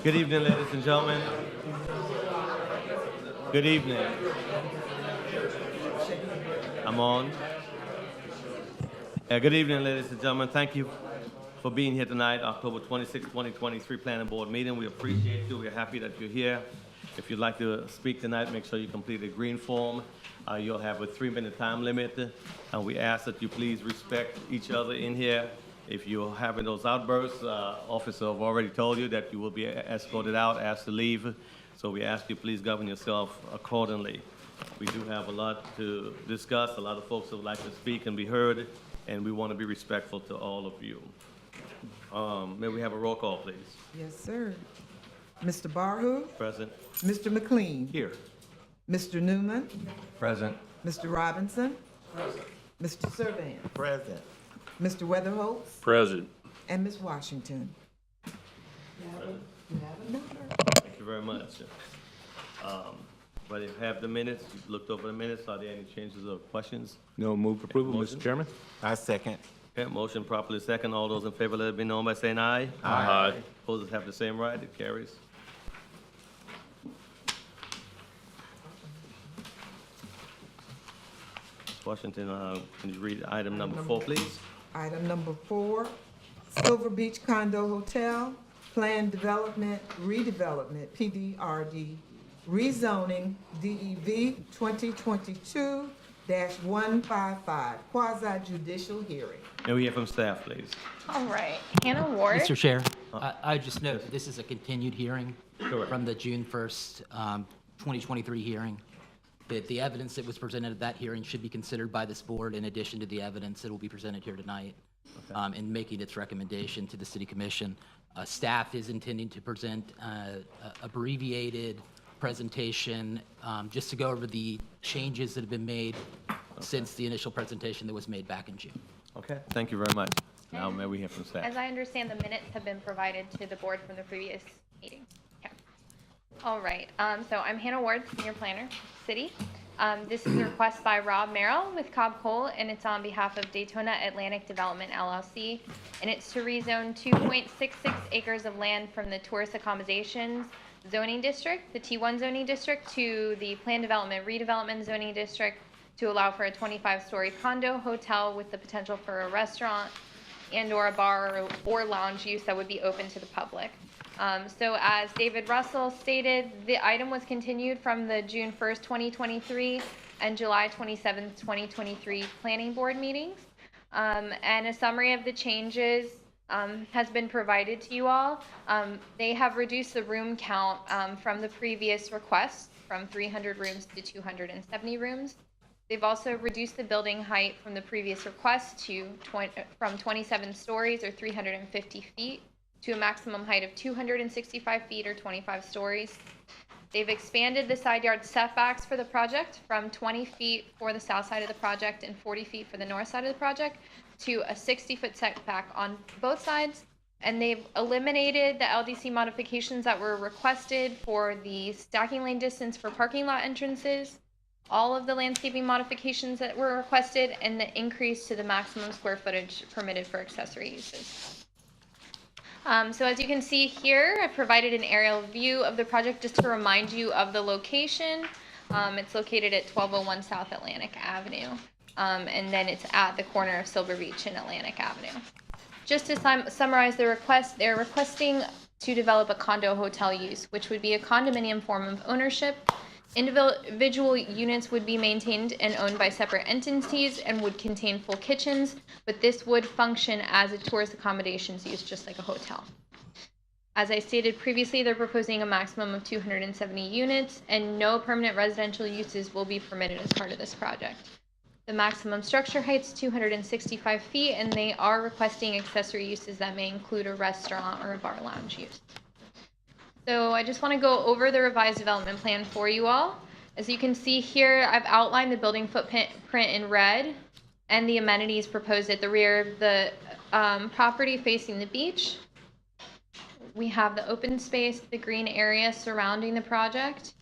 Good evening, ladies and gentlemen. Good evening. I'm on. Good evening, ladies and gentlemen. Thank you for being here tonight, October 26, 2023 Planning Board meeting. We appreciate you. We're happy that you're here. If you'd like to speak tonight, make sure you complete a green form. You'll have a 3-minute time limit, and we ask that you please respect each other in here. If you're having those outbursts, officer have already told you that you will be escorted out, asked to leave. So we ask you please govern yourself accordingly. We do have a lot to discuss. A lot of folks would like to speak and be heard, and we want to be respectful to all of you. May we have a roll call, please? Yes, sir. Mr. Barhu, Present. Mr. McLean, Here. Mr. Newman, Present. Mr. Robinson, Mr. Servan, Present. Mr. Weatherholtz, Present. and Ms. Washington. You have a number. Thank you very much. But if you have the minutes, you've looked over the minutes, are there any changes or questions? No, move approval, Motion? Mr. Chairman. I second. Okay, motion properly second. All those in favor, let it be known by saying aye. Aye. Opposers have the same right. It carries. Ms. Washington, can you read item number 4, please? Item number 4, Silver Beach Condo Hotel, Planned Development, Redevelopment, PDRD, Rezoning, DEV 2022-155, quasi judicial hearing. May we hear from staff, please? All right, Hannah Ward. Mr. Chair, I just note that this is a continued hearing Correct. from the June 1st, 2023 hearing. That the evidence that was presented at that hearing should be considered by this board in addition to the evidence that will be presented here tonight in making its recommendation to the City Commission. Staff is intending to present abbreviated presentation just to go over the changes that have been made since the initial presentation that was made back in June. Okay, thank you very much. Now may we hear from staff? As I understand, the minutes have been provided to the board from the previous meeting. Okay. All right, so I'm Hannah Ward, Senior Planner, City. This is a request by Rob Merrill with Cobb Cole, and it's on behalf of Daytona Atlantic Development LLC, and it's to rezone 2.66 acres of land from the tourist accommodations zoning district, the T1 zoning district, to the planned development redevelopment zoning district to allow for a 25-story condo hotel with the potential for a restaurant and or a bar or lounge use that would be open to the public. So as David Russell stated, the item was continued from the June 1st, 2023 and July 27th, 2023 planning board meetings. And a summary of the changes has been provided to you all. They have reduced the room count from the previous request from 300 rooms to 270 rooms. They've also reduced the building height from the previous request to from 27 stories or 350 feet to a maximum height of 265 feet or 25 stories. They've expanded the side yard setbacks for the project from 20 feet for the south side of the project and 40 feet for the north side of the project to a 60-foot setback on both sides. And they've eliminated the LDC modifications that were requested for the stacking lane distance for parking lot entrances, all of the landscaping modifications that were requested, and the increase to the maximum square footage permitted for accessory uses. So as you can see here, I provided an aerial view of the project just to remind you of the location. It's located at 1201 South Atlantic Avenue, and then it's at the corner of Silver Beach and Atlantic Avenue. Just to summarize the request, they're requesting to develop a condo hotel use, which would be a condominium form of ownership. Individual units would be maintained and owned by separate entities and would contain full kitchens, but this would function as a tourist accommodations use, just like a hotel. As I stated previously, they're proposing a maximum of 270 units, and no permanent residential uses will be permitted as part of this project. The maximum structure height is 265 feet, and they are requesting accessory uses that may include a restaurant or a bar lounge use. So I just want to go over the revised development plan for you all. As you can see here, I've outlined the building footprint in red and the amenities proposed at the rear of the property facing the beach. We have the open space, the green area surrounding the project.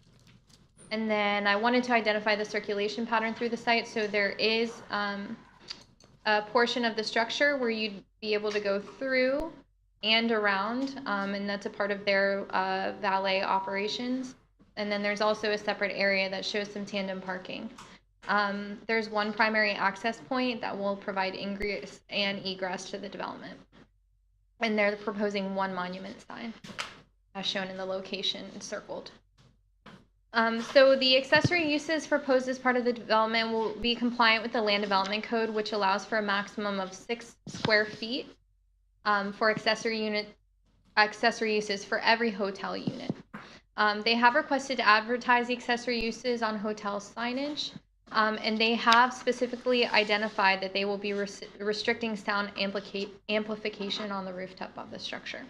And then I wanted to identify the circulation pattern through the site. So there is a portion of the structure where you'd be able to go through and around, and that's a part of their valet operations. And then there's also a separate area that shows some tandem parking. There's one primary access point that will provide ingress and egress to the development. And they're proposing one monument sign, as shown in the location circled. So the accessory uses proposed as part of the development will be compliant with the Land Development Code, which allows for a maximum of 6 square feet for accessory uses for every hotel unit. They have requested to advertise the accessory uses on hotel signage, and they have specifically identified that they will be restricting sound amplification on the rooftop of the structure.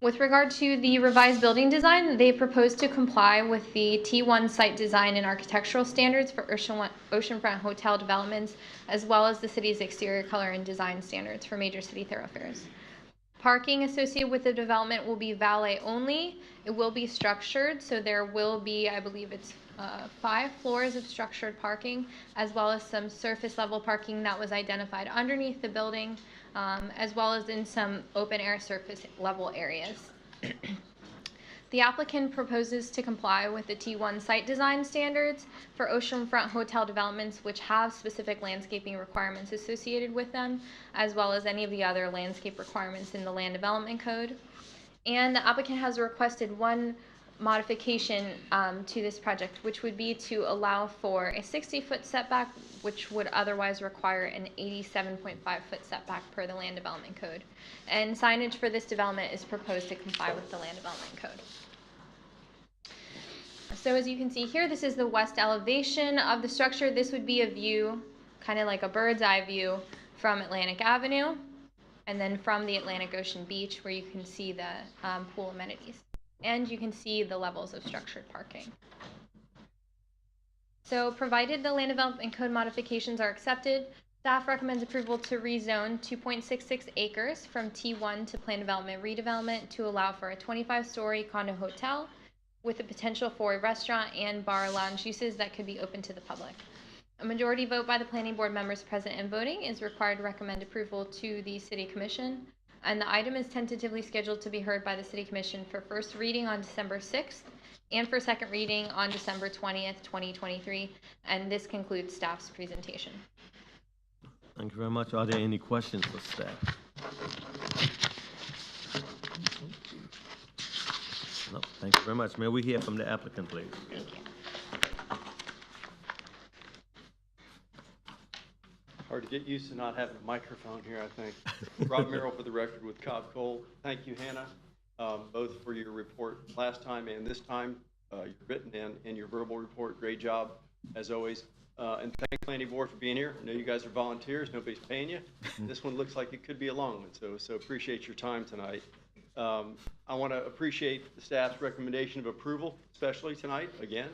With regard to the revised building design, they propose to comply with the T1 site design and architectural standards for oceanfront hotel developments, as well as the city's exterior color and design standards for major city thoroughfares. Parking associated with the development will be valet only. It will be structured, so there will be, I believe it's 5 floors of structured parking, as well as some surface level parking that was identified underneath the building, as well as in some open air surface level areas. The applicant proposes to comply with the T1 site design standards for oceanfront hotel developments, which have specific landscaping requirements associated with them, as well as any of the other landscape requirements in the Land Development Code. And the applicant has requested one modification to this project, which would be to allow for a 60-foot setback, which would otherwise require an 87.5-foot setback per the Land Development Code. And signage for this development is proposed to comply with the Land Development Code. So as you can see here, this is the west elevation of the structure. This would be a view, kind of like a bird's eye view from Atlantic Avenue, and then from the Atlantic Ocean Beach, where you can see the pool amenities. And you can see the levels of structured parking. So provided the Land Development Code modifications are accepted, staff recommends approval to rezone 2.66 acres from T1 to Plan Development Redevelopment to allow for a 25-story condo hotel with the potential for a restaurant and bar lounge uses that could be open to the public. A majority vote by the planning board members present and voting is required to recommend approval to the City Commission, and the item is tentatively scheduled to be heard by the City Commission for first reading on December 6th and for second reading on December 20th, 2023, and this concludes staff's presentation. Thank you very much. Are there any questions for staff? No, thank you very much. May we hear from the applicant, please? Thank you. Hard to get used to not having a microphone here, I think. Rob Merrill for the record with Cobb Cole. Thank you, Hannah, both for your report last time and this time, your written and your verbal report. Great job, as always. And thank the planning board for being here. I know you guys are volunteers. Nobody's paying you. This one looks like it could be a long one, so appreciate your time tonight. I want to appreciate the staff's recommendation of approval, especially tonight, again,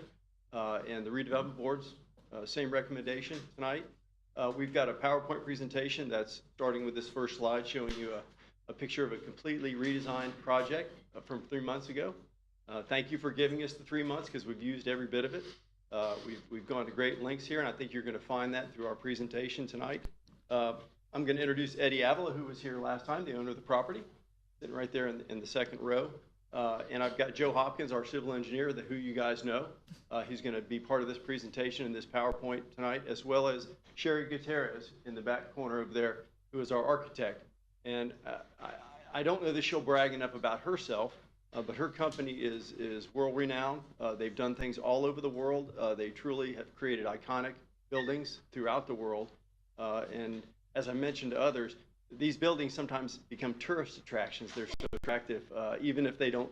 and the redevelopment board's same recommendation tonight. We've got a PowerPoint presentation that's starting with this first slide showing you a picture of a completely redesigned project from 3 months ago. Thank you for giving us the 3 months because we've used every bit of it. We've gone to great lengths here, and I think you're going to find that through our presentation tonight. I'm going to introduce Eddie Avila, who was here last time, the owner of the property, sitting right there in the second row. And I've got Joe Hopkins, our civil engineer, who you guys know. He's going to be part of this presentation and this PowerPoint tonight, as well as Sherry Gutierrez in the back corner of there, who is our architect. And I don't know that she'll brag enough about herself, but her company is world-renowned. They've done things all over the world. They truly have created iconic buildings throughout the world. And as I mentioned to others, these buildings sometimes become tourist attractions. They're so attractive, even if they don't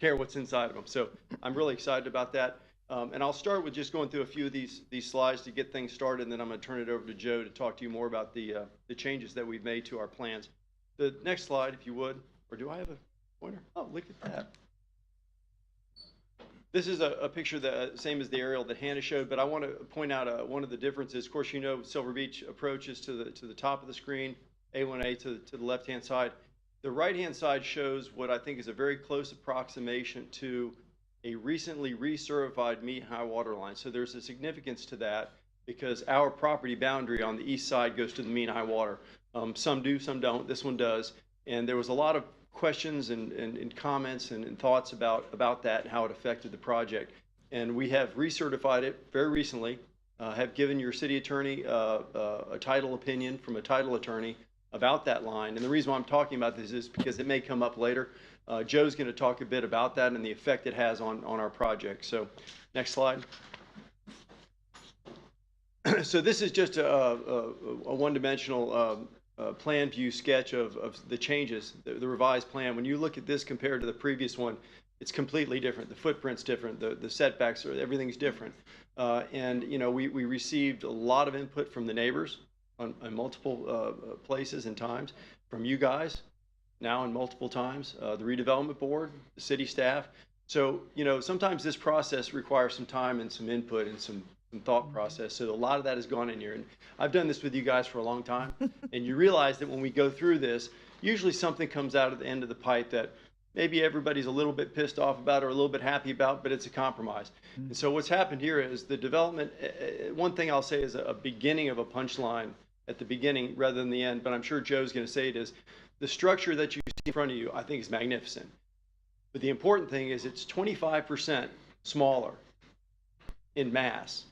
care what's inside of them. So I'm really excited about that. And I'll start with just going through a few of these slides to get things started, and then I'm going to turn it over to Joe to talk to you more about the changes that we've made to our plans. The next slide, if you would, or do I have a pointer? Oh, look at that. This is a picture that same as the aerial that Hannah showed, but I want to point out one of the differences. Of course, you know Silver Beach approaches to the top of the screen, A1A to the left-hand side. The right-hand side shows what I think is a very close approximation to a recently recertified mean high water line. So there's a significance to that because our property boundary on the east side goes to the mean high water. Some do, some don't. This one does. And there was a lot of questions and comments and thoughts about that and how it affected the project. And we have recertified it very recently, have given your city attorney a title opinion from a title attorney about that line. And the reason why I'm talking about this is because it may come up later. Joe's going to talk a bit about that and the effect it has on our project. So next slide. So this is just a one-dimensional plan view sketch of the changes, the revised plan. When you look at this compared to the previous one, it's completely different. The footprint's different. The setbacks, everything's different. And you know, we received a lot of input from the neighbors on multiple places and times, from you guys now and multiple times, the redevelopment board, the city staff. So you know, sometimes this process requires some time and some input and some thought process. So a lot of that has gone in here. And I've done this with you guys for a long time. And you realize that when we go through this, usually something comes out at the end of the pipe that maybe everybody's a little bit pissed off about or a little bit happy about, but it's a compromise. And so what's happened here is the development, one thing I'll say is a beginning of a punchline at the beginning rather than the end, but I'm sure Joe's going to say it is, the structure that you see in front of you, I think is magnificent. But the important thing is it's 25% smaller in mass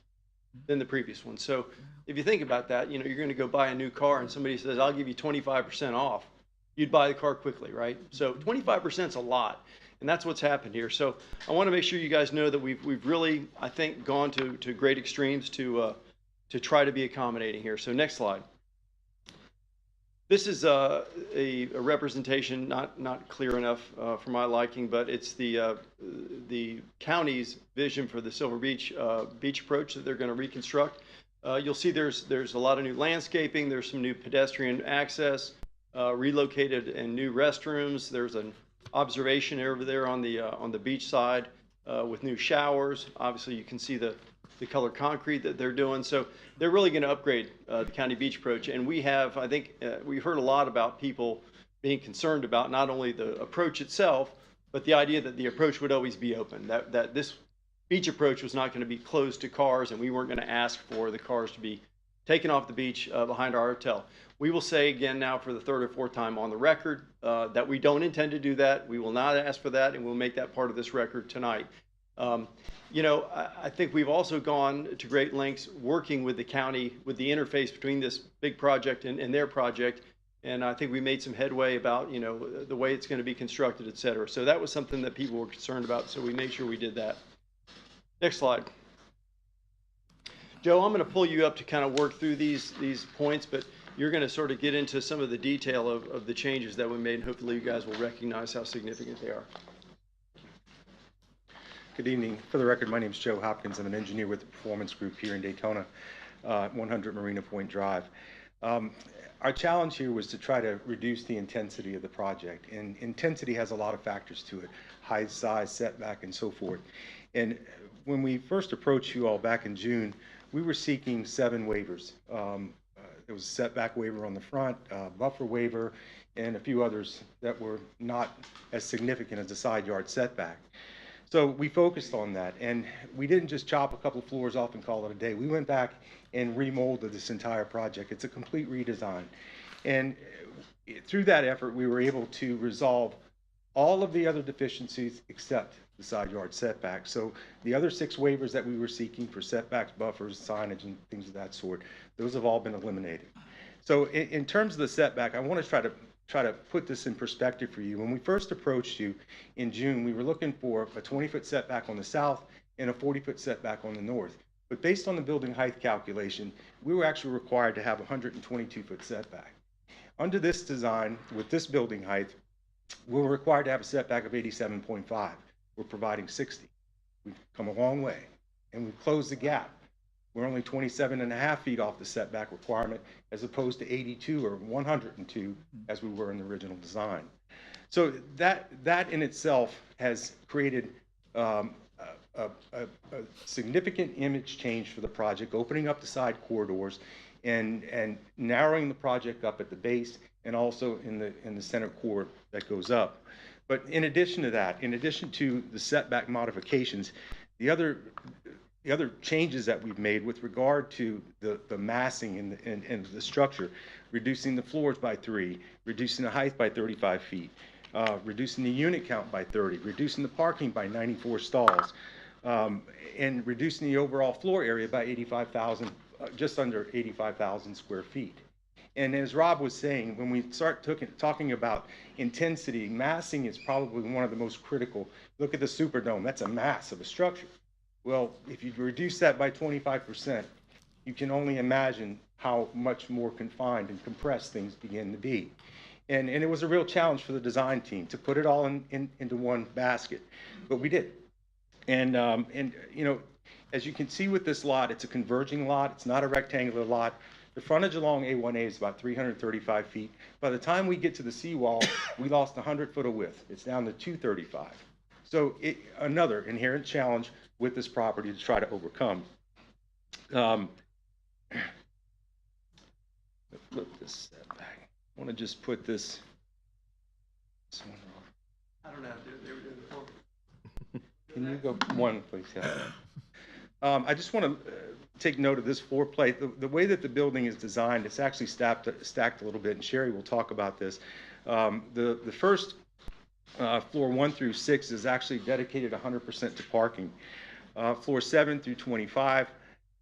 than the previous one. So if you think about that, you know, you're going to go buy a new car and somebody says, I'll give you 25% off. You'd buy the car quickly, right? So 25% is a lot. And that's what's happened here. So I want to make sure you guys know that we've really, I think, gone to great extremes to try to be accommodating here. So next slide. This is a representation, not clear enough for my liking, but it's the county's vision for the Silver Beach beach approach that they're going to reconstruct. You'll see there's a lot of new landscaping. There's some new pedestrian access, relocated and new restrooms. There's an observation over there on the beach side with new showers. Obviously, you can see the color concrete that they're doing. So they're really going to upgrade the county beach approach. And we have, I think, we've heard a lot about people being concerned about not only the approach itself, but the idea that the approach would always be open, that this beach approach was not going to be closed to cars and we weren't going to ask for the cars to be taken off the beach behind our hotel. We will say again now for the third or fourth time on the record that we don't intend to do that. We will not ask for that, and we'll make that part of this record tonight. You know, I think we've also gone to great lengths working with the county, with the interface between this big project and their project. And I think we made some headway about, you know, the way it's going to be constructed, et cetera. So that was something that people were concerned about. So we made sure we did that. Next slide. Joe, I'm going to pull you up to kind of work through these points, but you're going to sort of get into some of the detail of the changes that we made. And hopefully you guys will recognize how significant they are. Good evening. For the record, my name is Joe Hopkins. I'm an engineer with the Performance Group here in Daytona, 100 Marina Point Drive. Our challenge here was to try to reduce the intensity of the project. And intensity has a lot of factors to it, height, size, setback, and so forth. And when we first approached you all back in June, we were seeking 7 waivers. There was a setback waiver on the front, buffer waiver, and a few others that were not as significant as the side yard setback. So we focused on that, and we didn't just chop a couple floors off and call it a day. We went back and remolded this entire project. It's a complete redesign. And through that effort, we were able to resolve all of the other deficiencies except the side yard setback. So the other 6 waivers that we were seeking for setbacks, buffers, signage, and things of that sort, those have all been eliminated. So in terms of the setback, I want to try to put this in perspective for you. When we first approached you in June, we were looking for a 20-foot setback on the south and a 40-foot setback on the north. But based on the building height calculation, we were actually required to have a 122-foot setback. Under this design, with this building height, we were required to have a setback of 87.5. We're providing 60. We've come a long way, and we've closed the gap. We're only 27.5 feet off the setback requirement as opposed to 82 or 102 as we were in the original design. So that in itself has created a significant image change for the project, opening up the side corridors and narrowing the project up at the base and also in the center core that goes up. But in addition to that, in addition to the setback modifications, the other changes that we've made with regard to the massing and the structure, reducing the floors by 3, reducing the height by 35 feet, reducing the unit count by 30, reducing the parking by 94 stalls, and reducing the overall floor area by 85,000, just under 85,000 square feet. And as Rob was saying, when we start talking about intensity, massing is probably one of the most critical. Look at the Superdome, that's a mass of a structure. Well, if you reduce that by 25%, you can only imagine how much more confined and compressed things begin to be. And it was a real challenge for the design team to put it all into one basket, but we did. And you know, as you can see with this lot, it's a converging lot. It's not a rectangular lot. The frontage along A1A is about 335 feet. By the time we get to the seawall, we lost 100 foot of width. It's down to 235. So another inherent challenge with this property to try to overcome. Flip this back. I want to just put this one wrong. I don't know how to do it. They were doing it for me. Can you go one, please? Yeah. I just want to take note of this floor plate. The way that the building is designed, it's actually stacked a little bit, and Sherry will talk about this. The first floor 1 through 6 is actually dedicated 100% to parking. Floor 7 through 25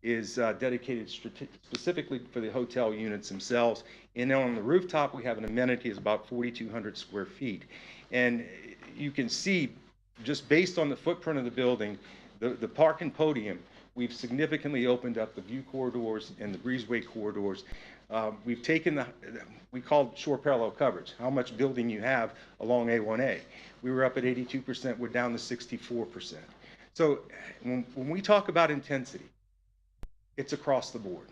is dedicated specifically for the hotel units themselves. And then on the rooftop, we have an amenity of about 4,200 square feet. And you can see, just based on the footprint of the building, the park and podium, we've significantly opened up the view corridors and the breezeway corridors. We've taken we call shore parallel coverage, how much building you have along A1A. We were up at 82%, we're down to 64%. So when we talk about intensity, it's across the board.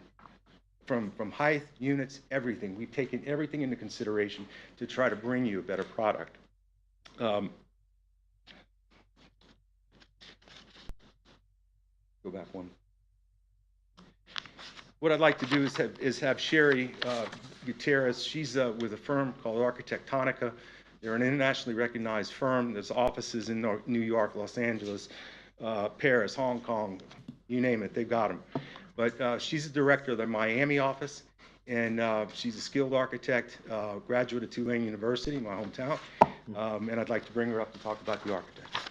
From height, units, everything. We've taken everything into consideration to try to bring you a better product. Go back one. What I'd like to do is have Sherry Gutierrez. She's with a firm called Architectonica. They're an internationally recognized firm. There's offices in New York, Los Angeles, Paris, Hong Kong, you name it, they've got them. But she's the director of the Miami office, and she's a skilled architect, graduate of Tulane University, my hometown. And I'd like to bring her up to talk about the architect.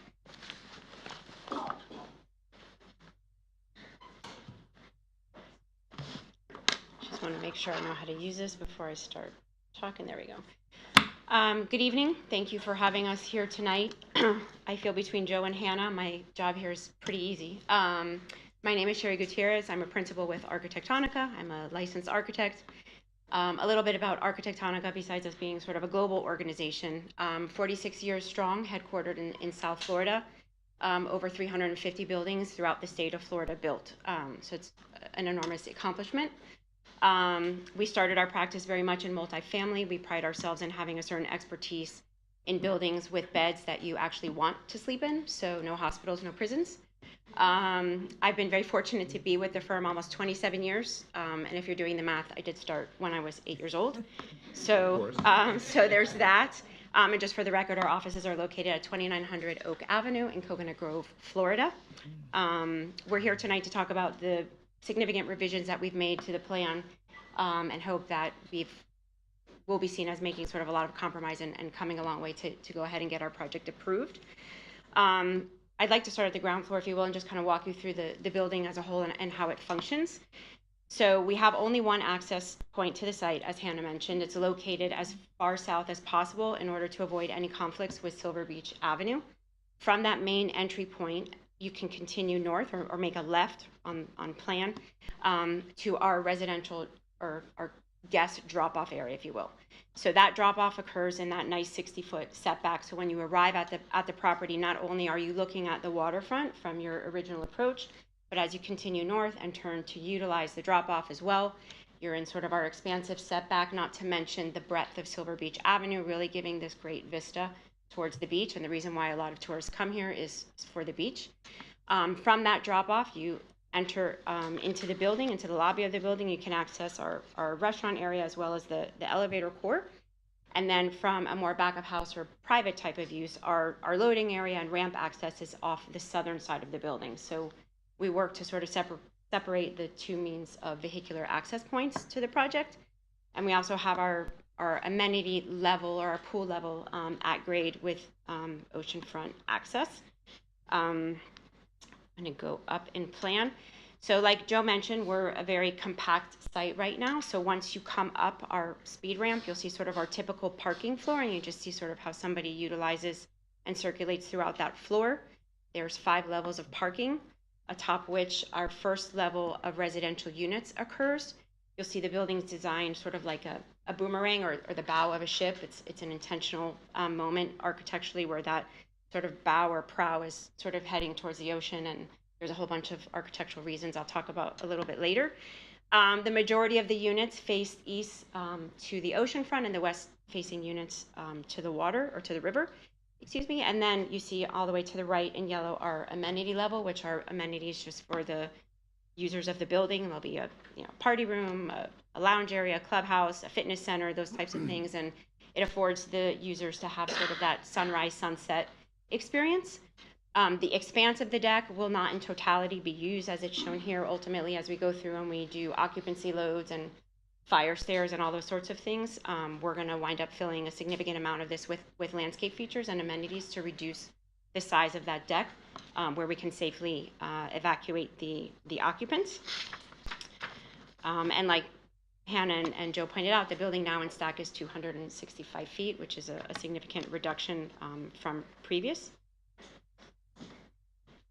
Just want to make sure I know how to use this before I start talking. There we go. Good evening. Thank you for having us here tonight. I feel between Joe and Hannah, my job here is pretty easy. My name is Sherry Gutierrez. I'm a principal with Architectonica. I'm a licensed architect. A little bit about Architectonica, besides us being sort of a global organization. 46 years strong, headquartered in South Florida. Over 350 buildings throughout the state of Florida built. So it's an enormous accomplishment. We started our practice very much in multifamily. We pride ourselves in having a certain expertise in buildings with beds that you actually want to sleep in, so no hospitals, no prisons. I've been very fortunate to be with the firm almost 27 years, and if you're doing the math, I did start when I was 8 years old. So, so there's that. And just for the record, our offices are located at 2900 Oak Avenue in Coconut Grove, Florida. We're here tonight to talk about the significant revisions that we've made to the plan, and hope that we'll be seen as making sort of a lot of compromise and coming a long way to go ahead and get our project approved. I'd like to start at the ground floor, if you will, and just kind of walk you through the building as a whole and how it functions. So we have only one access point to the site, as Hannah mentioned. It's located as far south as possible in order to avoid any conflicts with Silver Beach Avenue. From that main entry point, you can continue north or make a left on plan to our residential or our guest drop-off area, if you will. So that drop-off occurs in that nice 60-foot setback. So when you arrive at the property, not only are you looking at the waterfront from your original approach, but as you continue north and turn to utilize the drop-off as well, you're in sort of our expansive setback, not to mention the breadth of Silver Beach Avenue, really giving this great vista towards the beach. And the reason why a lot of tourists come here is for the beach. From that drop-off, you enter into the building, into the lobby of the building. You can access our restaurant area as well as the elevator court. And then from a more back of house or private type of use, our loading area and ramp access is off the southern side of the building. So we work to sort of separate the two means of vehicular access points to the project. And we also have our amenity level or our pool level at grade with oceanfront access. I'm going to go up in plan. So like Joe mentioned, we're a very compact site right now. So once you come up our speed ramp, you'll see sort of our typical parking floor, and you just see sort of how somebody utilizes and circulates throughout that floor. There's 5 levels of parking, atop which our first level of residential units occurs. You'll see the building's designed sort of like a boomerang or the bow of a ship. It's an intentional moment architecturally where that sort of bow or prow is sort of heading towards the ocean, and there's a whole bunch of architectural reasons I'll talk about a little bit later. The majority of the units face east to the ocean front, and the west-facing units to the water or to the river, excuse me. And then you see all the way to the right in yellow our amenity level, which are amenities just for the users of the building. There'll be a party room, a lounge area, a clubhouse, a fitness center, those types of things, and it affords the users to have sort of that sunrise sunset experience. The expanse of the deck will not in totality be used as it's shown here. Ultimately, as we go through and we do occupancy loads and fire stairs and all those sorts of things, we're going to wind up filling a significant amount of this with landscape features and amenities to reduce the size of that deck, where we can safely evacuate the occupants. And like Hannah and Joe pointed out, the building now in stack is 265 feet, which is a significant reduction from previous.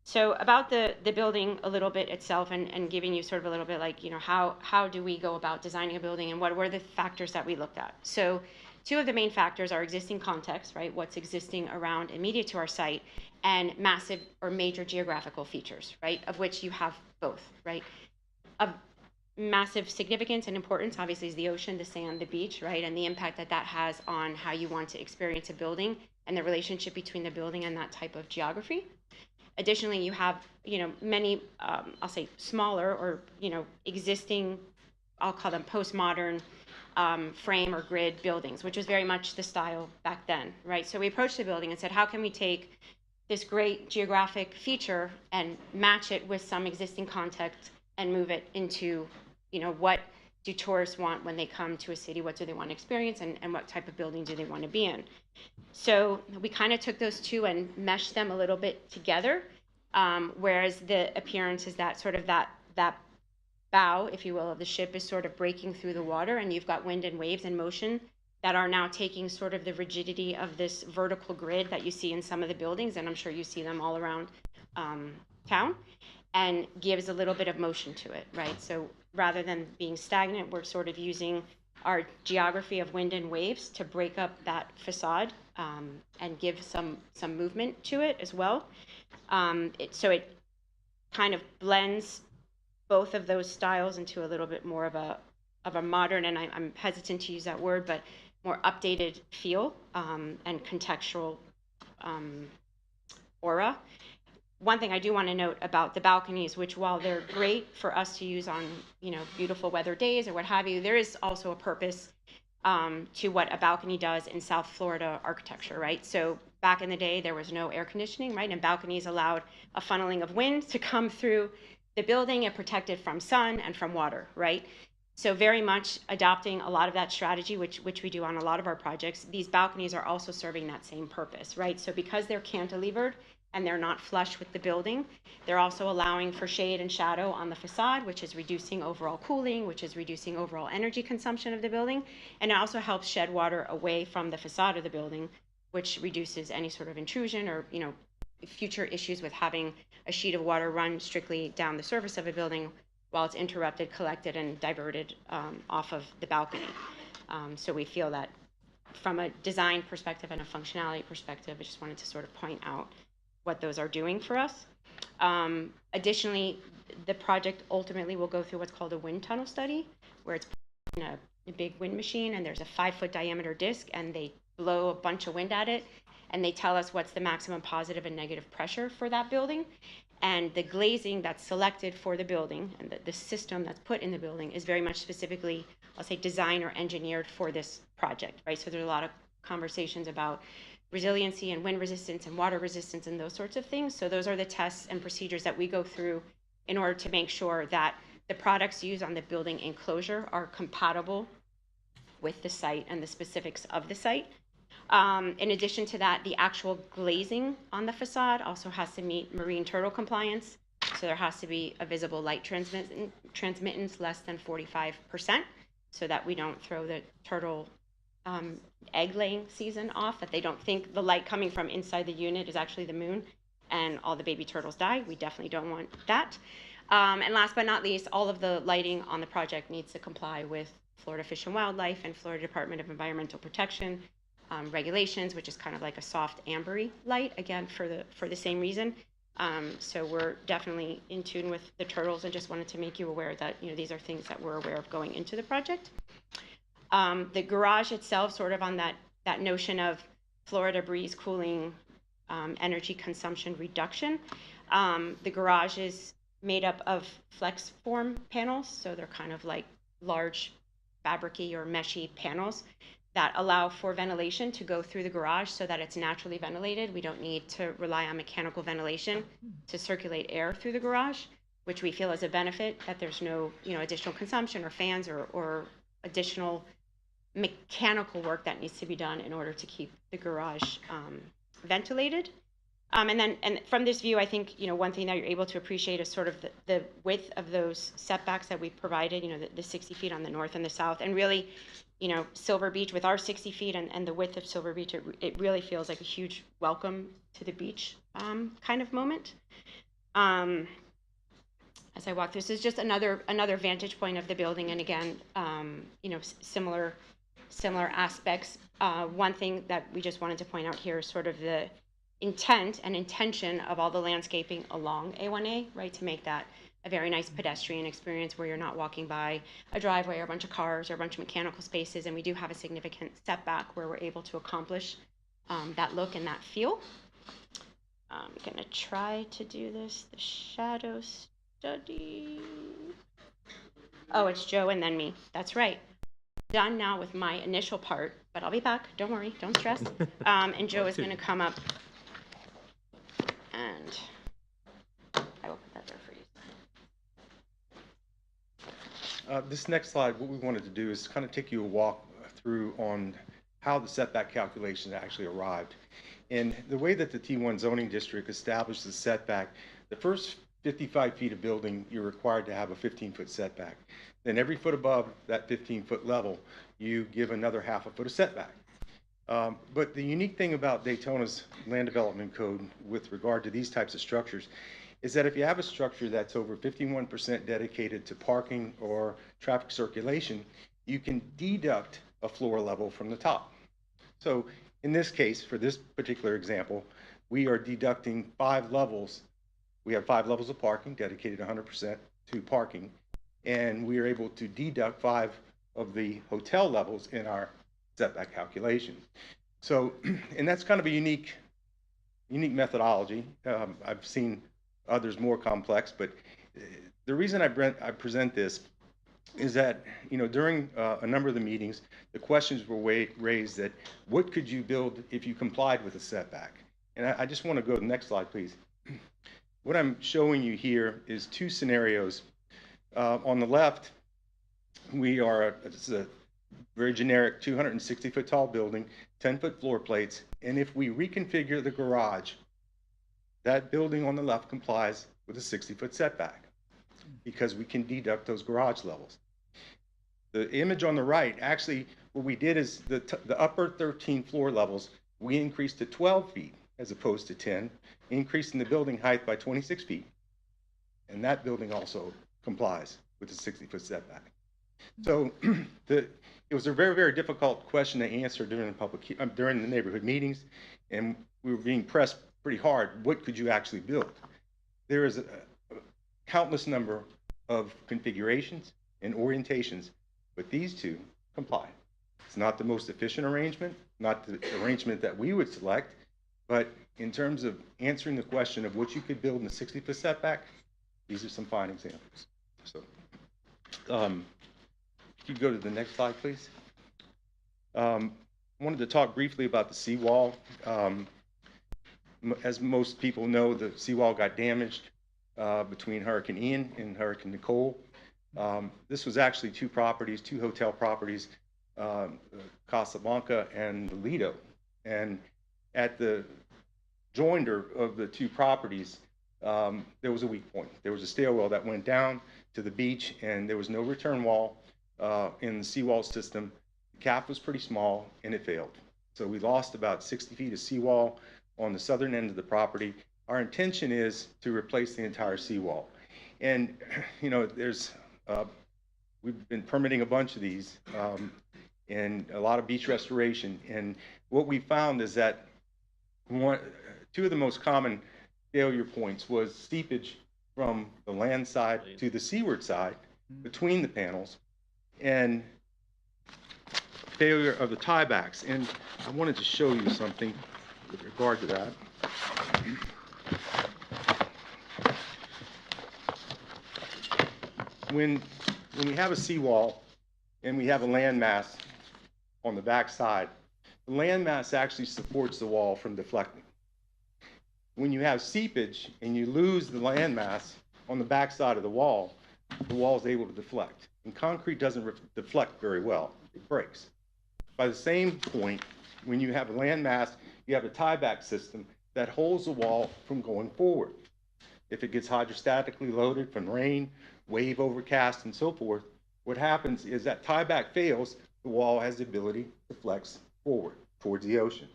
So about the building a little bit itself, and giving you sort of a little bit like, how do we go about designing a building, and what were the factors that we looked at? So 2 of the main factors are existing context, right? What's existing around immediate to our site, and massive or major geographical features, right? Of which you have both, right? Of massive significance and importance, obviously, is the ocean, the sand, the beach, right? And the impact that that has on how you want to experience a building and the relationship between the building and that type of geography. Additionally, you have, many, I'll say smaller or, existing, I'll call them postmodern frame or grid buildings, which was very much the style back then, right? So we approached the building and said, how can we take this great geographic feature and match it with some existing context and move it into, what do tourists want when they come to a city? What do they want to experience, and what type of building do they want to be in? So we kind of took those 2 and meshed them a little bit together, whereas the appearance is that sort of that bow, if you will, of the ship is sort of breaking through the water, and you've got wind and waves in motion that are now taking sort of the rigidity of this vertical grid that you see in some of the buildings, and I'm sure you see them all around town, and gives a little bit of motion to it, right? So rather than being stagnant, we're sort of using our geography of wind and waves to break up that facade and give some movement to it as well. So it kind of blends both of those styles into a little bit more of a modern, and I'm hesitant to use that word, but more updated feel and contextual aura. One thing I do want to note about the balconies, which while they're great for us to use on, beautiful weather days or what have you, there is also a purpose to what a balcony does in South Florida architecture, right? So back in the day, there was no air conditioning, right? And balconies allowed a funneling of wind to come through the building and protect it from sun and from water, right? So very much adopting a lot of that strategy, which we do on a lot of our projects. These balconies are also serving that same purpose, right? So because they're cantilevered and they're not flush with the building, they're also allowing for shade and shadow on the facade, which is reducing overall cooling, which is reducing overall energy consumption of the building. And it also helps shed water away from the facade of the building, which reduces any sort of intrusion or, future issues with having a sheet of water run strictly down the surface of a building while it's interrupted, collected, and diverted off of the balcony. So we feel that from a design perspective and a functionality perspective, I just wanted to sort of point out what those are doing for us. Additionally, the project ultimately will go through what's called a wind tunnel study, where it's in a big wind machine, and there's a 5-foot diameter disc, and they blow a bunch of wind at it, and they tell us what's the maximum positive and negative pressure for that building. And the glazing that's selected for the building and the system that's put in the building is very much specifically, I'll say, designed or engineered for this project, right? So there's a lot of conversations about resiliency and wind resistance and water resistance and those sorts of things. So those are the tests and procedures that we go through in order to make sure that the products used on the building enclosure are compatible with the site and the specifics of the site. In addition to that, the actual glazing on the facade also has to meet marine turtle compliance. So there has to be a visible light transmittance less than 45%, so that we don't throw the turtle egg laying season off, that they don't think the light coming from inside the unit is actually the moon and all the baby turtles die. We definitely don't want that. And last but not least, all of the lighting on the project needs to comply with Florida Fish and Wildlife and Florida Department of Environmental Protection regulations, which is kind of like a soft ambery light, again, for the same reason. So we're definitely in tune with the turtles, and just wanted to make you aware that, you know, these are things that we're aware of going into the project. The garage itself, sort of on that notion of Florida breeze cooling, energy consumption reduction. The garage is made up of flex form panels, so they're kind of like large fabricy or meshy panels that allow for ventilation to go through the garage so that it's naturally ventilated. We don't need to rely on mechanical ventilation to circulate air through the garage, which we feel is a benefit, that there's no, you know, additional consumption or fans or additional mechanical work that needs to be done in order to keep the garage ventilated. And from this view, I think, you know, one thing that you're able to appreciate is sort of the width of those setbacks that we provided, you know, the 60 feet on the north and the south. And really, you know, Silver Beach with our 60 feet and the width of Silver Beach, it really feels like a huge welcome to the beach kind of moment. As I walk through, this is just another vantage point of the building. And again, you know, similar aspects. One thing that we just wanted to point out here is sort of the intent and intention of all the landscaping along A1A, right, to make that a very nice pedestrian experience where you're not walking by a driveway or a bunch of cars or a bunch of mechanical spaces. And we do have a significant setback where we're able to accomplish that look and that feel. I'm gonna try to do this, the shadow study. Oh, it's Joe and then me, that's right. Done now with my initial part, but I'll be back, don't worry, don't stress. And Joe is gonna come up and I will put that there for you. This next slide, what we wanted to do is kind of take you a walk through on how the setback calculations actually arrived. And the way that the T1 zoning district established the setback, the first 55 feet of building, you're required to have a 15-foot setback. Then every foot above that 15-foot level, you give another half a foot of setback. But the unique thing about Daytona's land development code with regard to these types of structures is that if you have a structure that's over 51% dedicated to parking or traffic circulation, you can deduct a floor level from the top. So in this case, for this particular example, we are deducting 5 levels. We have 5 levels of parking dedicated 100% to parking, and we are able to deduct 5 of the hotel levels in our setback calculation. So, and that's kind of a unique methodology. I've seen others more complex, but the reason I present this is that, you know, during a number of the meetings, the questions were raised that what could you build if you complied with a setback? And I just want to go to the next slide, please. What I'm showing you here is 2 scenarios. On the left, it's a very generic 260-foot tall building, 10-foot floor plates, and if we reconfigure the garage, that building on the left complies with a 60-foot setback because we can deduct those garage levels. The image on the right, actually, what we did is the upper 13 floor levels, we increased to 12 feet as opposed to 10, increasing the building height by 26 feet. And that building also complies with the 60-foot setback. So it was a very, very difficult question to answer during the neighborhood meetings, and we were being pressed pretty hard. What could you actually build? There is a countless number of configurations and orientations, but these 2 comply. It's not the most efficient arrangement, not the arrangement that we would select, but in terms of answering the question of what you could build in a 60-foot setback, these are some fine examples. So, if you go to the next slide, please. I wanted to talk briefly about the seawall. As most people know, the seawall got damaged between Hurricane Ian and Hurricane Nicole. This was actually 2 properties, 2 hotel properties Casablanca and Lido. And at the joinder of the two properties, there was a weak point. There was a stairwell that went down to the beach, and there was no return wall in the seawall system. The cap was pretty small, and it failed. So we lost about 60 feet of seawall on the southern end of the property. Our intention is to replace the entire seawall. And, you know, we've been permitting a bunch of these and a lot of beach restoration. And what we found is that two of the most common failure points was seepage from the land side to the seaward side between the panels, and failure of the tiebacks. And I wanted to show you something with regard to that. When we have a seawall and we have a landmass on the back side, the landmass actually supports the wall from deflecting. When you have seepage and you lose the landmass on the back side of the wall is able to deflect. And concrete doesn't deflect very well, it breaks. By the same point, when you have a landmass, you have a tieback system that holds the wall from going forward. If it gets hydrostatically loaded from rain, wave overcast, and so forth, what happens is that tieback fails, the wall has the ability to flex forward towards the ocean.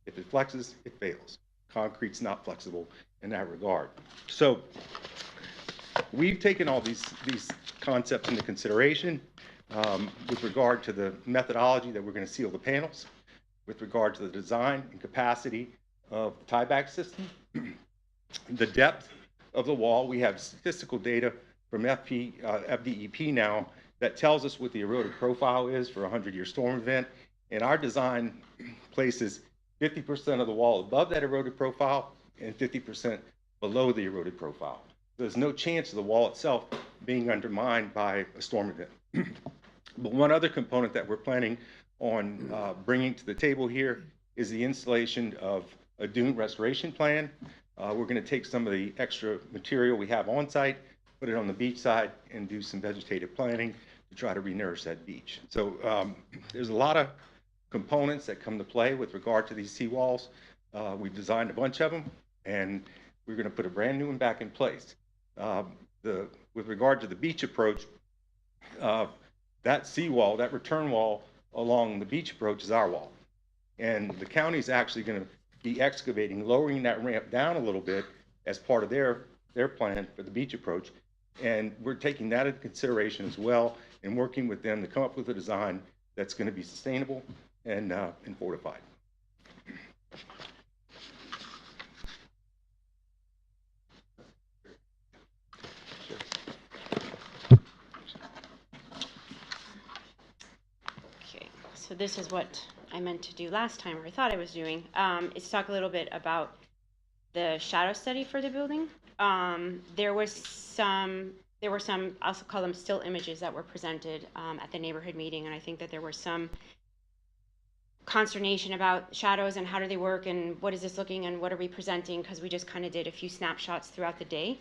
If it flexes, it fails. Concrete's not flexible in that regard. So we've taken all these concepts into consideration with regard to the methodology that we're going to seal the panels, with regard to the design and capacity of the tieback system, the depth of the wall. We have statistical data from FDEP now that tells us what the eroded profile is for a 100-year storm event, and our design places 50% of the wall above that eroded profile and 50% below the eroded profile. There's no chance of the wall itself being undermined by a storm event. But one other component that we're planning on bringing to the table here is the installation of a dune restoration plan. We're going to take some of the extra material we have on site, put it on the beach side, and do some vegetative planting to try to re-nourish that beach. So there's a lot of components that come to play with regard to these seawalls. We've designed a bunch of them, and we're going to put a brand new one back in place. With regard to the beach approach, that seawall, that return wall along the beach approach is our wall. And the county's actually going to be excavating, lowering that ramp down a little bit as part of their plan for the beach approach. And we're taking that into consideration as well and working with them to come up with a design that's going to be sustainable and fortified. Okay, so this is what I meant to do last time, or I thought I was doing, is talk a little bit about the shadow study for the building. There were some, I'll call them still images that were presented at the neighborhood meeting, and I think that there was some consternation about shadows and how do they work and what is this looking and what are we presenting, because we just kind of did a few snapshots throughout the day.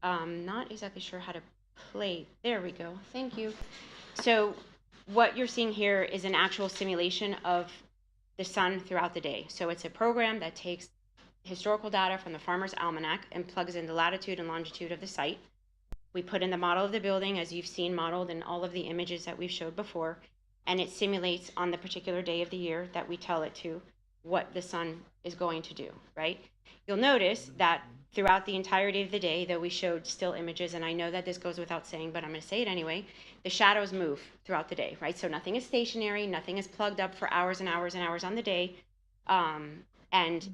Not exactly sure how to play. There we go. Thank you. So what you're seeing here is an actual simulation of the sun throughout the day. So it's a program that takes historical data from the Farmer's Almanac and plugs in the latitude and longitude of the site. We put in the model of the building, as you've seen modeled in all of the images that we've showed before, and it simulates on the particular day of the year that we tell it to what the sun is going to do, right? You'll notice that throughout the entirety of the day, though we showed still images, and I know that this goes without saying, but I'm going to say it anyway, the shadows move throughout the day, right? So nothing is stationary, nothing is plugged up for hours and hours and hours on the day. And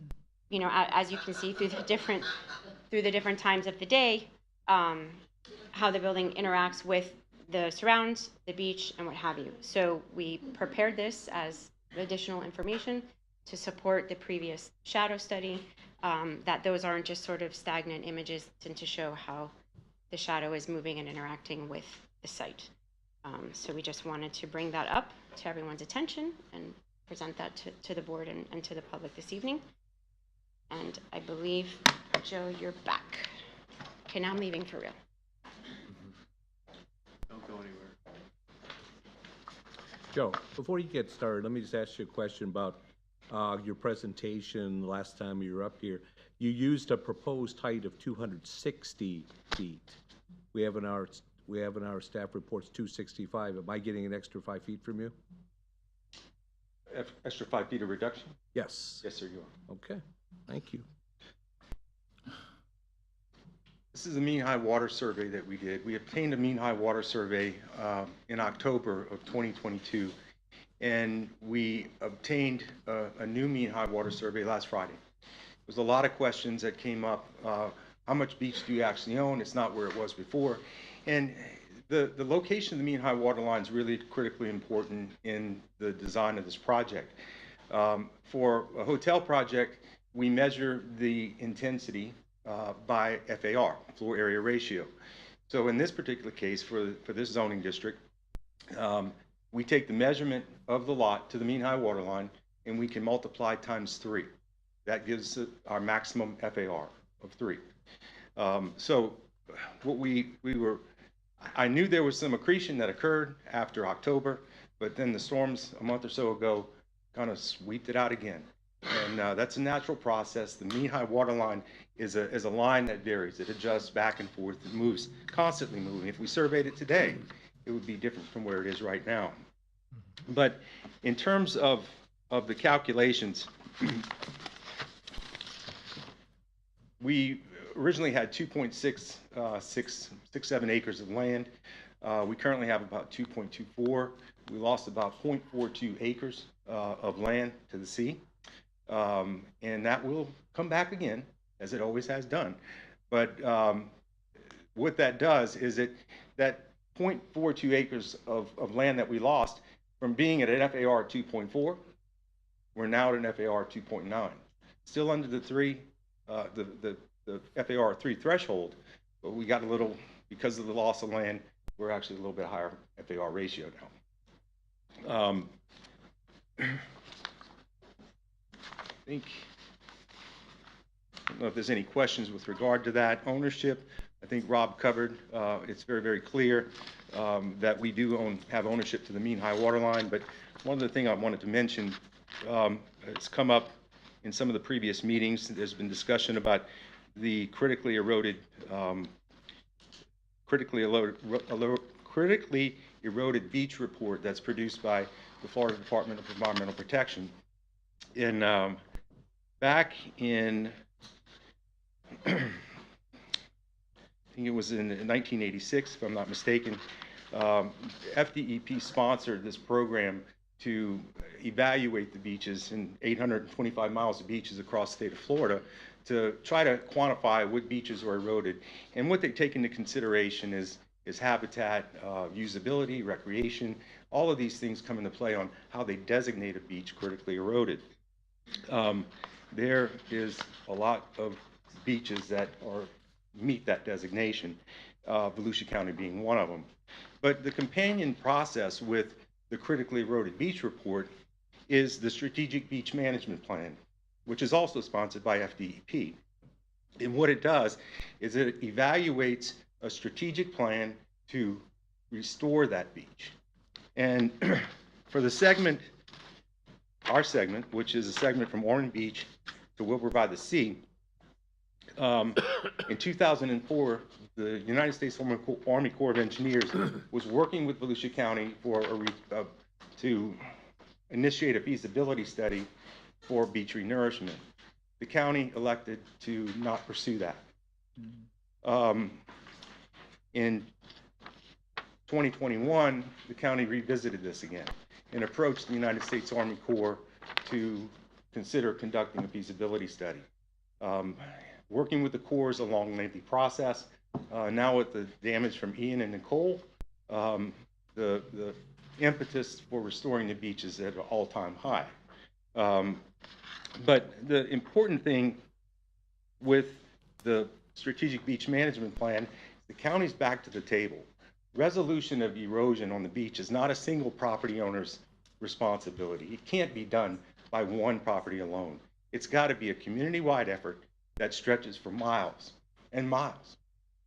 you know, as you can see through the different times of the day, how the building interacts with the surrounds, the beach, and what have you. So we prepared this as additional information to support the previous shadow study, that those aren't just sort of stagnant images, and to show how the shadow is moving and interacting with the site. So we just wanted to bring that up to everyone's attention and present that to the board and to the public this evening. And I believe, Joe, you're back. Okay, now I'm leaving for real. Don't go anywhere. Joe, before you get started, let me just ask you a question about your presentation last time you were up here. You used a proposed height of 260 feet. We have in our staff reports 265. Am I getting an extra 5 feet from you? Extra 5 feet of reduction? Yes. Yes, sir, you are. Okay, thank you. This is a mean high water survey that we did. We obtained a mean high water survey in October of 2022, and we obtained a new mean high water survey last Friday. There was a lot of questions that came up. How much beach do you actually own? It's not where it was before. And the location of the mean high water line is really critically important in the design of this project. For a hotel project, we measure the intensity by FAR, floor area ratio. So in this particular case, for this zoning district, we take the measurement of the lot to the mean high water line, and we can multiply times 3. That gives our maximum FAR of 3. So what I knew there was some accretion that occurred after October, but then the storms a month or so ago kind of swept it out again. And that's a natural process. The mean high water line is a line that varies. It adjusts back and forth. It moves, constantly moving. If we surveyed it today, it would be different from where it is right now. But in terms of the calculations, we originally had 2.667 acres of land. We currently have about 2.24. We lost about 0.42 acres of land to the sea. And that will come back again, as it always has done. But what that does is that 0.42 acres of land that we lost, from being at an FAR 2.4, we're now at an FAR 2.9. Still under the FAR 3 threshold, but we got a little, because of the loss of land, we're actually a little bit higher FAR ratio now. I don't know if there's any questions with regard to that. Ownership, I think Rob covered. It's very, very clear that we do have ownership to the mean high water line. But one other thing I wanted to mention, it's come up in some of the previous meetings. There's been discussion about the critically eroded beach report that's produced by the Florida Department of Environmental Protection. Back in, I think it was in 1986, if I'm not mistaken, FDEP sponsored this program to evaluate the beaches in 825 miles of beaches across the state of Florida to try to quantify what beaches are eroded. And what they take into consideration is habitat, usability, recreation. All of these things come into play on how they designate a beach critically eroded. There is a lot of beaches that meet that designation, Volusia County being one of them. But the companion process with the critically eroded beach report is the Strategic Beach Management Plan, which is also sponsored by FDEP. And what it does is it evaluates a strategic plan to restore that beach. And for the segment, our segment, which is a segment from Ormond Beach to Wilbur by the Sea, in 2004, the United States Army Corps of Engineers was working with Volusia County to initiate a feasibility study for beach renourishment. The county elected to not pursue that. In 2021, the county revisited this again and approached the United States Army Corps to consider conducting a feasibility study. Working with the Corps is a long, lengthy process. Now with the damage from Ian and Nicole, the impetus for restoring the beach is at an all-time high. But the important thing with the Strategic Beach Management Plan, the county's back to the table. Resolution of erosion on the beach is not a single property owner's responsibility. It can't be done by one property alone. It's got to be a community-wide effort that stretches for miles and miles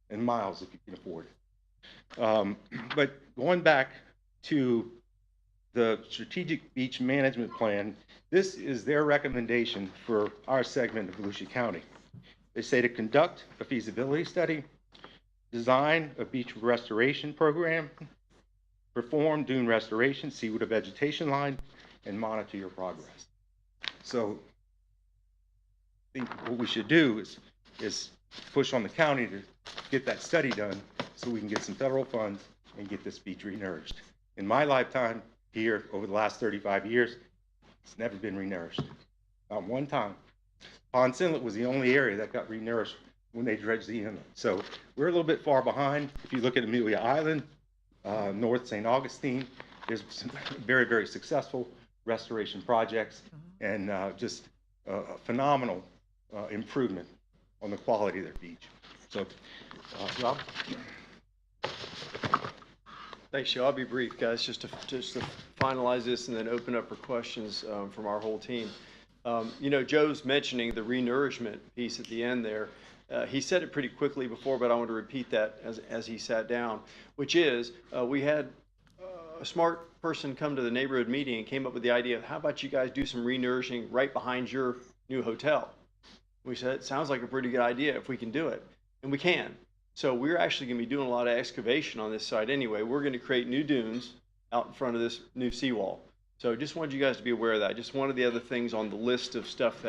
and miles if you can afford it. But going back to the Strategic Beach Management Plan, this is their recommendation for our segment of Volusia County. They say to conduct a feasibility study, design a beach restoration program, perform dune restoration, see what a vegetation line, and monitor your progress. So I think what we should do is push on the county to get that study done so we can get some federal funds and get this beach renourished. In my lifetime here, over the last 35 years, it's never been renourished. Not one time. Pond Inlet was the only area that got renourished when they dredged the inlet. So we're a little bit far behind. If you look at Amelia Island, North St. Augustine, there's some very, very successful restoration projects and just a phenomenal improvement on the quality of their beach. So, Rob? Thanks, Joe. I'll be brief, guys, just to finalize this and then open up for questions from our whole team. You know, Joe's mentioning the renourishment piece at the end there. He said it pretty quickly before, but I want to repeat that as he sat down, which is we had a smart person come to the neighborhood meeting and came up with the idea of how about you guys do some renourishing right behind your new hotel? We said, it sounds like a pretty good idea if we can do it. And we can. So we're actually going to be doing a lot of excavation on this site anyway. We're going to create new dunes out in front of this new seawall. So just wanted you guys to be aware of that. Just one of the other things on the list of stuff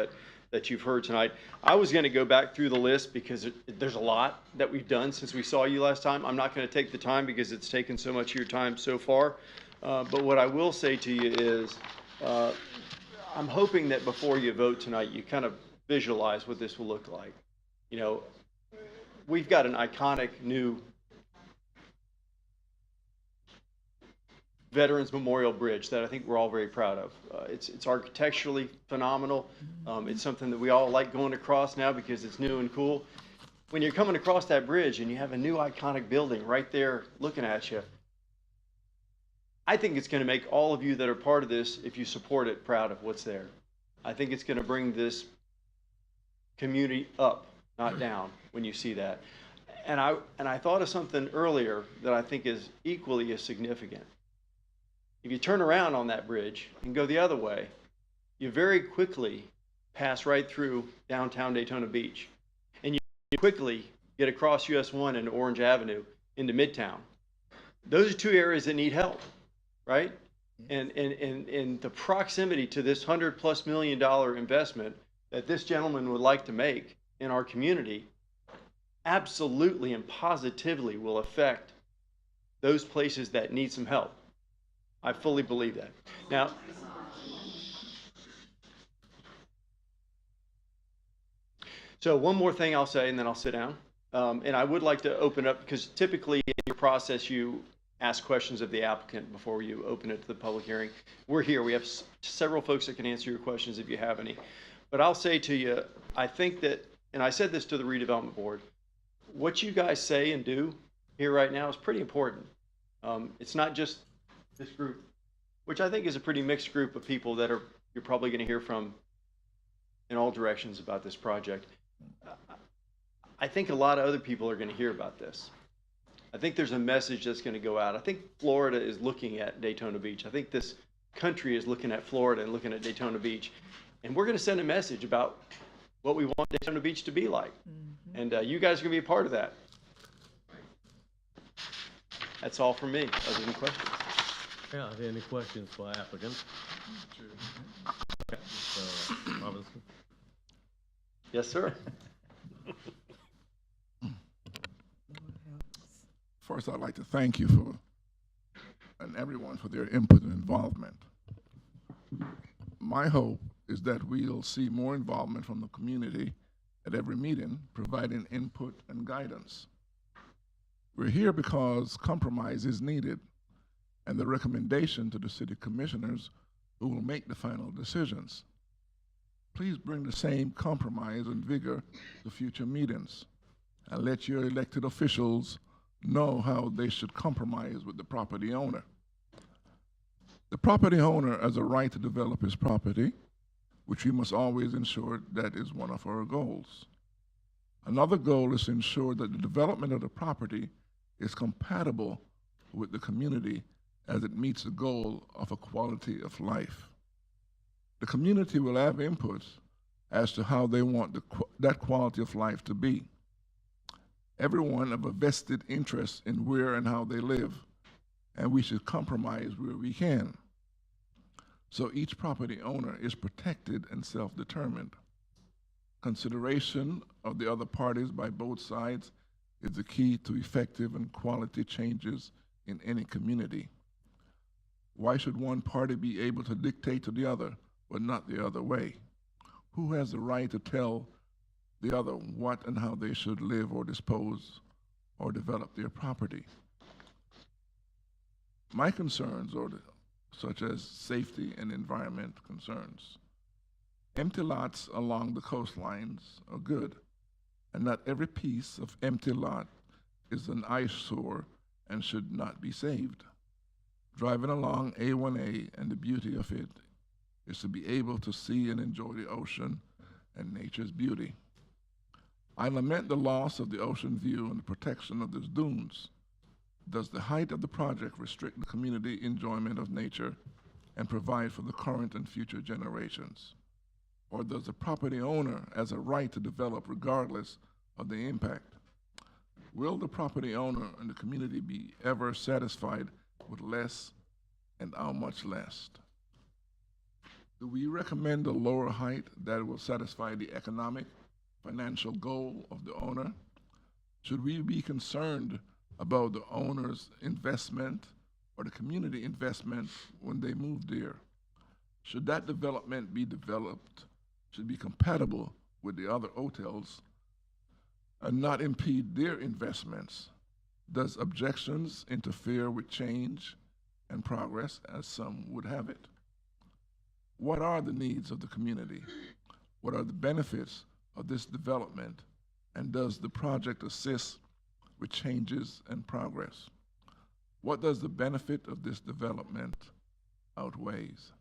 that you've heard tonight. I was going to go back through the list because there's a lot that we've done since we saw you last time. I'm not going to take the time because it's taken so much of your time so far. But what I will say to you is I'm hoping that before you vote tonight, you kind of visualize what this will look like. You know, we've got an iconic new Veterans Memorial Bridge that I think we're all very proud of. It's architecturally phenomenal. It's something that we all like going across now because it's new and cool. When you're coming across that bridge and you have a new iconic building right there looking at you, I think it's going to make all of you that are part of this, if you support it, proud of what's there. I think it's going to bring this community up, not down, when you see that. And I thought of something earlier that I think is equally as significant. If you turn around on that bridge and go the other way, you very quickly pass right through downtown Daytona Beach. And you quickly get across US 1 and Orange Avenue into Midtown. Those are two areas that need help, right? And the proximity to this $100+ million investment that this gentleman would like to make in our community absolutely and positively will affect those places that need some help. I fully believe that. Now, so one more thing I'll say, and then I'll sit down. And I would like to open up, because typically in your process, you ask questions of the applicant before you open it to the public hearing. We're here. We have several folks that can answer your questions if you have any. But I'll say to you, I think that, and I said this to the redevelopment board, what you guys say and do here right now is pretty important. It's not just this group, which I think is a pretty mixed group of people that you're probably going to hear from in all directions about this project. I think a lot of other people are going to hear about this. I think there's a message that's going to go out. I think Florida is looking at Daytona Beach. I think this country is looking at Florida and looking at Daytona Beach. And we're going to send a message about what we want Daytona Beach to be like. And you guys are going to be a part of that. That's all from me. Are there any questions? Yeah, are there any questions for applicants? Okay, Mr. Robinson. Yes, sir. First, I'd like to thank you and everyone for their input and involvement. My hope is that we'll see more involvement from the community at every meeting, providing input and guidance. We're here because compromise is needed, and the recommendation to the city commissioners who will make the final decisions. Please bring the same compromise and vigor to future meetings, and let your elected officials know how they should compromise with the property owner. The property owner has a right to develop his property, which we must always ensure that is one of our goals. Another goal is to ensure that the development of the property is compatible with the community as it meets the goal of a quality of life. The community will have input as to how they want that quality of life to be. Everyone have a vested interest in where and how they live, and we should compromise where we can. So each property owner is protected and self-determined. Consideration of the other parties by both sides is the key to effective and quality changes in any community. Why should one party be able to dictate to the other, but not the other way? Who has the right to tell the other what and how they should live or dispose or develop their property? My concerns are such as safety and environment concerns. Empty lots along the coastlines are good, and not every piece of empty lot is an eyesore and should not be saved. Driving along A1A, and the beauty of it is to be able to see and enjoy the ocean and nature's beauty. I lament the loss of the ocean view and the protection of the dunes. Does the height of the project restrict the community enjoyment of nature and provide for the current and future generations? Or does the property owner has a right to develop regardless of the impact? Will the property owner and the community be ever satisfied with less, and how much less? Do we recommend a lower height that will satisfy the economic, financial goal of the owner? Should we be concerned about the owner's investment or the community investment when they move there? Should that development be developed, should be compatible with the other hotels and not impede their investments? Does objections interfere with change and progress, as some would have it? What are the needs of the community? What are the benefits of this development? And does the project assist with changes and progress? What does the benefit of this development outweighs?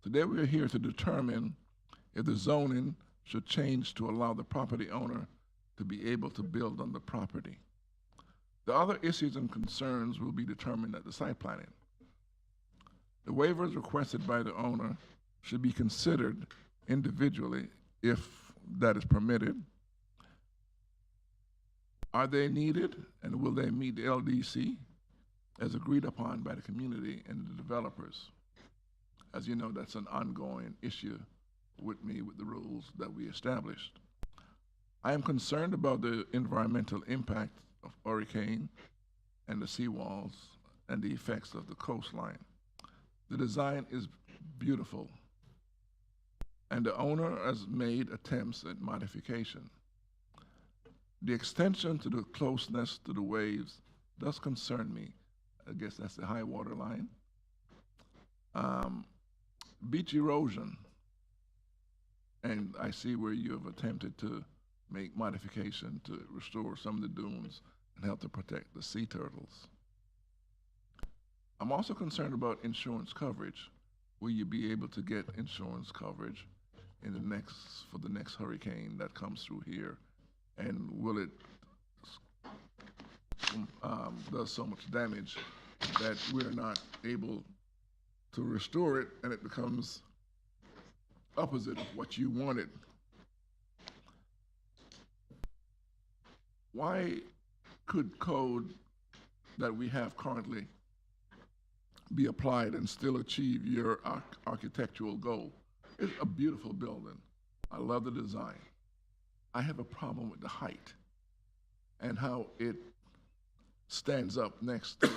Today we are here to determine if the zoning should change to allow the property owner to be able to build on the property. The other issues and concerns will be determined at the site planning. The waivers requested by the owner should be considered individually if that is permitted. Are they needed, and will they meet the LDC as agreed upon by the community and the developers? As you know, that's an ongoing issue with me with the rules that we established. I am concerned about the environmental impact of hurricane and the seawalls and the effects of the coastline. The design is beautiful, and the owner has made attempts at modification. The extension to the closeness to the waves does concern me. I guess that's the high water line. Beach erosion, and I see where you have attempted to make modification to restore some of the dunes and help to protect the sea turtles. I'm also concerned about insurance coverage. Will you be able to get insurance coverage in for the next hurricane that comes through here? And will it does so much damage that we're not able to restore it, and it becomes opposite of what you wanted? Why could code that we have currently be applied and still achieve your architectural goal? It's a beautiful building. I love the design. I have a problem with the height and how it stands up next to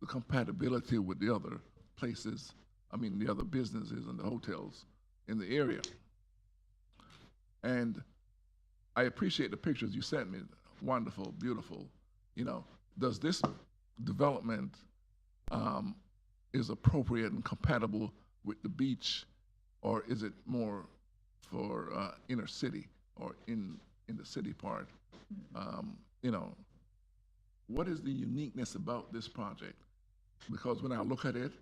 the compatibility with the other places, the other businesses and the hotels in the area. And I appreciate the pictures you sent me. Wonderful, beautiful. Does this development is appropriate and compatible with the beach, or is it more for inner city or in the city part? What is the uniqueness about this project? Because when I look at it,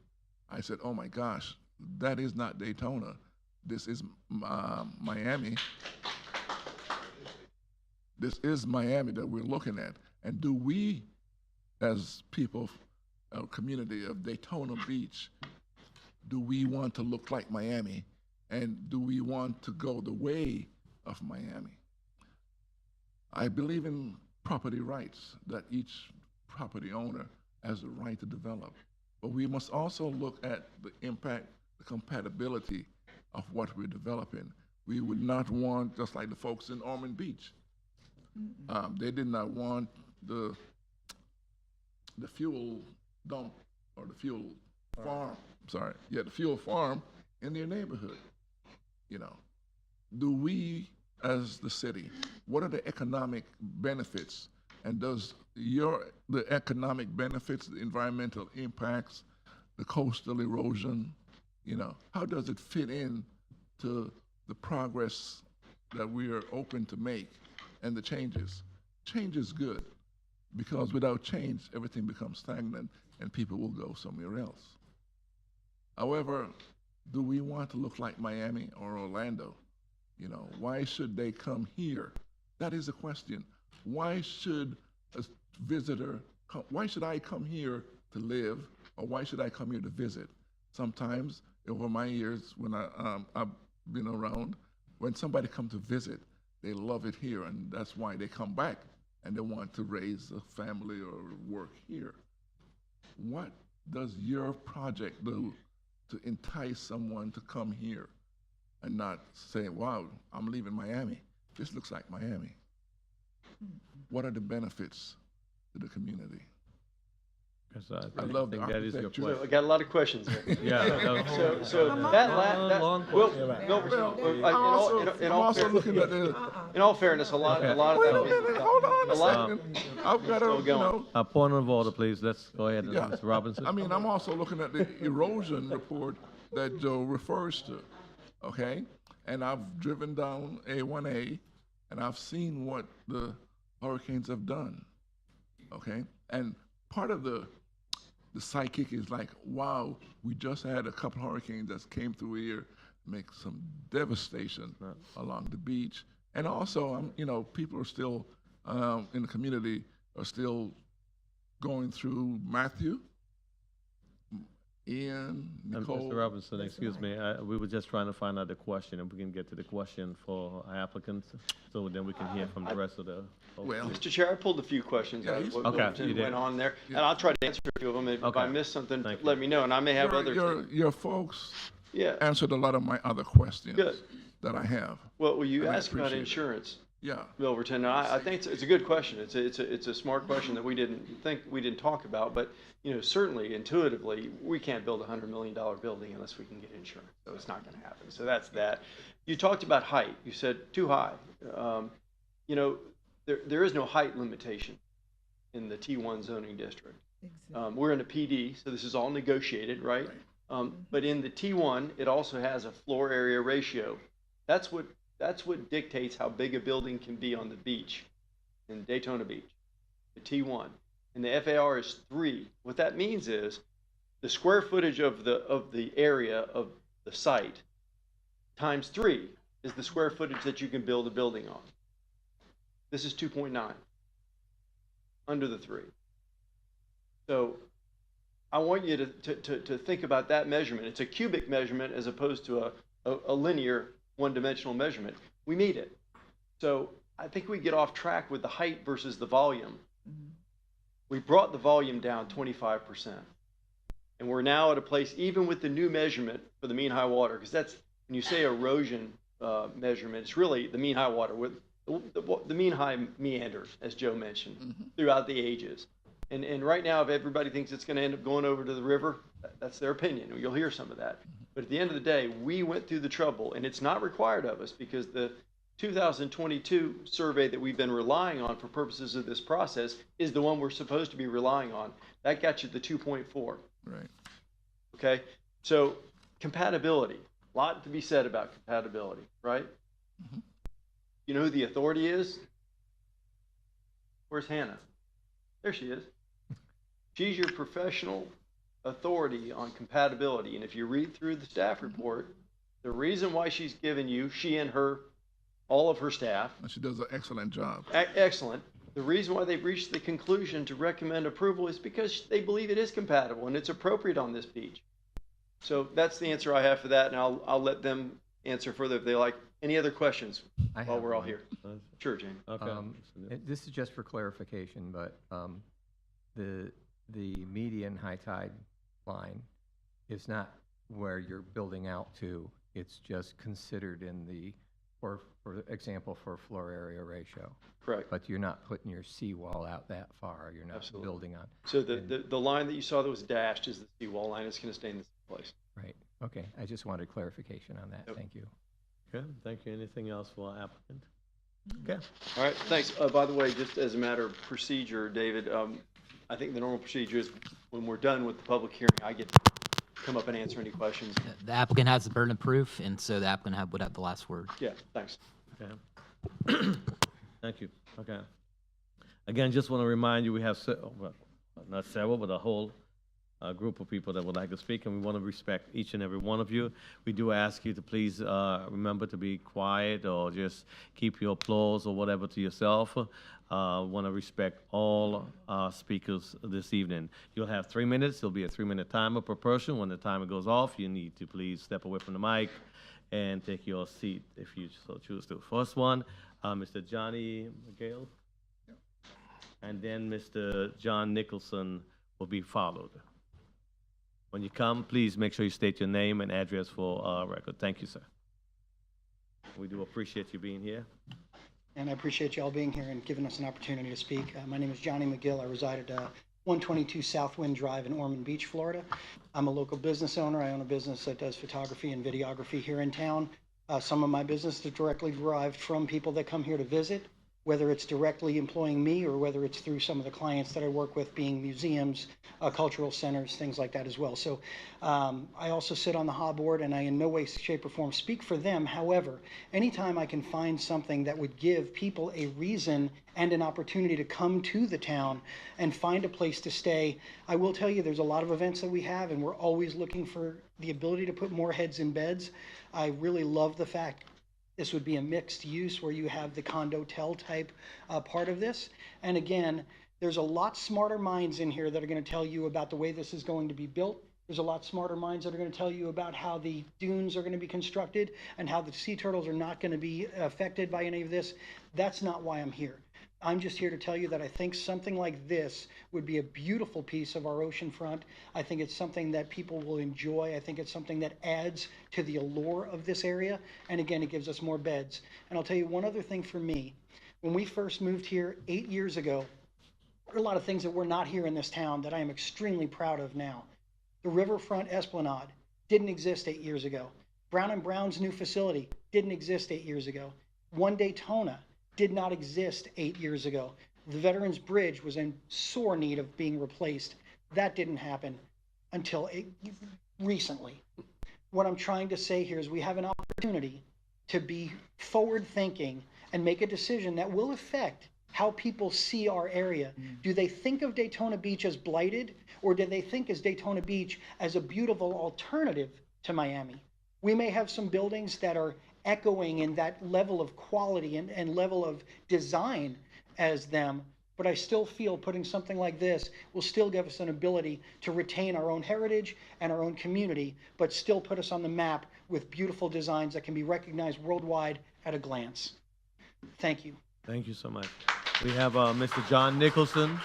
I said, oh my gosh, that is not Daytona. This is Miami. This is Miami that we're looking at. And do we, as people community of Daytona Beach, do we want to look like Miami? And do we want to go the way of Miami? I believe in property rights, that each property owner has the right to develop. But we must also look at the impact, the compatibility of what we're developing. We would not want, just like the folks in Ormond Beach, they did not want the fuel dump or the fuel farm, the fuel farm in their neighborhood. You know, do we, as the city, what are the economic benefits? And does the economic benefits, the environmental impacts, the coastal erosion, you know, how does it fit in to the progress that we are open to make and the changes? Change is good, because without change, everything becomes stagnant and people will go somewhere else. However, do we want to look like Miami or Orlando? You know, why should they come here? That is the question. Why should a visitor come, why should I come here to live, or why should I come here to visit? Sometimes, over my years, when I've been around, when somebody comes to visit, they love it here, and that's why they come back, and they want to raise a family or work here. What does your project do to entice someone to come here and not say, wow, I'm leaving Miami. This looks like Miami. What are the benefits to the community? Because I love the think that is your architecture. So I question. got a lot of questions there. Yeah. that was- So that, Long well, question. no, I'm also looking at the, in all fairness, a lot of wait a that minute, was, hold on a a lot- second. I've got to, Still you going. know, Point of order, please. Let's go ahead, yeah. Mr. Robinson. I mean, I'm also looking at the erosion report that Joe refers to, okay? And I've driven down A1A, and I've seen what the hurricanes have done, okay? And part of the psychic is like, wow, we just had a couple hurricanes that came through here, make some devastation along the beach. And also, you know, people are still, in the community, are still going through Matthew, Ian, Nicole. Mr. Robinson, excuse me, we were just trying to find out the question, and we can get to the question for our applicants, so then we can hear from the rest of the folks. Well, Mr. Chair, I pulled a few questions Yeah, out you- of what Okay, Wilmington you did. went on there, and I'll try to answer a few of them. If I Okay. miss something, Thank you. let me know, and I may have others. your folks Yeah, answered a lot of my other questions Good. that I have. well, you And I asked about appreciate it. insurance, Yeah, Milverton, and I think it's a good question. It's a smart question that we didn't talk about, but, you know, certainly intuitively, we can't build a $100 million building unless we can get insurance, so it's not gonna happen. So that's that. You talked about height. You said too high. You know, there is no height limitation in the T1 zoning district. We're in a PD, so this is all negotiated, right? But in the T1, it also has a floor area ratio. That's what dictates how big a building can be on the beach, in Daytona Beach, the T1. And the FAR is 3. What that means is the square footage of the area of the site times 3 is the square footage that you can build a building on. This is 2.9, under the 3. So I want you to think about that measurement. It's a cubic measurement as opposed to a linear one-dimensional measurement. We meet it. So I think we get off track with the height versus the volume. We brought the volume down 25%. And we're now at a place, even with the new measurement for the mean high water, because that's, when you say erosion measurement, it's really the mean high water, with the mean high meanders, as Joe mentioned, throughout the ages. And right now, if everybody thinks it's going to end up going over to the river, that's their opinion. You'll hear some of that. But at the end of the day, we went through the trouble, and it's not required of us, because the 2022 survey that we've been relying on for purposes of this process is the one we're supposed to be relying on. That got you the 2.4. right. Okay? So compatibility, a lot to be said about compatibility, right? You know who the authority is? Where's Hannah? There she is. She's your professional authority on compatibility. And if you read through the staff report, the reason why she's given you, she and her, all of her staff, And she does an excellent job. excellent, The reason why they've reached the conclusion to recommend approval is because they believe it is compatible and it's appropriate on this beach. So that's the answer I have for that, and I'll let them answer further if they like. Any other questions I while have we're all one. here? Sure, Jamie. Okay. This is just for clarification, but the median high tide line is not where you're building out to. It's just considered in the, for example, for floor area ratio. Correct. But you're not putting your seawall out that far. You're not Absolutely. building on. So the line that you saw that was dashed is the seawall line. It's going to stay in this place. Right. Okay. I just wanted clarification on that. Yep. Thank you. Okay, thank you. Anything else for our applicant? Okay. All right, thanks. By the way, just as a matter of procedure, David, I think the normal procedure is when we're done with the public hearing, I get to come up and answer any questions. The applicant has the burden of proof, and so the applicant would have the last word. Yeah, thanks. Okay. Thank you. Okay. Again, just want to remind you, we have, well, not several, but a whole group of people that would like to speak, and we want to respect each and every one of you. We do ask you to please remember to be quiet or just keep your applause or whatever to yourself. Want to respect all speakers this evening. You'll have 3 minutes. There'll be a 3-minute timer per person. When the timer goes off, you need to please step away from the mic and take your seat if you so choose to. First one, Mr. Johnny McGill, and then Mr. John Nicholson will be followed. When you come, please make sure you state your name and address for record. Thank you, sir. We do appreciate you being here. And I appreciate you all being here and giving us an opportunity to speak. My name is Johnny McGill. I reside at 122 Southwind Drive in Ormond Beach, Florida. I'm a local business owner. I own a business that does photography and videography here in town. Some of my business is directly derived from people that come here to visit, whether it's directly employing me or whether it's through some of the clients that I work with, being museums, cultural centers, things like that as well. So I also sit on the HA board, and I in no way, shape, or form speak for them. However, anytime I can find something that would give people a reason and an opportunity to come to the town and find a place to stay, I will tell you there's a lot of events that we have, and we're always looking for the ability to put more heads in beds. I really love the fact this would be a mixed use where you have the condo-tel type part of this. And again, there's a lot smarter minds in here that are going to tell you about the way this is going to be built. There's a lot smarter minds that are going to tell you about how the dunes are going to be constructed and how the sea turtles are not going to be affected by any of this. That's not why I'm here. I'm just here to tell you that I think something like this would be a beautiful piece of our ocean front. I think it's something that people will enjoy. I think it's something that adds to the allure of this area. And again, it gives us more beds. And I'll tell you one other thing for me. When we first moved here 8 years ago, there are a lot of things that were not here in this town that I am extremely proud of now. The Riverfront Esplanade didn't exist 8 years ago. Brown & Brown's new facility didn't exist 8 years ago. One Daytona did not exist 8 years ago. The Veterans Bridge was in sore need of being replaced. That didn't happen until recently. What I'm trying to say here is we have an opportunity to be forward thinking and make a decision that will affect how people see our area. Do they think of Daytona Beach as blighted, or do they think of Daytona Beach as a beautiful alternative to Miami? We may have some buildings that are echoing in that level of quality and level of design as them, but I still feel putting something like this will still give us an ability to retain our own heritage and our own community, but still put us on the map with beautiful designs that can be recognized worldwide at a glance. Thank you. Thank you so much. We have Mr. John Nicholson.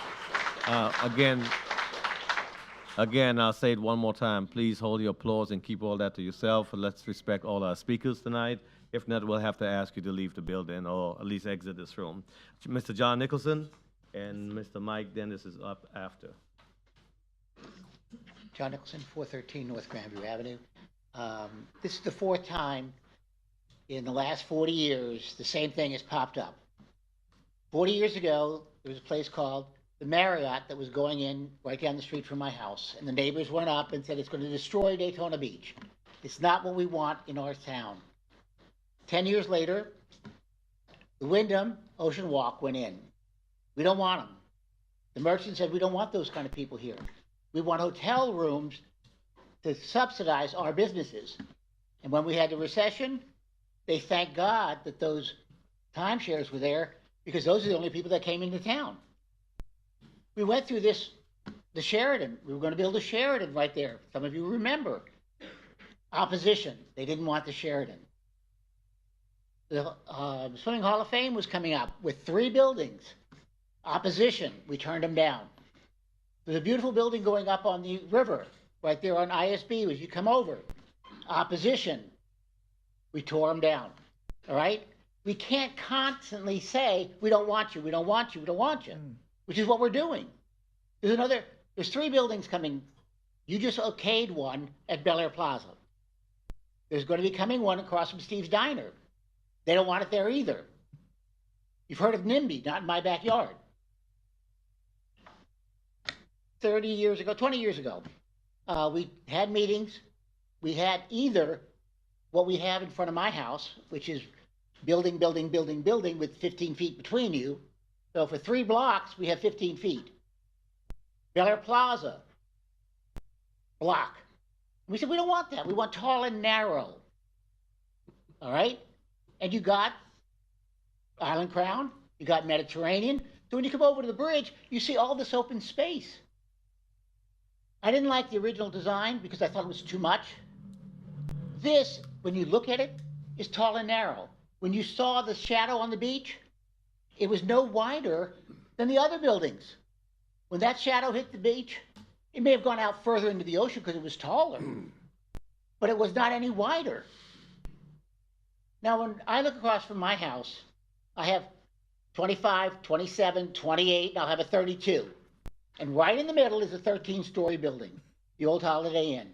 Again, I'll say it one more time. Please hold your applause and keep all that to yourself. Let's respect all our speakers tonight. If not, we'll have to ask you to leave the building or at least exit this room. Mr. John Nicholson and Mr. Mike Dennis is up after. John Nicholson, 413 North Grandview Avenue. This is the fourth time in the last 40 years the same thing has popped up. 40 years ago, there was a place called the Marriott that was going in right down the street from my house, and the neighbors went up and said it's going to destroy Daytona Beach. It's not what we want in our town. 10 years later, the Wyndham Ocean Walk went in. We don't want them. The merchant said we don't want those kind of people here. We want hotel rooms to subsidize our businesses. And when we had the recession, they thanked God that those timeshares were there because those are the only people that came into town. We went through this, the Sheridan. We were going to build a Sheridan right there. Some of you remember. Opposition. They didn't want the Sheridan. The Swimming Hall of Fame was coming up with 3 buildings. Opposition. We turned them down. There's a beautiful building going up on the river, right there on ISB as you come over. Opposition. We tore them down. All right? We can't constantly say, we don't want you, we don't want you, we don't want you, which is what we're doing. There's 3 buildings coming. You just okayed one at Bel Air Plaza. There's going to be coming one across from Steve's Diner. They don't want it there either. You've heard of NIMBY, not in my backyard. 20 years ago, we had meetings. We had either what we have in front of my house, which is building with 15 feet between you. So for 3 blocks, we have 15 feet. Bel Air Plaza, block. We said, we don't want that. We want tall and narrow. All right? And you got Island Crown, you got Mediterranean. So when you come over to the bridge, you see all this open space. I didn't like the original design because I thought it was too much. This, when you look at it, is tall and narrow. When you saw the shadow on the beach, it was no wider than the other buildings. When that shadow hit the beach, it may have gone out further into the ocean because it was taller, but it was not any wider. Now, when I look across from my house, I have 25, 27, 28, and I'll have a 32. And right in the middle is a 13-story building, the old Holiday Inn.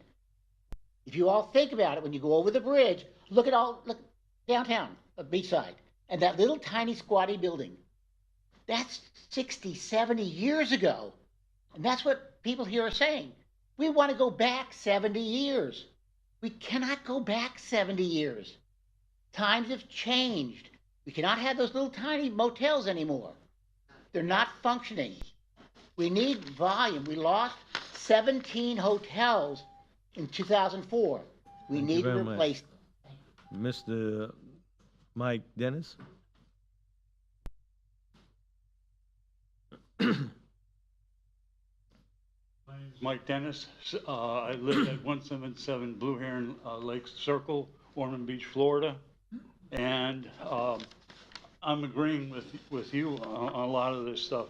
If you all think about it, when you go over the bridge, look downtown, beachside, and that little tiny squatty building. That's 60, 70 years ago. And that's what people here are saying. We want to go back 70 years. We cannot go back 70 years. Times have changed. We cannot have those little tiny motels anymore. They're not functioning. We need volume. We lost 17 hotels in 2004. We need to replace them. Mr. Mike Dennis? My name's Mike Dennis. I live at 177 Blue Heron Lake Circle, Ormond Beach, Florida. And I'm agreeing with you on a lot of this stuff.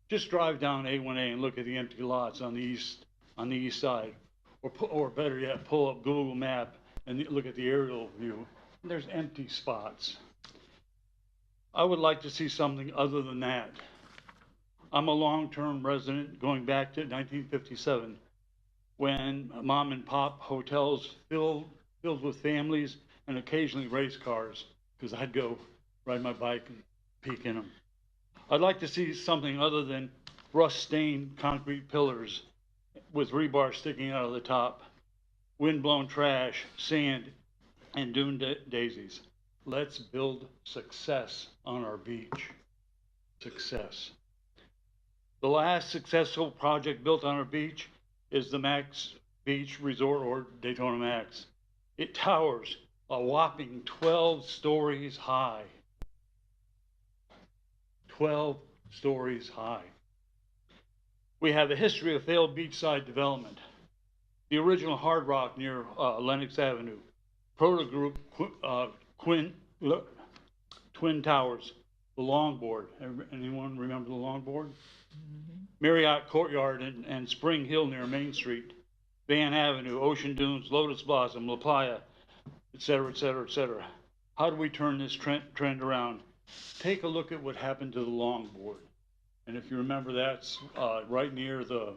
Just drive down A1A and look at the empty lots on the east side. Or better yet, pull up Google Map and look at the aerial view. There's empty spots. I would like to see something other than that. I'm a long-term resident going back to 1957 when mom and pop hotels filled with families and occasionally race cars, because I'd go ride my bike and peek in them. I'd like to see something other than rust-stained concrete pillars with rebar sticking out of the top, wind-blown trash, sand, and dune daisies. Let's build success on our beach. Success. The last successful project built on our beach is the Max Beach Resort, or Daytona Max. It towers a whopping 12 stories high. 12 stories high. We have a history of failed beachside development. The original Hard Rock near Lenox Avenue, Proto Group, Twin Towers, the Longboard. Anyone remember the Longboard? Mm-hmm. Marriott Courtyard and Spring Hill near Main Street, Van Avenue, Ocean Dunes, Lotus Blossom, La Playa, et cetera, et cetera, et cetera. How do we turn this trend around? Take a look at what happened to the Longboard. And if you remember, that's right near the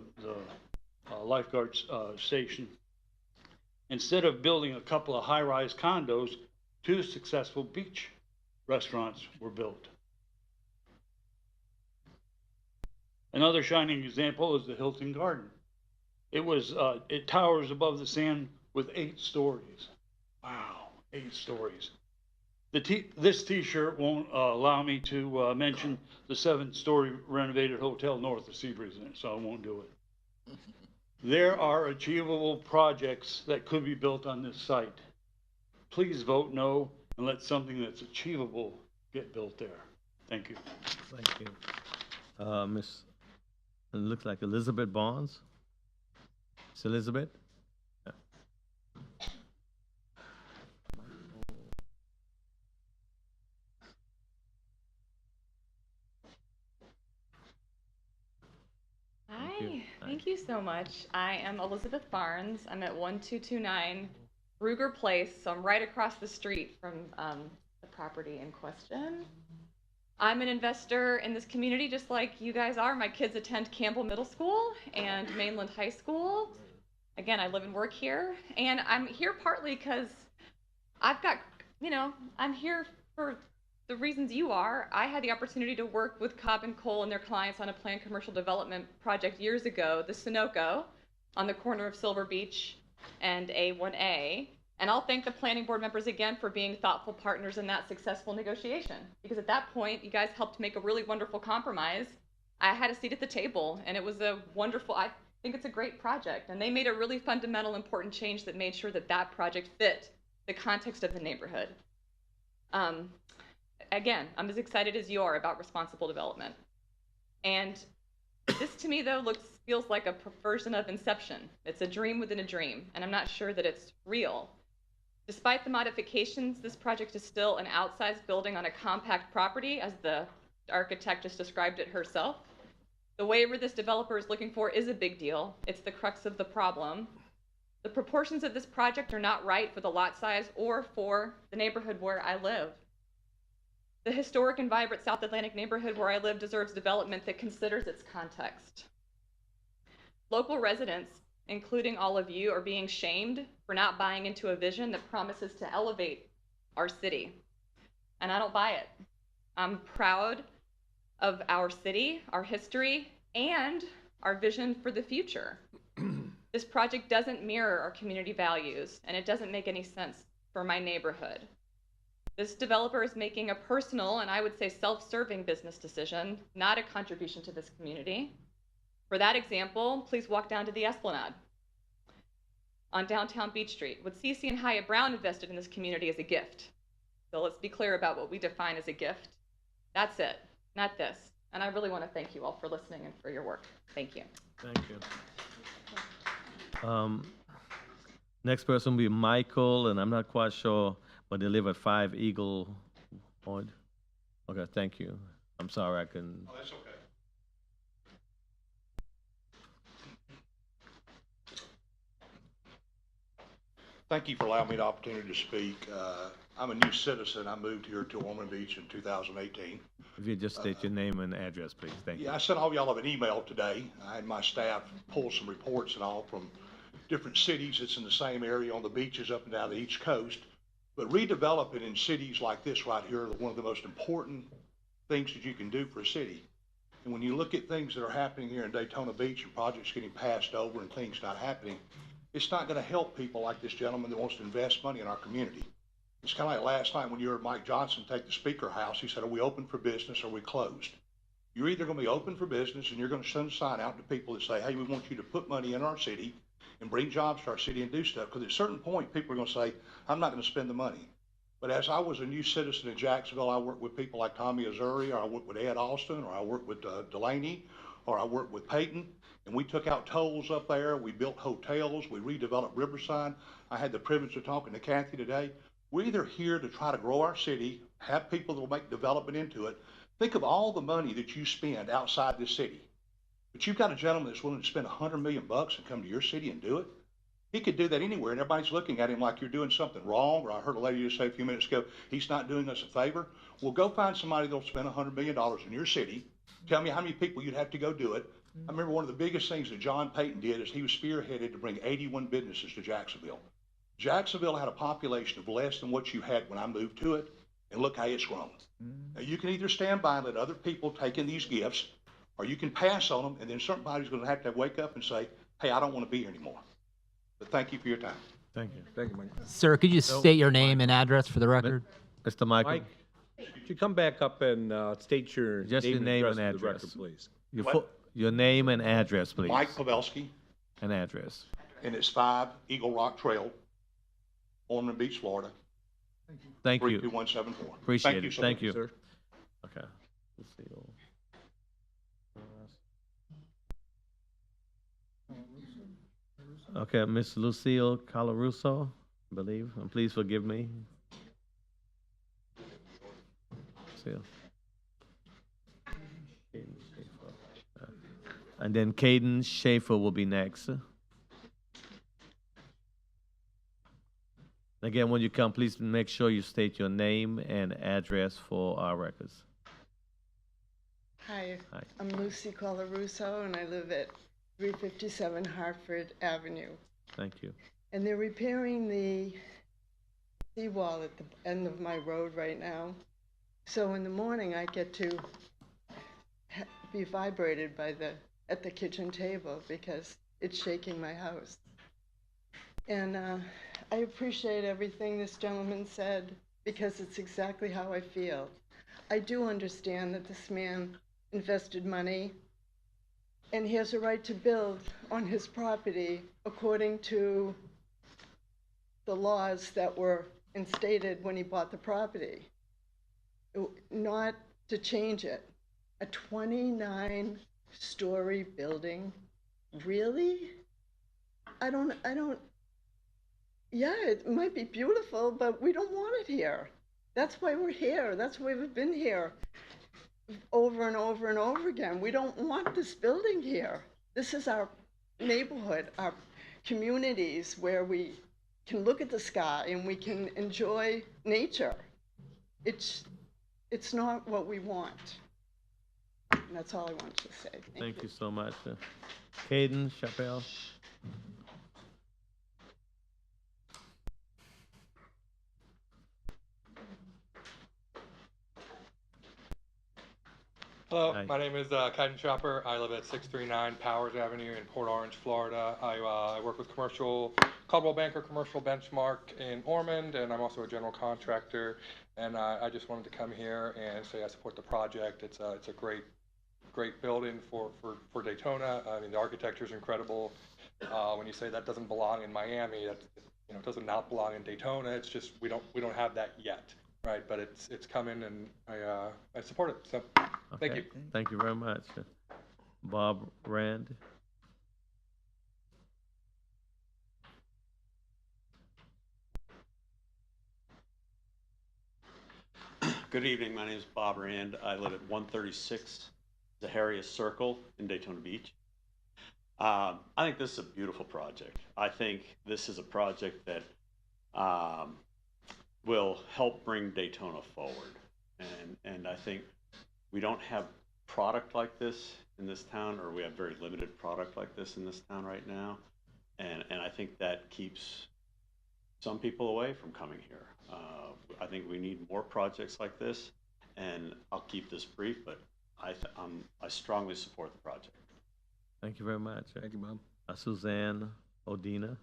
lifeguard station. Instead of building a couple of high-rise condos, 2 successful beach restaurants were built. Another shining example is the Hilton Garden. It towers above the sand with 8 stories. Wow, 8 stories. This T-shirt won't allow me to mention the 7-story renovated hotel north of Seabreeze, so I won't do it. There are achievable projects that could be built on this site. Please vote no and let something that's achievable get built there. Thank you. Thank you. Miss, it looks like Elizabeth Barnes. Miss Elizabeth? Yeah. Hi, thank you so much. I am Elizabeth Barnes. I'm at 1229 Ruger Place, so I'm right across the street from the property in question. I'm an investor in this community just like you guys are. My kids attend Campbell Middle School and Mainland High School. Again, I live and work here, and I'm here partly because I've got, I'm here for the reasons you are. I had the opportunity to work with Cobb and Cole and their clients on a planned commercial development project years ago, the Sunoco, on the corner of Silver Beach and A1A. And I'll thank the planning board members again for being thoughtful partners in that successful negotiation. Because at that point, you guys helped make a really wonderful compromise. I had a seat at the table, and it was a wonderful, I think it's a great project. And they made a really fundamental, important change that made sure that that project fit the context of the neighborhood. Again, I'm as excited as you are about responsible development. And this to me, though, feels like a version of Inception. It's a dream within a dream, and I'm not sure that it's real. Despite the modifications, this project is still an outsized building on a compact property, as the architect just described it herself. The waiver this developer is looking for is a big deal. It's the crux of the problem. The proportions of this project are not right for the lot size or for the neighborhood where I live. The historic and vibrant South Atlantic neighborhood where I live deserves development that considers its context. Local residents, including all of you, are being shamed for not buying into a vision that promises to elevate our city. And I don't buy it. I'm proud of our city, our history, and our vision for the future. This project doesn't mirror our community values, and it doesn't make any sense for my neighborhood. This developer is making a personal, and I would say self-serving business decision, not a contribution to this community. For that example, please walk down to the Esplanade on downtown Beach Street. What CC and Hyatt Brown invested in this community is a gift. So let's be clear about what we define as a gift. That's it, not this. And I really want to thank you all for listening and for your work. Thank you. Thank you. Next person will be Michael, and I'm not quite sure, but they live at 5 Eagle Point. Okay, thank you. I'm sorry I couldn't. Oh, that's okay. Thank you for allowing me the opportunity to speak. I'm a new citizen. I moved here to Ormond Beach in 2018. If you just state your name and address, please. Thank you. Yeah, I sent all y'all an email today. I had my staff pull some reports and all from different cities that's in the same area on the beaches up and down the East Coast. But redeveloping in cities like this right here are one of the most important things that you can do for a city. And when you look at things that are happening here in Daytona Beach and projects getting passed over and things not happening, it's not going to help people like this gentleman that wants to invest money in our community. It's kind of like last night when you heard Mike Johnson take the Speaker House. He said, are we open for business or are we closed? You're either going to be open for business and you're going to send a sign out to people that say, hey, we want you to put money in our city and bring jobs to our city and do stuff. Because at a certain point, people are going to say, I'm not going to spend the money. But as I was a new citizen in Jacksonville, I worked with people like Tommy Azuri, or I worked with Ed Austin, or I worked with Delaney, or I worked with Peyton. And we took out tolls up there. We built hotels. We redeveloped Riverside. I had the privilege of talking to Kathy today. We're either here to try to grow our city, have people that will make development into it. Think of all the money that you spend outside this city. But you've got a gentleman that's willing to spend $100 million and come to your city and do it. He could do that anywhere, and everybody's looking at him like you're doing something wrong, or I heard a lady just say a few minutes ago, he's not doing us a favor. Well, go find somebody that'll spend $100 million in your city. Tell me how many people you'd have to go do it. I remember one of the biggest things that John Payton did is he was spearheaded to bring 81 businesses to Jacksonville. Jacksonville had a population of less than what you had when I moved to it, and look how it's grown. Now, you can either stand by and let other people take in these gifts, or you can pass on them, and then somebody's going to have to wake up and say, hey, I don't want to be here anymore. But thank you for your time. Thank you. Thank you, Mike. Sir, could you state your name and address for the record? Mr. Michael, Mike, could you come back up and state your just your name and for the address, record, please? Your name and address, please. Mike Pavelski, And address. and it's 5 Eagle Rock Trail, Ormond Beach, Florida, Thank you. 32174. Appreciate Thank you it. so Thank much. you. Sir. Okay. Lucille. Okay, Miss Lucille Colarusso, I believe, and please forgive me. Lucille. Caden Schaefer. And then Caden Schaefer will be next. Again, when you come, please make sure you state your name and address for our records. Hi, Hi. I'm Lucy Colarusso, and I live at 357 Hartford Avenue. Thank you. And they're repairing the seawall at the end of my road right now. So in the morning, I get to be vibrated by at the kitchen table because it's shaking my house. And I appreciate everything this gentleman said because it's exactly how I feel. I do understand that this man invested money and he has a right to build on his property according to the laws that were instated when he bought the property, not to change it. A 29-story building, really? Yeah, it might be beautiful, but we don't want it here. That's why we're here. That's why we've been here over and over and over again. We don't want this building here. This is our neighborhood, our communities where we can look at the sky and we can enjoy nature. It's not what we want. And that's all I wanted to say. Thank you so much. Caden Chappelle. Hello, Hi. my name is Kaiden Chopper. I live at 639 Powers Avenue in Port Orange, Florida. I work with Coldwell Banker Commercial Benchmark in Ormond, and I'm also a general contractor. And I just wanted to come here and say I support the project. It's a great building for Daytona. I mean, the architecture is incredible. When you say that doesn't belong in Miami, that it doesn't not belong in Daytona. It's just we don't have that yet. Right, but it's coming, and I support it. So, thank you. Thank you very much. Bob Rand. Good evening. My name is Bob Rand. I live at 136 Zaharias Circle in Daytona Beach. I think this is a beautiful project. I think this is a project that will help bring Daytona forward. And I think we don't have product like this in this town, or we have very limited product like this in this town right now. And I think that keeps some people away from coming here. I think we need more projects like this, and I'll keep this brief, but I strongly support the project. Thank you very much. Thank you, Bob. Suzanne Odina.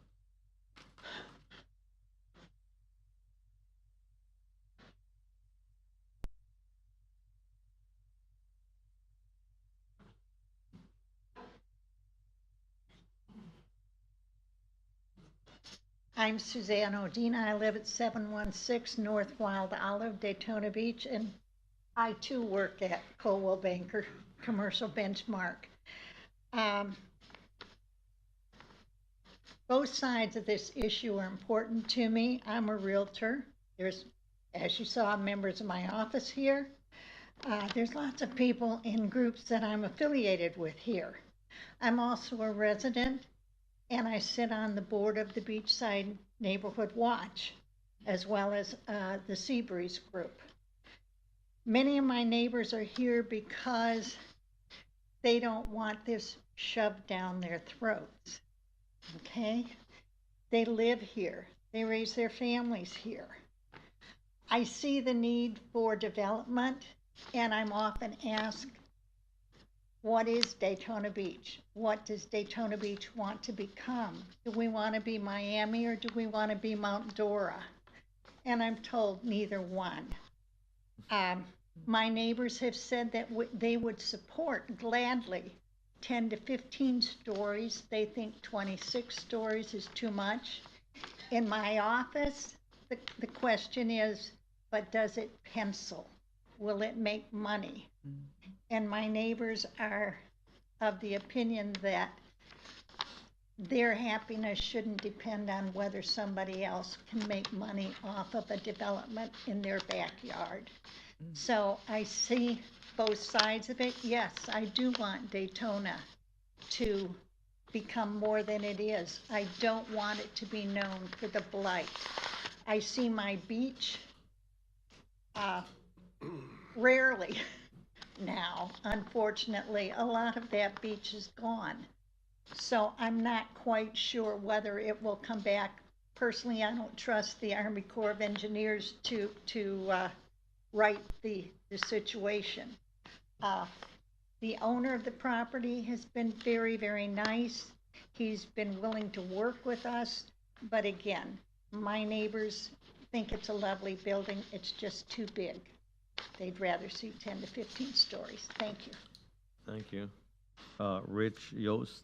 I'm Suzanne Odina. I live at 716 North Wild Olive, Daytona Beach, and I too work at Coldwell Banker Commercial Benchmark. Both sides of this issue are important to me. I'm a realtor. There's, as you saw, members of my office here. There's lots of people in groups that I'm affiliated with here. I'm also a resident, and I sit on the board of the Beachside Neighborhood Watch, as well as the Seabreeze group. Many of my neighbors are here because they don't want this shoved down their throats, okay? They live here. They raise their families here. I see the need for development, and I'm often asked, what is Daytona Beach? What does Daytona Beach want to become? Do we want to be Miami or do we want to be Mount Dora? And I'm told neither one. My neighbors have said that they would support gladly 10 to 15 stories. They think 26 stories is too much. In my office, the question is, but does it pencil? will it make money? And my neighbors are of the opinion that their happiness shouldn't depend on whether somebody else can make money off of a development in their backyard. So I see both sides of it. Yes, I do want Daytona to become more than it is. I don't want it to be known for the blight. I see my beach rarely now, unfortunately. A lot of that beach is gone. So I'm not quite sure whether it will come back. Personally, I don't trust the Army Corps of Engineers to right the situation. The owner of the property has been very, very nice. He's been willing to work with us, but again, my neighbors think it's a lovely building. It's just too big. They'd rather see 10 to 15 stories. Thank you. Thank you. Rich Yost.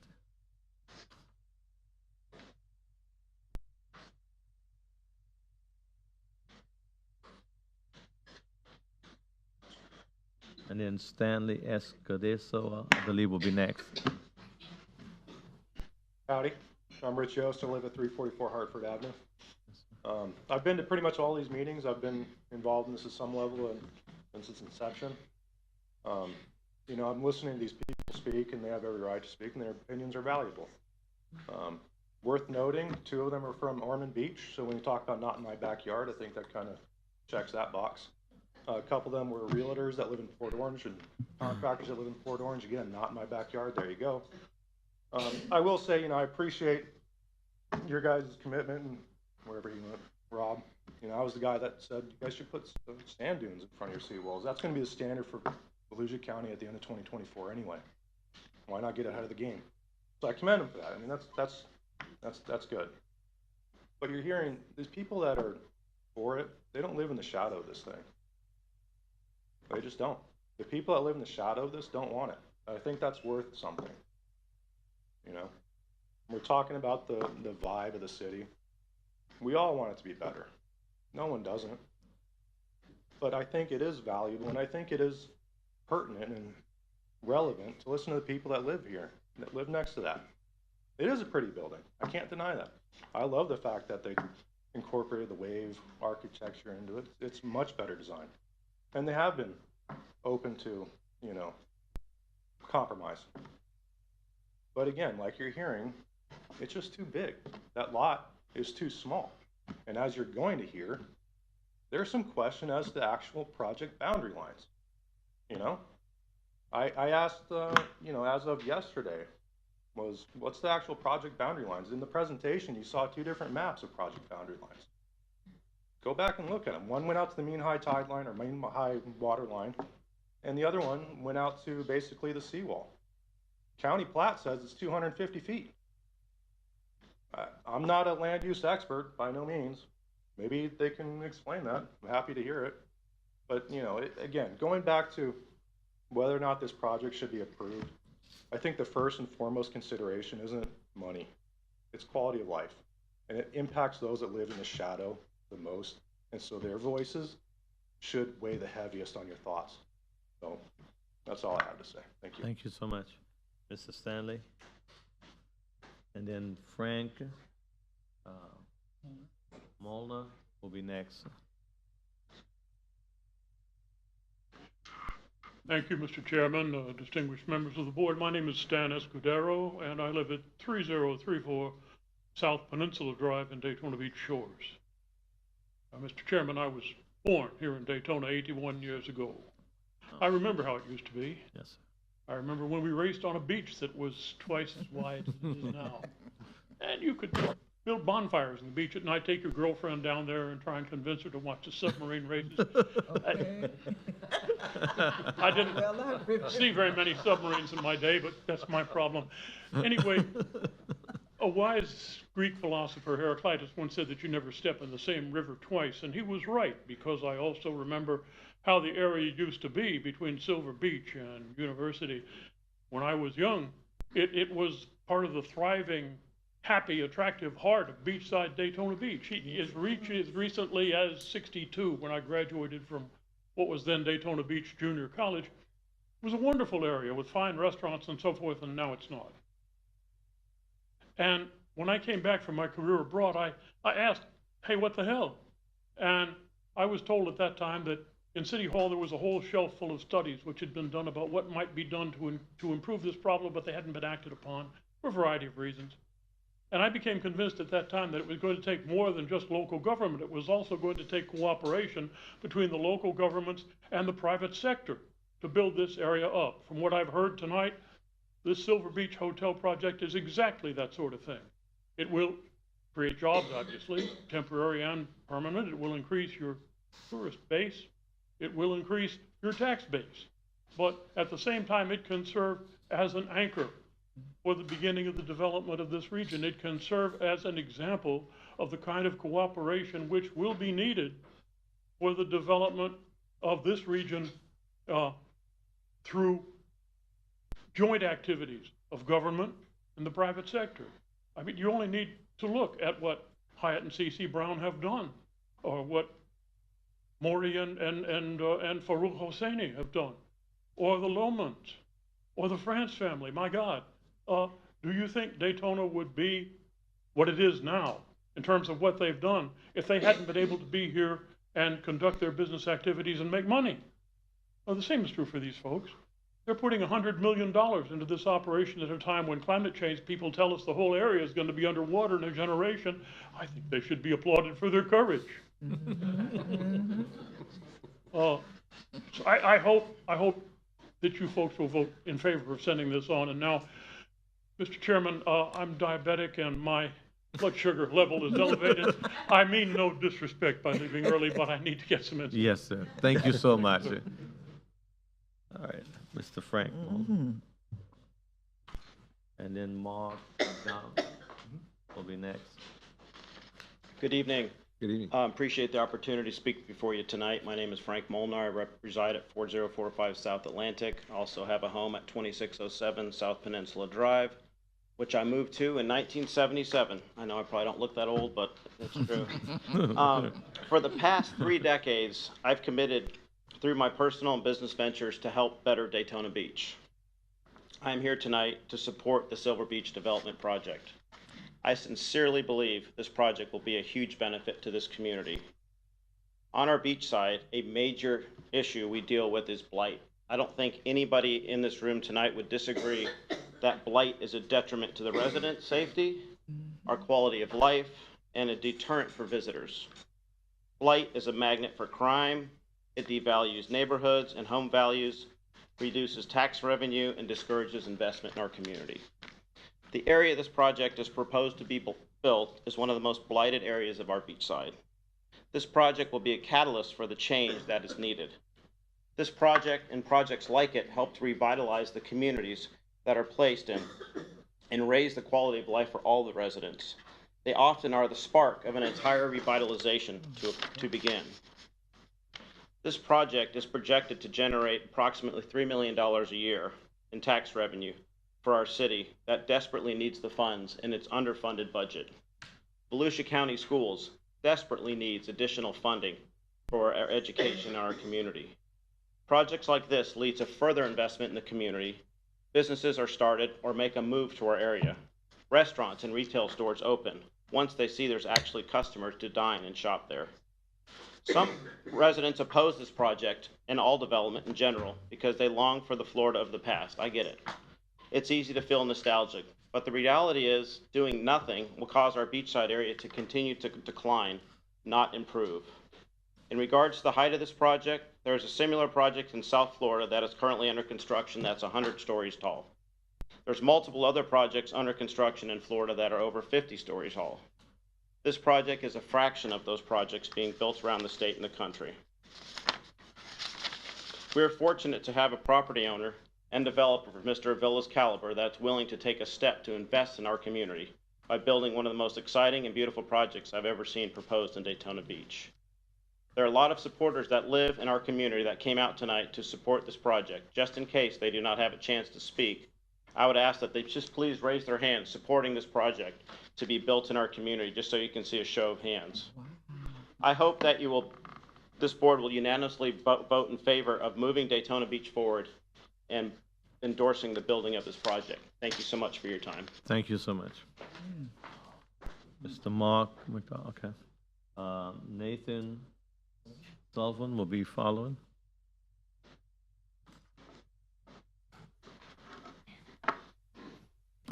And then Stanley Escodeso, I believe, will be next. Howdy, I'm Rich Yost. I live at 344 Hartford Avenue. I've been to pretty much all these meetings. I've been involved in this at some level since its inception. You know, I'm listening to these people speak, and they have every right to speak, and their opinions are valuable. Worth noting, 2 of them are from Ormond Beach, so when you talk about not in my backyard, I think that kind of checks that box. A couple of them were realtors that live in Port Orange and contractors that live in Port Orange. Again, not in my backyard. There you go. I will say, you know, I appreciate your guys' commitment and wherever he went, Rob. You know, I was the guy that said you guys should put sand dunes in front of your seawalls. That's going to be the standard for Volusia County at the end of 2024 anyway. Why not get ahead of the game? So I commend him for that. I mean, that's good. But you're hearing these people that are for it. They don't live in the shadow of this thing. They just don't. The people that live in the shadow of this don't want it. I think that's worth something. You know, we're talking about the vibe of the city. We all want it to be better. No one doesn't. But I think it is valuable, and I think it is pertinent and relevant to listen to the people that live here, that live next to that. It is a pretty building. I can't deny that. I love the fact that they incorporated the wave architecture into it. It's much better design. And they have been open to, you know, compromise. But again, like you're hearing, it's just too big. That lot is too small. And as you're going to hear, there's some question as to actual project boundary lines. You know, I asked, you know, as of yesterday, what's the actual project boundary lines? In the presentation, you saw 2 different maps of project boundary lines. Go back and look at them. One went out to the mean high tide line or mean high water line, and the other one went out to basically the seawall. County plat says it's 250 feet. I'm not a land use expert by no means. Maybe they can explain that. I'm happy to hear it. But, you know, again, going back to whether or not this project should be approved, I think the first and foremost consideration isn't money. It's quality of life. And it impacts those that live in the shadow the most. And so their voices should weigh the heaviest on your thoughts. So that's all I have to say. Thank you. Thank you so much, Mr. Stanley. And then Frank Molnar will be next. Thank you, Mr. Chairman, distinguished members of the board. My name is Stan Escudero, and I live at 3034 South Peninsula Drive in Daytona Beach Shores. Mr. Chairman, I was born here in Daytona 81 years ago. I remember how it used to be. Yes. I remember when we raced on a beach that was twice as wide as it is now. And you could build bonfires on the beach at night, take your girlfriend down there and try and convince her to watch the submarine races. Okay. I didn't see very many submarines in my day, but that's my problem. Anyway, a wise Greek philosopher, Heraclitus, once said that you never step in the same river twice, and he was right, because I also remember how the area used to be between Silver Beach and University. When I was young, it was part of the thriving, happy, attractive heart of beachside Daytona Beach. As recently as '62, when I graduated from what was then Daytona Beach Junior College. It was a wonderful area with fine restaurants and so forth, and now it's not. And when I came back from my career abroad, I asked, hey, what the hell? And I was told at that time that in City Hall there was a whole shelf full of studies which had been done about what might be done to improve this problem, but they hadn't been acted upon for a variety of reasons. And I became convinced at that time that it was going to take more than just local government. It was also going to take cooperation between the local governments and the private sector to build this area up. From what I've heard tonight, this Silver Beach Hotel project is exactly that sort of thing. It will create jobs, obviously, temporary and permanent. It will increase your tourist base. It will increase your tax base. But at the same time, it can serve as an anchor for the beginning of the development of this region. It can serve as an example of the kind of cooperation which will be needed for the development of this region through joint activities of government and the private sector. I mean, you only need to look at what Hyatt and C.C. Brown have done, or what Mori and Farouk Hosseini have done, or the Lomans, or the France family. My God, do you think Daytona would be what it is now in terms of what they've done if they hadn't been able to be here and conduct their business activities and make money? Well, the same is true for these folks. They're putting $100 million into this operation at a time when climate change people tell us the whole area is going to be underwater in a generation. I think they should be applauded for their courage. So I hope that you folks will vote in favor of sending this on. And now, Mr. Chairman, I'm diabetic and my blood sugar level is elevated. I mean no disrespect by leaving early, but I need to get some insulin. Yes, sir. Thank you so much. All right, Mr. Frank. And then Mark John will be next. Good evening. Good evening. Appreciate the opportunity to speak before you tonight. My name is Frank Molnar. I reside at 4045 South Atlantic. I also have a home at 2607 South Peninsula Drive, which I moved to in 1977. I know I probably don't look that old, but it's true. For the past 3 decades, I've committed through my personal and business ventures to help better Daytona Beach. I am here tonight to support the Silver Beach Development Project. I sincerely believe this project will be a huge benefit to this community. On our beach side, a major issue we deal with is blight. I don't think anybody in this room tonight would disagree that blight is a detriment to the residents' safety, our quality of life, and a deterrent for visitors. Blight is a magnet for crime. It devalues neighborhoods and home values, reduces tax revenue, and discourages investment in our community. The area this project is proposed to be built is one of the most blighted areas of our beachside. This project will be a catalyst for the change that is needed. This project and projects like it help to revitalize the communities that are placed in and raise the quality of life for all the residents. They often are the spark of an entire revitalization to begin. This project is projected to generate approximately $3 million a year in tax revenue for our city that desperately needs the funds in its underfunded budget. Volusia County Schools desperately needs additional funding for our education in our community. Projects like this lead to further investment in the community. Businesses are started or make a move to our area. Restaurants and retail stores open once they see there's actually customers to dine and shop there. Some residents oppose this project and all development in general because they long for the Florida of the past. I get it. It's easy to feel nostalgic, but the reality is doing nothing will cause our beachside area to continue to decline, not improve. In regards to the height of this project, there is a similar project in South Florida that is currently under construction that's 100 stories tall. There's multiple other projects under construction in Florida that are over 50 stories tall. This project is a fraction of those projects being built around the state and the country. We are fortunate to have a property owner and developer, Mr. Avila's caliber, that's willing to take a step to invest in our community by building one of the most exciting and beautiful projects I've ever seen proposed in Daytona Beach. There are a lot of supporters that live in our community that came out tonight to support this project. Just in case they do not have a chance to speak, I would ask that they just please raise their hands supporting this project to be built in our community, just so you can see a show of hands. I hope that you will this board will unanimously vote in favor of moving Daytona Beach forward and endorsing the building of this project. Thank you so much for your time. Thank you so much. Mr. Mark McDonald, okay. Nathan Sullivan will be following.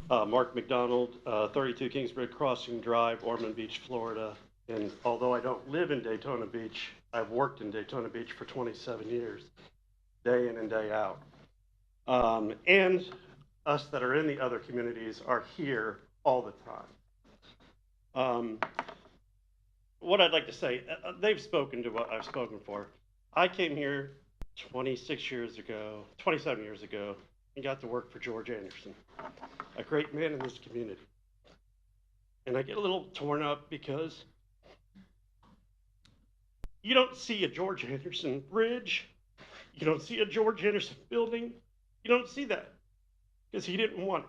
Mark McDonald, 32 Kingsbridge Crossing Drive, Ormond Beach, Florida. And although I don't live in Daytona Beach, I've worked in Daytona Beach for 27 years, day in and day out. And us that are in the other communities are here all the time. What I'd like to say, they've spoken to what I've spoken for. I came here 27 years ago, and got to work for George Anderson, a great man in this community. And I get a little torn up because you don't see a George Anderson bridge, you don't see a George Anderson building, you don't see that because he didn't want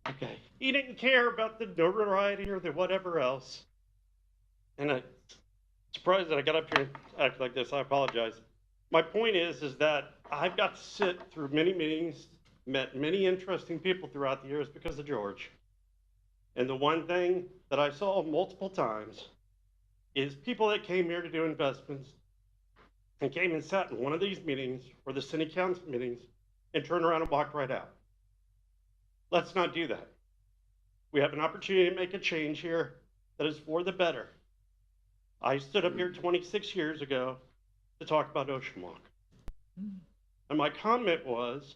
it. Okay, he didn't care about the notoriety or the whatever else. And I'm surprised that I got up here and act like this. I apologize. My point is that I've got to sit through many meetings, met many interesting people throughout the years because of George. And the one thing that I saw multiple times is people that came here to do investments and came and sat in one of these meetings or the city council meetings and turned around and walked right out. Let's not do that. We have an opportunity to make a change here that is for the better. I stood up here 26 years ago to talk about Ocean Walk. And my comment was,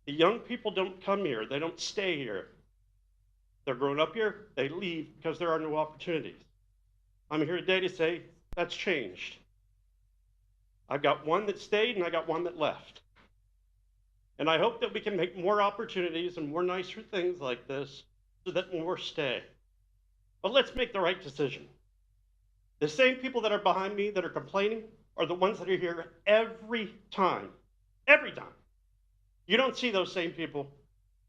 the young people don't come here, they don't stay here. They're growing up here, they leave because there are no opportunities. I'm here today to say that's changed. I've got one that stayed and I got one that left. And I hope that we can make more opportunities and more nicer things like this so that more stay. But let's make the right decision. The same people that are behind me that are complaining are the ones that are here every time. Every time. You don't see those same people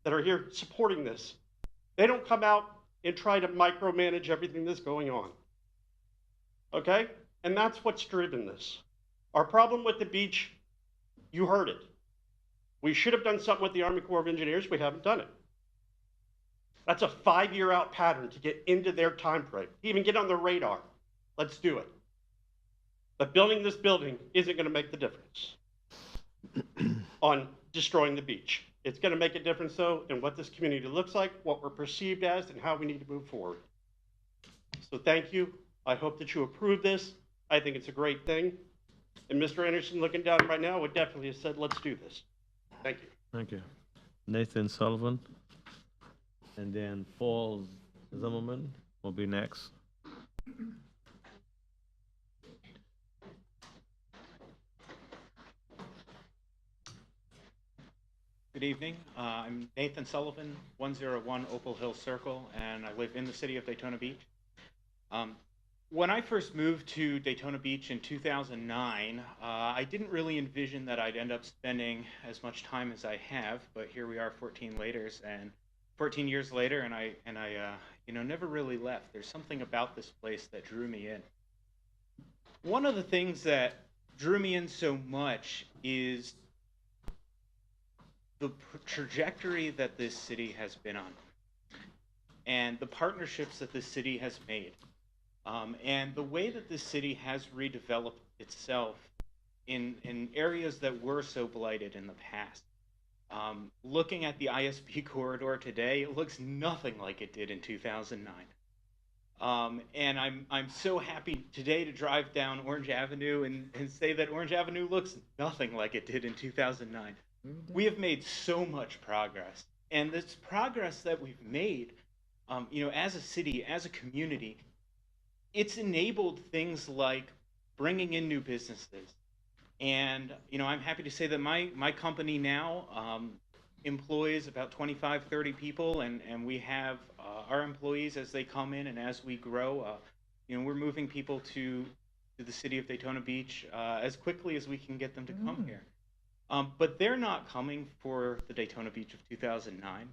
that are here supporting this. They don't come out and try to micromanage everything that's going on. Okay? And that's what's driven this. Our problem with the beach, you heard it. We should have done something with the Army Corps of Engineers. We haven't done it. That's a 5-year out pattern to get into their time frame, even get on their radar. Let's do it. But building this building isn't going to make the difference on destroying the beach. It's going to make a difference, though, in what this community looks like, what we're perceived as, and how we need to move forward. So thank you. I hope that you approve this. I think it's a great thing. And Mr. Anderson, looking down right now, would definitely have said, let's do this. Thank you. Thank you. Nathan Sullivan. And then Paul Zimmerman will be next. Good evening. I'm Nathan Sullivan, 101 Opal Hill Circle, and I live in the city of Daytona Beach. When I first moved to Daytona Beach in 2009, I didn't really envision that I'd end up spending as much time as I have, but here we are 14 years later, and I never really left. There's something about this place that drew me in. One of the things that drew me in so much is the trajectory that this city has been on and the partnerships that this city has made. And the way that this city has redeveloped itself in areas that were so blighted in the past. Looking at the ISP corridor today, it looks nothing like it did in 2009. And I'm so happy today to drive down Orange Avenue and say that Orange Avenue looks nothing like it did in 2009. We have made so much progress. And this progress that we've made, as a city, as a community, it's enabled things like bringing in new businesses. And, I'm happy to say that my company now employs about 25, 30 people, and we have our employees as they come in and as we grow, we're moving people to the city of Daytona Beach as quickly as we can get them to come here. But they're not coming for the Daytona Beach of 2009.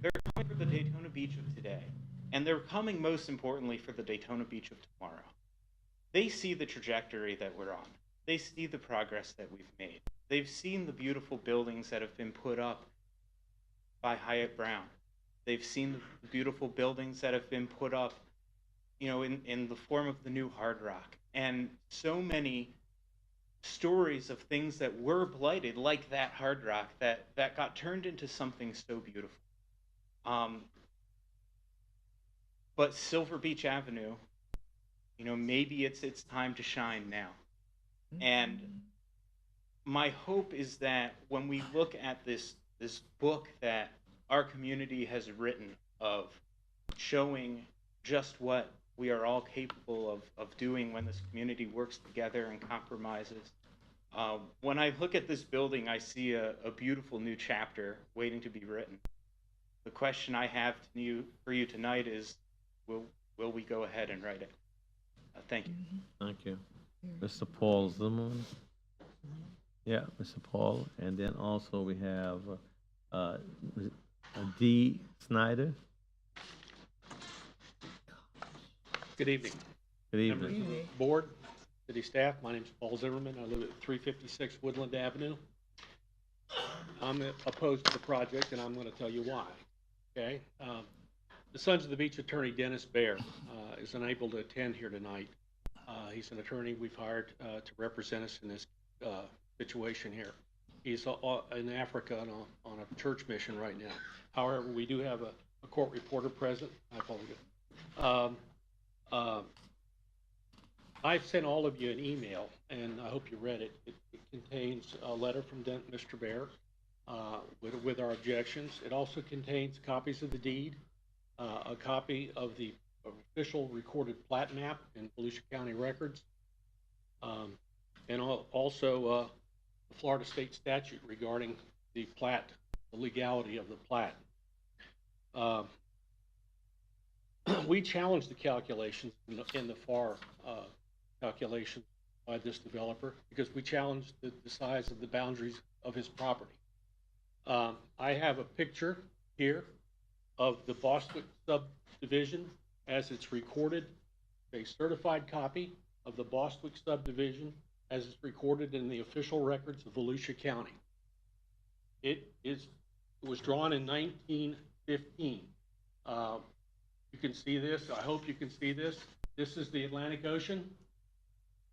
They're coming for the Daytona Beach of today. And they're coming most importantly for the Daytona Beach of tomorrow. they see the trajectory that we're on. They see the progress that we've made. They've seen the beautiful buildings that have been put up by Hyatt Brown. They've seen the beautiful buildings that have been put up, you know, in the form of the new Hard Rock. And so many stories of things that were blighted, like that Hard Rock, that got turned into something so beautiful. But Silver Beach Avenue, you know, maybe it's time to shine now. And my hope is that when we look at this book that our community has written of showing just what we are all capable of doing when this community works together and compromises. When I look at this building, I see a beautiful new chapter waiting to be written. The question I have for you tonight is, will we go ahead and write it? Thank you. Thank you. Mr. Paul Zimmerman. Yeah, Mr. Paul. And then also we have D. Snyder. Good evening. Good Members of the board, city staff, my name is Paul Zimmerman. I live at 356 Woodland Avenue. I'm opposed to the project, and I'm going to tell you why. Okay? The Sons of the Beach attorney, Dennis Baer, is unable to attend here tonight. He's an attorney we've hired to represent us in this situation here. He's in Africa on a church mission right now. However, we do have a court reporter present. I apologize. I've sent all of you an email, and I hope you read it. It contains a letter from Mr. Baer with our objections. It also contains copies of the deed, a copy of the official recorded plat map in Volusia County records, and also the Florida state statute regarding the plat, the legality of the plat. We challenged the calculations in the FAR calculations by this developer because we challenged the size of the boundaries of his property. I have a picture here of the Bostwick subdivision as it's recorded, a certified copy of the Bostwick subdivision as it's recorded in the official records of Volusia County. It was drawn in 1915. You can see this. I hope you can see this. This is the Atlantic Ocean.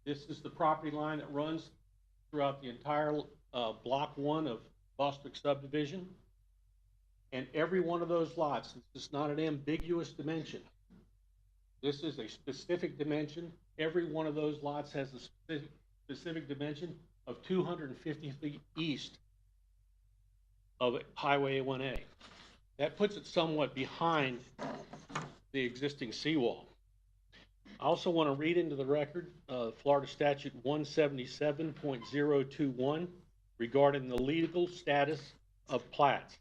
This is the property line that runs throughout the entire block 1 of Bostwick subdivision. And every one of those lots, this is not an ambiguous dimension. This is a specific dimension. Every one of those lots has a specific dimension of 250 feet east of Highway 1A. That puts it somewhat behind the existing seawall. I also want to read into the record Florida Statute 177.021 regarding the legal status of plats.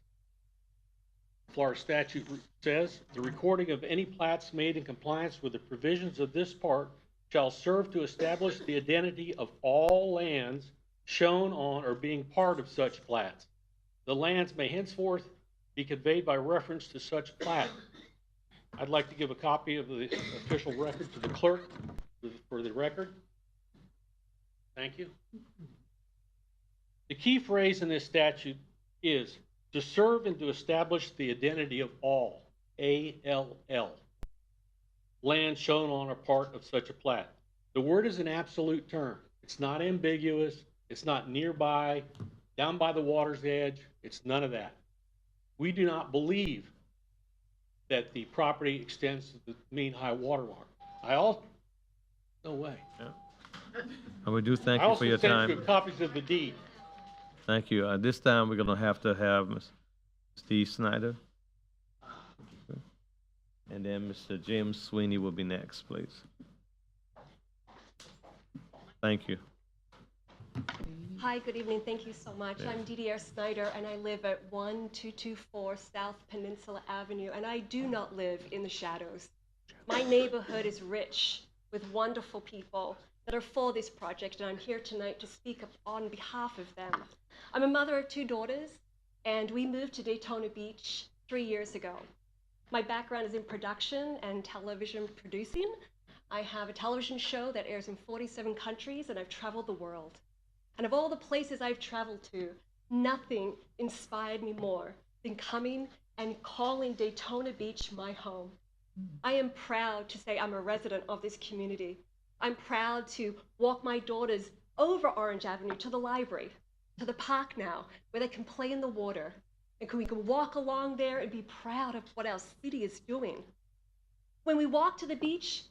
Florida statute says, the recording of any plats made in compliance with the provisions of this part shall serve to establish the identity of all lands shown on or being part of such plats. The lands may henceforth be conveyed by reference to such plat. I'd like to give a copy of the official record to the clerk for the record. Thank you. The key phrase in this statute is to serve and to establish the identity of all, A-L-L, land shown on or part of such a plat. The word is an absolute term. It's not ambiguous. It's not nearby, down by the water's edge. It's none of that. We do not believe that the property extends to the mean high water mark. No way. Yeah. And we do thank you for your time. I also sent you copies of the deed. Thank you. This time, we're going to have Ms. Steve Snyder. And then Mr. James Sweeney will be next, please. Thank you. Hi, good evening. Thank you so much. I'm Didier Snyder, and I live at 1224 South Peninsula Avenue, and I do not live in the shadows. My neighborhood is rich with wonderful people that are for this project, and I'm here tonight to speak up on behalf of them. I'm a mother of 2 daughters, and we moved to Daytona Beach 3 years ago. My background is in production and television producing. I have a television show that airs in 47 countries, and I've traveled the world. And of all the places I've traveled to, nothing inspired me more than coming and calling Daytona Beach my home. I am proud to say I'm a resident of this community. I'm proud to walk my daughters over Orange Avenue to the library, to the park now, where they can play in the water. And we can walk along there and be proud of what our city is doing. When we walk to the beach,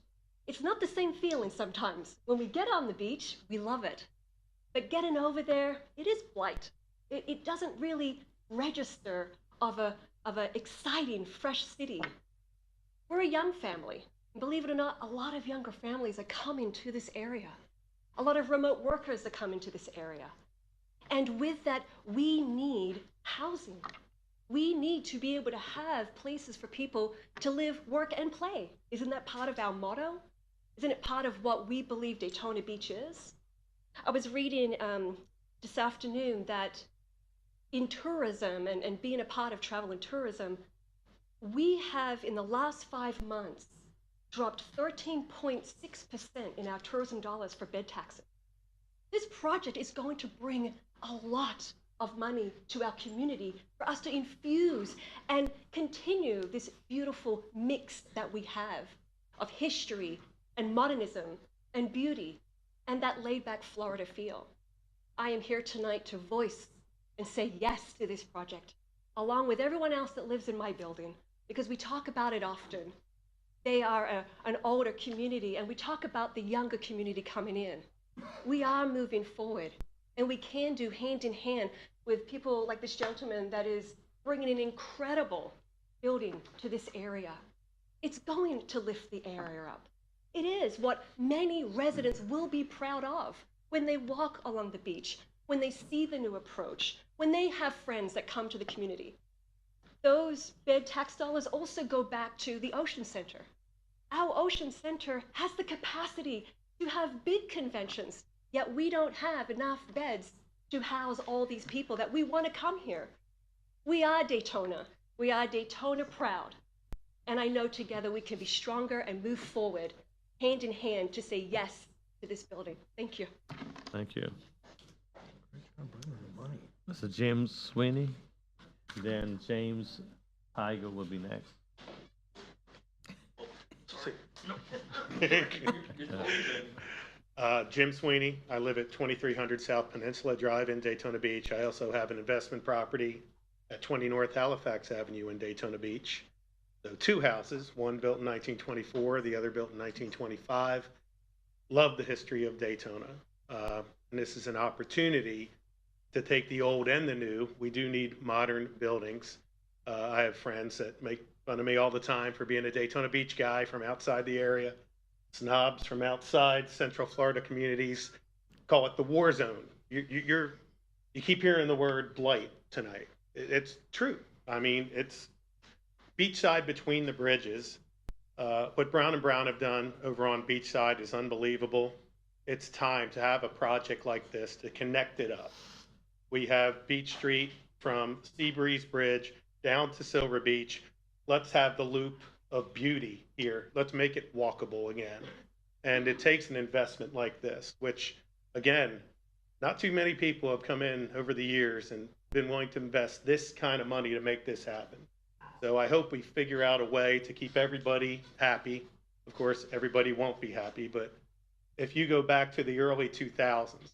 it's not the same feeling sometimes. When we get on the beach, we love it. But getting over there, it is blight. It doesn't really register of a exciting, fresh city. We're a young family. And believe it or not, a lot of younger families are coming to this area. A lot of remote workers are coming to this area. And with that, we need housing. We need to be able to have places for people to live, work, and play. Isn't that part of our motto? Isn't it part of what we believe Daytona Beach is? I was reading this afternoon that in tourism and being a part of travel and tourism, we have in the last 5 months dropped 13.6% in our tourism dollars for bed taxes. This project is going to bring a lot of money to our community for us to infuse and continue this beautiful mix that we have of history and modernism and beauty and that laid-back Florida feel. I am here tonight to voice and say yes to this project, along with everyone else that lives in my building, because we talk about it often. They are an older community, and we talk about the younger community coming in. We are moving forward, and we can do hand in hand with people like this gentleman that is bringing an incredible building to this area. It's going to lift the area up. It is what many residents will be proud of when they walk along the beach, when they see the new approach, when they have friends that come to the community. Those bed tax dollars also go back to the Ocean Center. Our Ocean Center has the capacity to have big conventions, yet we don't have enough beds to house all these people that we want to come here. We are Daytona. We are Daytona proud. And I know together we can be stronger and move forward, hand in hand, to say yes to this building. Thank you. Thank you. Mr. James Sweeney, then James Tiger will be next. Jim Sweeney. I live at 2300 South Peninsula Drive in Daytona Beach. I also have an investment property at 20 North Halifax Avenue in Daytona Beach. So 2 houses, one built in 1924, the other built in 1925. Love the history of Daytona. And this is an opportunity to take the old and the new. We do need modern buildings. I have friends that make fun of me all the time for being a Daytona Beach guy from outside the area. Snobs from outside Central Florida communities call it the war zone. You keep hearing the word blight tonight. It's true. I mean, it's beachside between the bridges. What Brown and Brown have done over on beachside is unbelievable. It's time to have a project like this to connect it up. We have Beach Street from Seabreeze Bridge down to Silver Beach. Let's have the loop of beauty here. Let's make it walkable again. And it takes an investment like this, which, again, not too many people have come in over the years and been willing to invest this kind of money to make this happen. So I hope we figure out a way to keep everybody happy. Of course, everybody won't be happy, but if you go back to the early 2000s,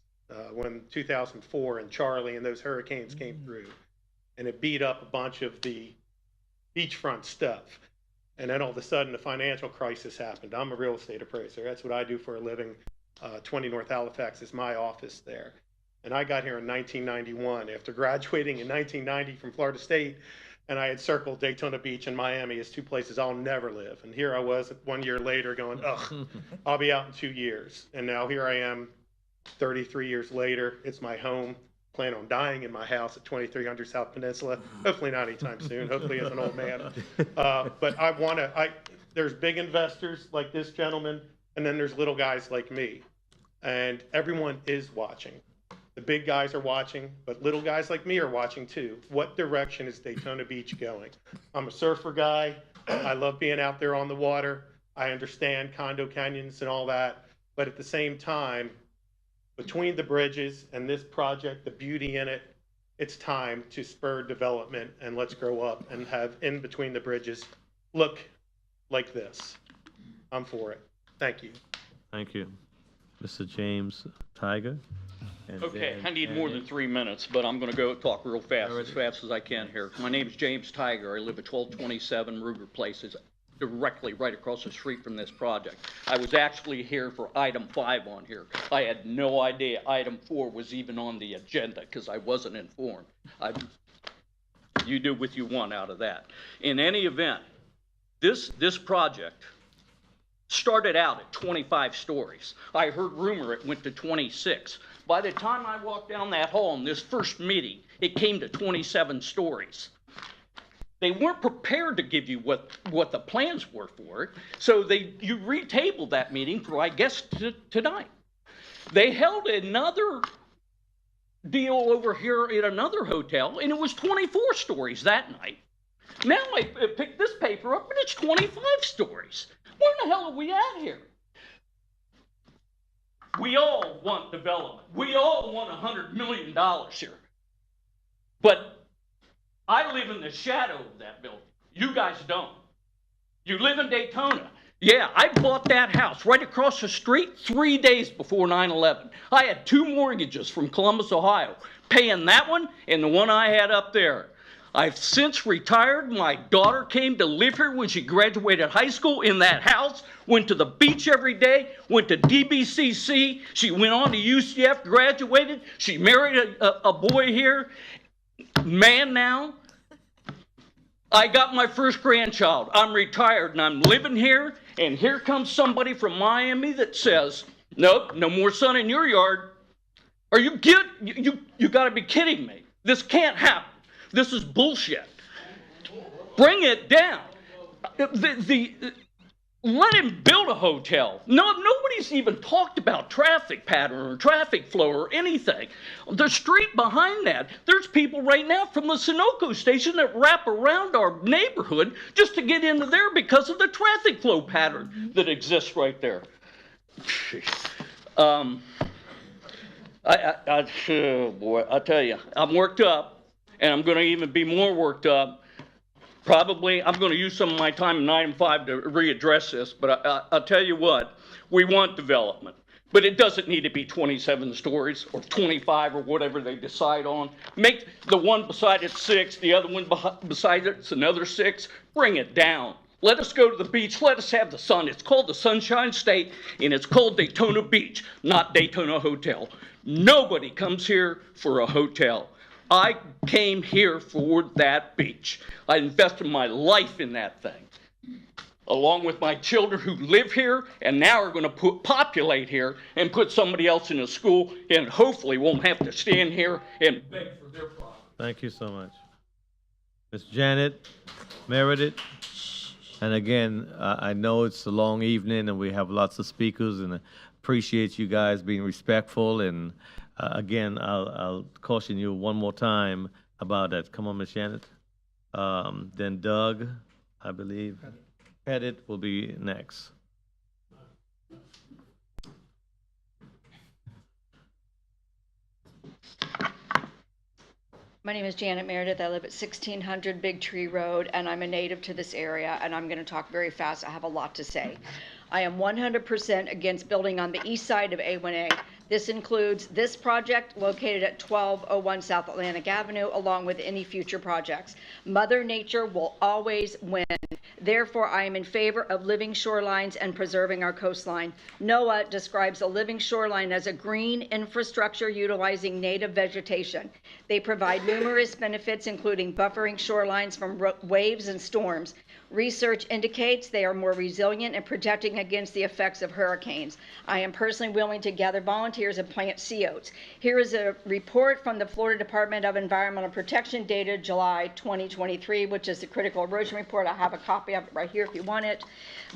when 2004 and Charlie and those hurricanes came through, and it beat up a bunch of the beachfront stuff. And then all of a sudden, the financial crisis happened. I'm a real estate appraiser. That's what I do for a living. 20 North Halifax is my office there. And I got here in 1991 after graduating in 1990 from Florida State. And I had circled Daytona Beach and Miami as 2 places I'll never live. And here I was 1 year later going, ugh, I'll be out in 2 years. And now here I am 33 years later. It's my home. Plan on dying in my house at 2300 South Peninsula. Hopefully not anytime soon. Hopefully as an old man. But there's big investors like this gentleman, and then there's little guys like me. And everyone is watching. The big guys are watching, but little guys like me are watching too. What direction is Daytona Beach going? I'm a surfer guy. I love being out there on the water. I understand condo canyons and all that, but at the same time, between the bridges and this project, the beauty in it, it's time to spur development and let's grow up and have in between the bridges look like this. I'm for it. Thank you. Thank you. Mr. James Tiger? And Okay, then I need more than Janet. 3 minutes, but I'm gonna go talk real fast, as fast as I can here. My name's James Tiger. I live at 1227 Ruger Place. It's directly right across the street from this project. I was actually here for item 5 on here. I had no idea item 4 was even on the agenda, because I wasn't informed. You do what you want out of that. In any event, this project started out at 25 stories. I heard rumor it went to 26. By the time I walked down that hall in this first meeting, it came to 27 stories. They weren't prepared to give you what the plans were for it, so you retabled that meeting for, I guess, tonight. They held another deal over here at another hotel, and it was 24 stories that night. Now I picked this paper up, and it's 25 stories. Where the hell are we at here? We all want development. We all want $100 million here. But I live in the shadow of that building. You guys don't. You live in Daytona. Yeah, I bought that house right across the street 3 days before 9/11. I had 2 mortgages from Columbus, Ohio, paying that one and the one I had up there. I've since retired. My daughter came to live here when she graduated high school in that house, went to the beach every day, went to DBCC. She went on to UCF, graduated. She married a boy here. Man now, I got my first grandchild. I'm retired and I'm living here, and here comes somebody from Miami that says, nope, no more sun in your yard. Are you kidding? You gotta be kidding me. This can't happen. This is bullshit. Bring it down. Let him build a hotel. Nobody's even talked about traffic pattern or traffic flow or anything. The street behind that, there's people right now from the Sunoco station that wrap around our neighborhood just to get into there because of the traffic flow pattern that exists right there. Oh boy, I tell you, I'm worked up. And I'm going to even be more worked up. Probably, I'm going to use some of my time in item 5 to readdress this, but I'll tell you what, we want development. But it doesn't need to be 27 stories or 25 or whatever they decide on. Make the one beside it 6, the other one beside it's another 6. Bring it down. Let us go to the beach. Let us have the sun. It's called the Sunshine State, and it's called Daytona Beach, not Daytona Hotel. Nobody comes here for a hotel. I came here for that beach. I invested my life in that thing, along with my children who live here and now are going to populate here and put somebody else in a school and hopefully won't have to stand here and beg for their property. Thank you so much. Ms. Janet Meredith. And again, I know it's a long evening and we have lots of speakers, and I appreciate you guys being respectful. And again, I'll caution you one more time about that. Come on, Ms. Janet. Then Doug, I believe. Pettit will be next. My name is Janet Meredith. I live at 1600 Big Tree Road, and I'm a native to this area, and I'm going to talk very fast. I have a lot to say. I am 100% against building on the east side of A1A. This includes this project located at 1201 South Atlantic Avenue, along with any future projects. Mother Nature will always win. Therefore, I am in favor of living shorelines and preserving our coastline. NOAA describes a living shoreline as a green infrastructure utilizing native vegetation. They provide numerous benefits, including buffering shorelines from waves and storms. Research indicates they are more resilient and protecting against the effects of hurricanes. I am personally willing to gather volunteers volunteers and plant sea oats. Here is a report from the Florida Department of Environmental Protection dated July 2023, which is the critical erosion report. I have a copy of it right here if you want it.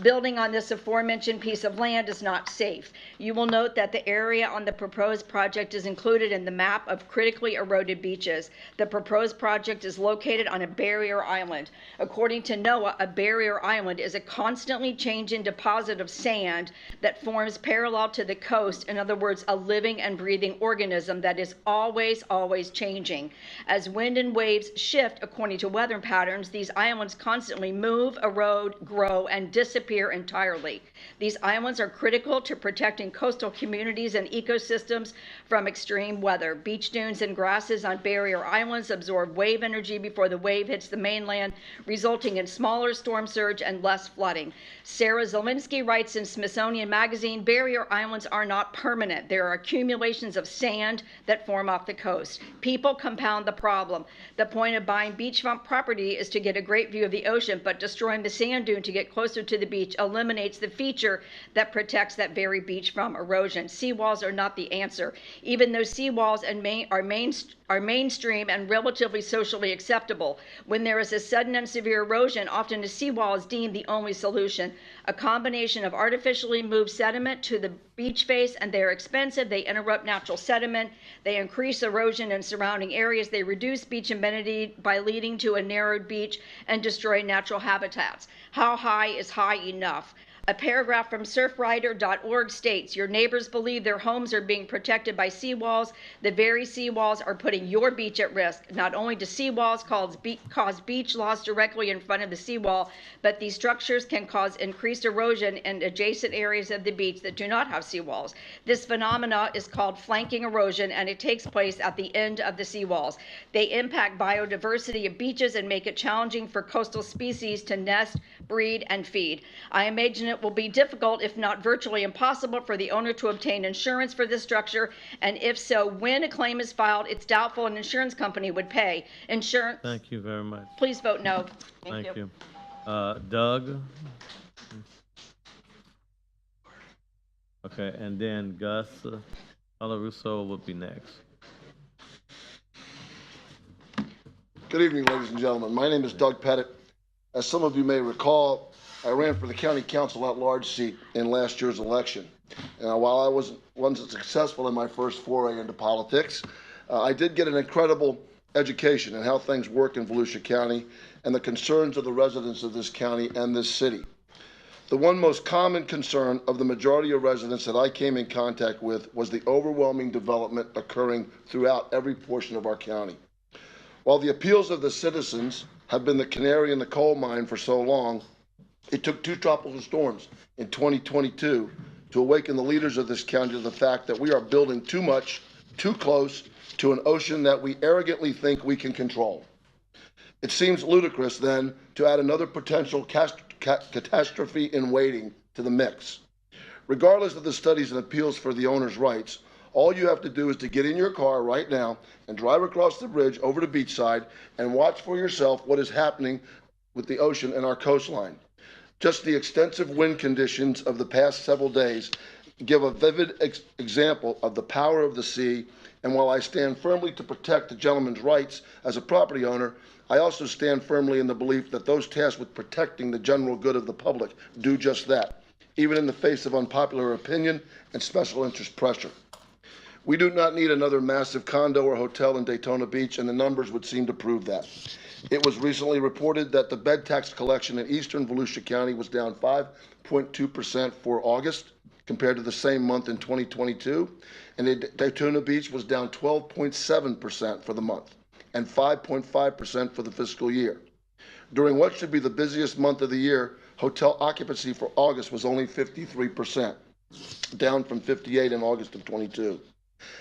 Building on this aforementioned piece of land is not safe. You will note that the area on the proposed project is included in the map of critically eroded beaches. The proposed project is located on a barrier island. According to NOAA, a barrier island is a constantly changing deposit of sand that forms parallel to the coast. In other words, a living and breathing organism that is always changing. As wind and waves shift according to weather patterns, these islands constantly move, erode, grow, and disappear entirely. These islands are critical to protecting coastal communities and ecosystems from extreme weather. Beach dunes and grasses on barrier islands absorb wave energy before the wave hits the mainland, resulting in smaller storm surge and less flooding. Sarah Zielinski writes in Smithsonian Magazine, barrier islands are not permanent. There are accumulations of sand that form off the coast. People compound the problem. The point of buying beachfront property is to get a great view of the ocean, but destroying the sand dune to get closer to the beach eliminates the feature that protects that very beach from erosion. Seawalls are not the answer. Even though seawalls are mainstream and relatively socially acceptable, when there is a sudden and severe erosion, often a seawall is deemed the only solution. A combination of artificially moved sediment to the beach face, and they are expensive. They interrupt natural sediment. They increase erosion in surrounding areas. They reduce beach amenity by leading to a narrowed beach and destroy natural habitats. How high is high enough? A paragraph from surfrider.org states, your neighbors believe their homes are being protected by seawalls. The very seawalls are putting your beach at risk. Not only do seawalls cause beach loss directly in front of the seawall, but these structures can cause increased erosion in adjacent areas of the beach that do not have seawalls. This phenomena is called flanking erosion, and it takes place at the end of the seawalls. They impact biodiversity of beaches and make it challenging for coastal species to nest, breed, and feed. I imagine it will be difficult, if not virtually impossible, for the owner to obtain insurance for this structure, and if so, when a claim is filed, it's doubtful an insurance company would pay. Insurance. Thank you very much. Please vote no. Thank you. Doug? Okay, and then Gus Alarusso will be next. Good evening, ladies and gentlemen. My name is Doug Pettit. As some of you may recall, I ran for the county council at-large seat in last year's election. And while I wasn't successful in my first foray into politics, I did get an incredible education in how things work in Volusia County and the concerns of the residents of this county and this city. The one most common concern of the majority of residents that I came in contact with was the overwhelming development occurring throughout every portion of our county. While the appeals of the citizens have been the canary in the coal mine for so long, it took 2 tropical storms in 2022 to awaken the leaders of this county to the fact that we are building too much, too close to an ocean that we arrogantly think we can control. It seems ludicrous then to add another potential catastrophe in waiting to the mix. Regardless of the studies and appeals for the owner's rights, all you have to do is to get in your car right now and drive across the bridge over to Beachside and watch for yourself what is happening with the ocean and our coastline. Just the extensive wind conditions of the past several days give a vivid example of the power of the sea, and while I stand firmly to protect the gentleman's rights as a property owner, I also stand firmly in the belief that those tasked with protecting the general good of the public do just that, even in the face of unpopular opinion and special interest pressure. We do not need another massive condo or hotel in Daytona Beach, and the numbers would seem to prove that. It was recently reported that the bed tax collection in eastern Volusia County was down 5.2% for August compared to the same month in 2022, and Daytona Beach was down 12.7% for the month and 5.5% for the fiscal year. During what should be the busiest month of the year, hotel occupancy for August was only 53%, down from 58% in August of 22.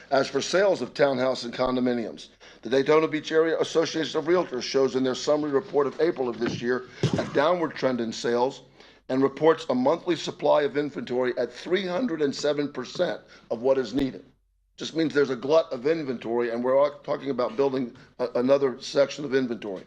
As for sales of townhouse and condominiums, the Daytona Beach Area Association of Realtors shows in their summary report of April of this year a downward trend in sales and reports a monthly supply of inventory at 307% of what is needed. Just means there's a glut of inventory, and we're talking about building another section of inventory.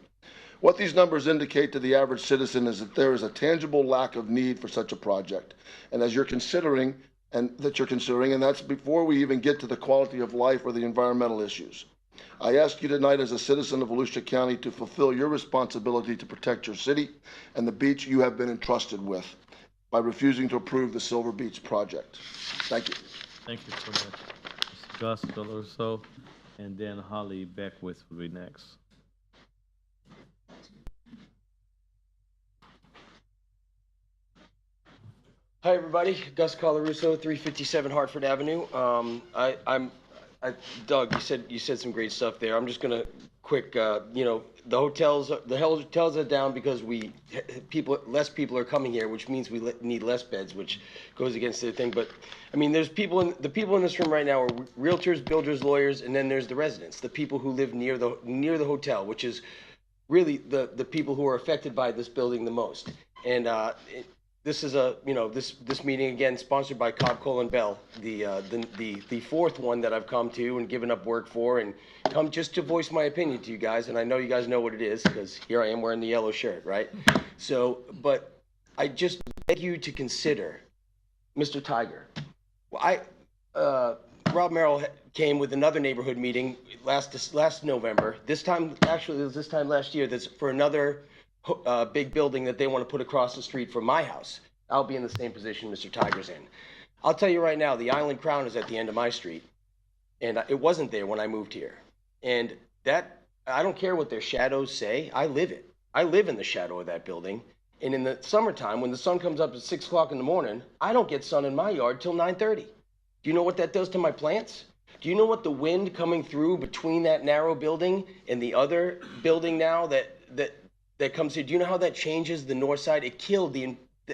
What these numbers indicate to the average citizen is that there is a tangible lack of need for such a project. And as you're considering and that you're considering, and that's before we even get to the quality of life or the environmental issues. I ask you tonight as a citizen of Volusia County to fulfill your responsibility to protect your city and the beach you have been entrusted with by refusing to approve the Silver Beach project. Thank you. Thank you for that. Mr. Gus Deloso, and then Holly Beckwith will be next. Hi, everybody. Gus Colarusso, 357 Hartford Avenue. Doug, you said some great stuff there. I'm just gonna quick, the hotels are down because less people are coming here, which means we need less beds, which goes against the thing. But I mean, the people in this room right now are realtors, builders, lawyers, and then there's the residents, the people who live near the hotel, which is really the people who are affected by this building the most. And this is this meeting again sponsored by Cobb Cole and Bell, the fourth one that I've come to and given up work for, and come just to voice my opinion to you guys. And I know you guys know what it is because here I am wearing the yellow shirt, right? So, but I just beg you to consider, Mr. Tiger. Rob Merrill came with another neighborhood meeting last November. This time, actually, it was this time last year. That's for another big building that they want to put across the street from my house. I'll be in the same position Mr. Tiger's in. I'll tell you right now, the Island Crown is at the end of my street, and it wasn't there when I moved here. And that, I don't care what their shadows say, I live it. I live in the shadow of that building, and in the summertime, when the sun comes up at 6 o'clock in the morning, I don't get sun in my yard till 9:30. Do you know what that does to my plants? Do you know what the wind coming through between that narrow building and the other building now that comes here, do you know how that changes the north side? It killed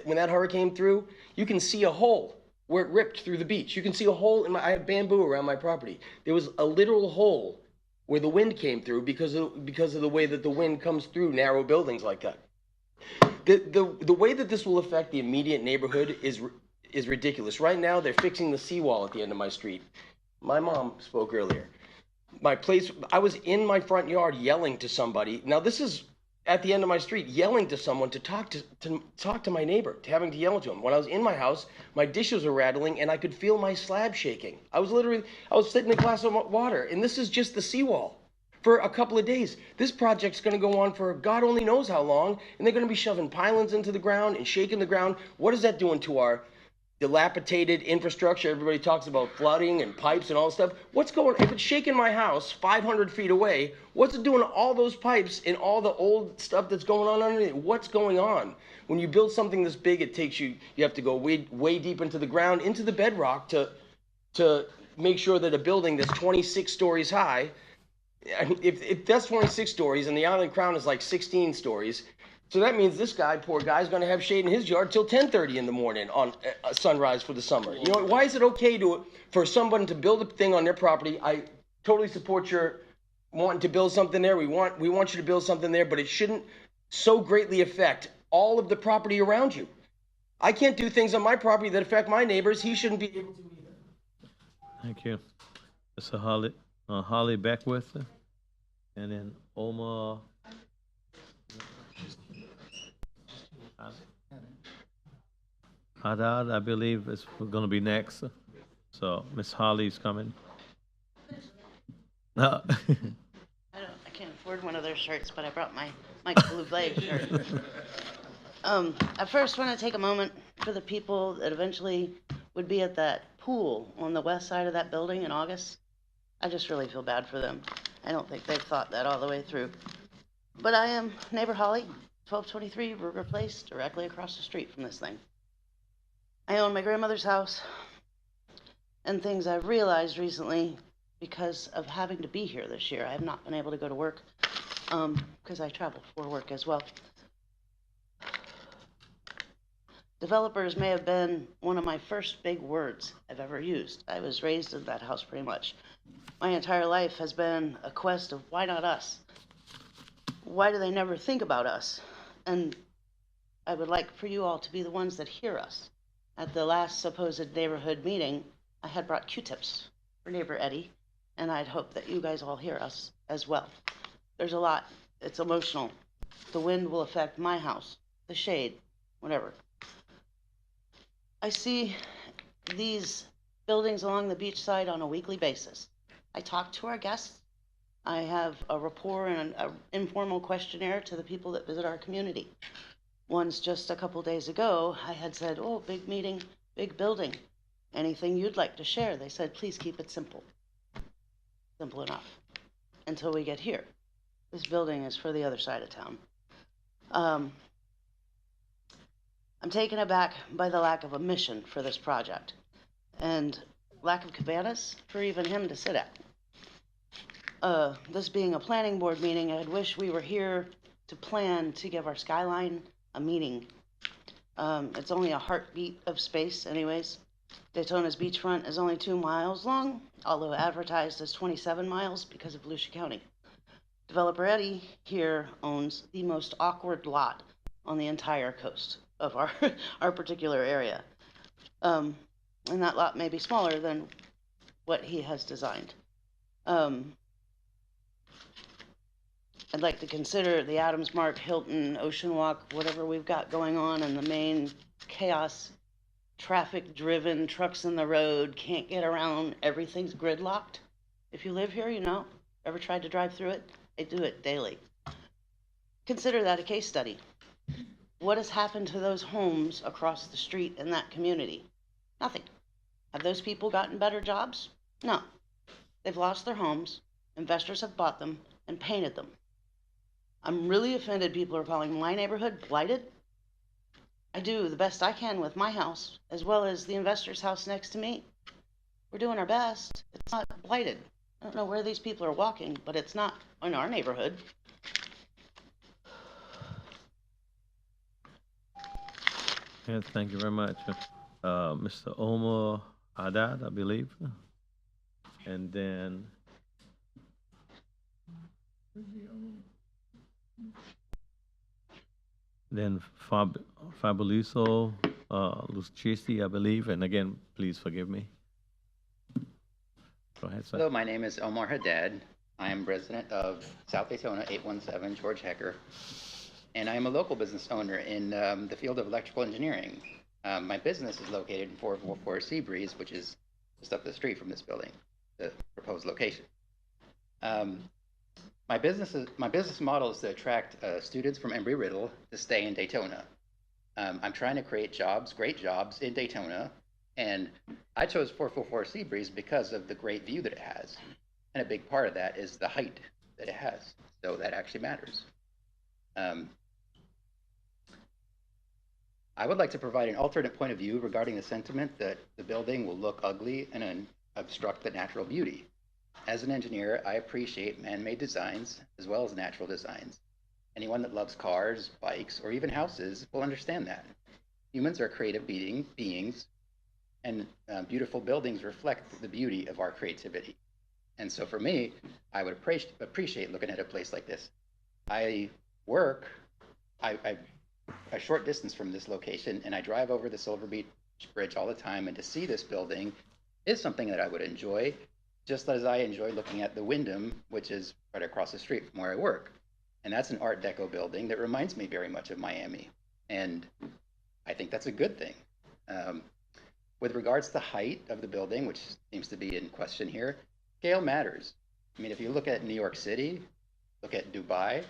when that hurricane through, you can see a hole where it ripped through the beach. You can see a hole I have bamboo around my property. There was a literal hole where the wind came through because of the way that the wind comes through narrow buildings like that. The way that this will affect the immediate neighborhood is ridiculous. Right now, they're fixing the seawall at the end of my street. My mom spoke earlier. I was in my front yard yelling to somebody. Now this is at the end of my street, yelling to someone to talk to my neighbor, having to yell to him. When I was in my house, my dishes were rattling and I could feel my slab shaking. I was sitting in a glass of water, and this is just the seawall for a couple of days. This project's gonna go on for God only knows how long, and they're gonna be shoving pylons into the ground and shaking the ground. What is that doing to our dilapidated infrastructure? Everybody talks about flooding and pipes and all this stuff. If it's shaking my house 500 feet away, what's it doing to all those pipes and all the old stuff that's going on underneath? What's going on? When you build something this big, you have to go way deep into the ground, into the bedrock to make sure that a building that's 26 stories high, I mean, if that's 26 stories and the Island Crown is like 16 stories, so that means this poor guy's going to have shade in his yard till 10:30 in the morning on sunrise for the summer. You know, why is it okay for someone to build a thing on their property? I totally support your wanting to build something there. We want you to build something there, but it shouldn't so greatly affect all of the property around you. I can't do things on my property that affect my neighbors. He shouldn't be able to either. Thank you. Mr. Holly Beckwith, and then Omar. Haddad, I believe, is going to be next. So Miss Holly's coming. No. I can't afford one of their shirts, but I brought my Blue Blade shirt. I first want to take a moment for the people that eventually would be at that pool on the west side of that building in August. I just really feel bad for them. I don't think they've thought that all the way through. But I am neighbor Holly, 1223 Ruger Place, directly across the street from this thing. I own my grandmother's house, and things I've realized recently because of having to be here this year. I have not been able to go to work because I travel for work as well. Developers may have been one of my first big words I've ever used. I was raised in that house pretty much. My entire life has been a quest of why not us? Why do they never think about us? And I would like for you all to be the ones that hear us. At the last supposed neighborhood meeting, I had brought Q-tips for neighbor Eddie, and I'd hope that you guys all hear us as well. There's a lot. It's emotional. The wind will affect my house, the shade, whatever. I see these buildings along the beach side on a weekly basis. I talk to our guests. I have a rapport and an informal questionnaire to the people that visit our community. Once, just a couple days ago, I had said, oh, big meeting, big building. Anything you'd like to share? They said, please keep it simple. Simple enough. Until we get here. This building is for the other side of town. I'm taken aback by the lack of a mission for this project and lack of cabanas for even him to sit at. This being a planning board meeting, I'd wish we were here to plan to give our skyline a meeting. It's only a heartbeat of space anyways. Daytona's beachfront is only 2 miles long, although advertised as 27 miles because of Volusia County. Developer Eddie here owns the most awkward lot on the entire coast of our particular area. And that lot may be smaller than what he has designed. I'd like to consider the Adams Mark, Hilton, Ocean Walk, whatever we've got going on in the main chaos, traffic-driven, trucks in the road, can't get around, everything's gridlocked. If you live here, you know, ever tried to drive through it? I do it daily. Consider that a case study. What has happened to those homes across the street in that community? Nothing. Have those people gotten better jobs? No. They've lost their homes, investors have bought them, and painted them. I'm really offended people are calling my neighborhood blighted. I do the best I can with my house, as well as the investor's house next to me. We're doing our best. It's not blighted. I don't know where these people are walking, but it's not in our neighborhood. Yes, thank you very much. Mr. Omar Haddad, I believe. And then Fabuloso Lucchesi, I believe. And again, please forgive me. Go ahead, sir. Hello, my name is Omar Haddad. I am resident of South Daytona, 817 George Hecker, and I am a local business owner in the field of electrical engineering. My business is located in 444 Seabreeze, which is just up the street from this building, the proposed location. My business model is to attract students from Embry-Riddle to stay in Daytona. I'm trying to create jobs, great jobs in Daytona, and I chose 444 Seabreeze because of the great view that it has. And a big part of that is the height that it has. So that actually matters. I would like to provide an alternate point of view regarding the sentiment that the building will look ugly and obstruct the natural beauty. As an engineer, I appreciate man-made designs as well as natural designs. Anyone that loves cars, bikes, or even houses will understand that. Humans are creative beings, and beautiful buildings reflect the beauty of our creativity. And so for me, I would appreciate looking at a place like this. I work a short distance from this location, and I drive over the Silver Beach Bridge all the time, and to see this building is something that I would enjoy, just as I enjoy looking at the Wyndham, which is right across the street from where I work. And that's an Art Deco building that reminds me very much of Miami. And I think that's a good thing. With regards to the height of the building, which seems to be in question here, scale matters. I mean, if you look at New York City, look at Dubai,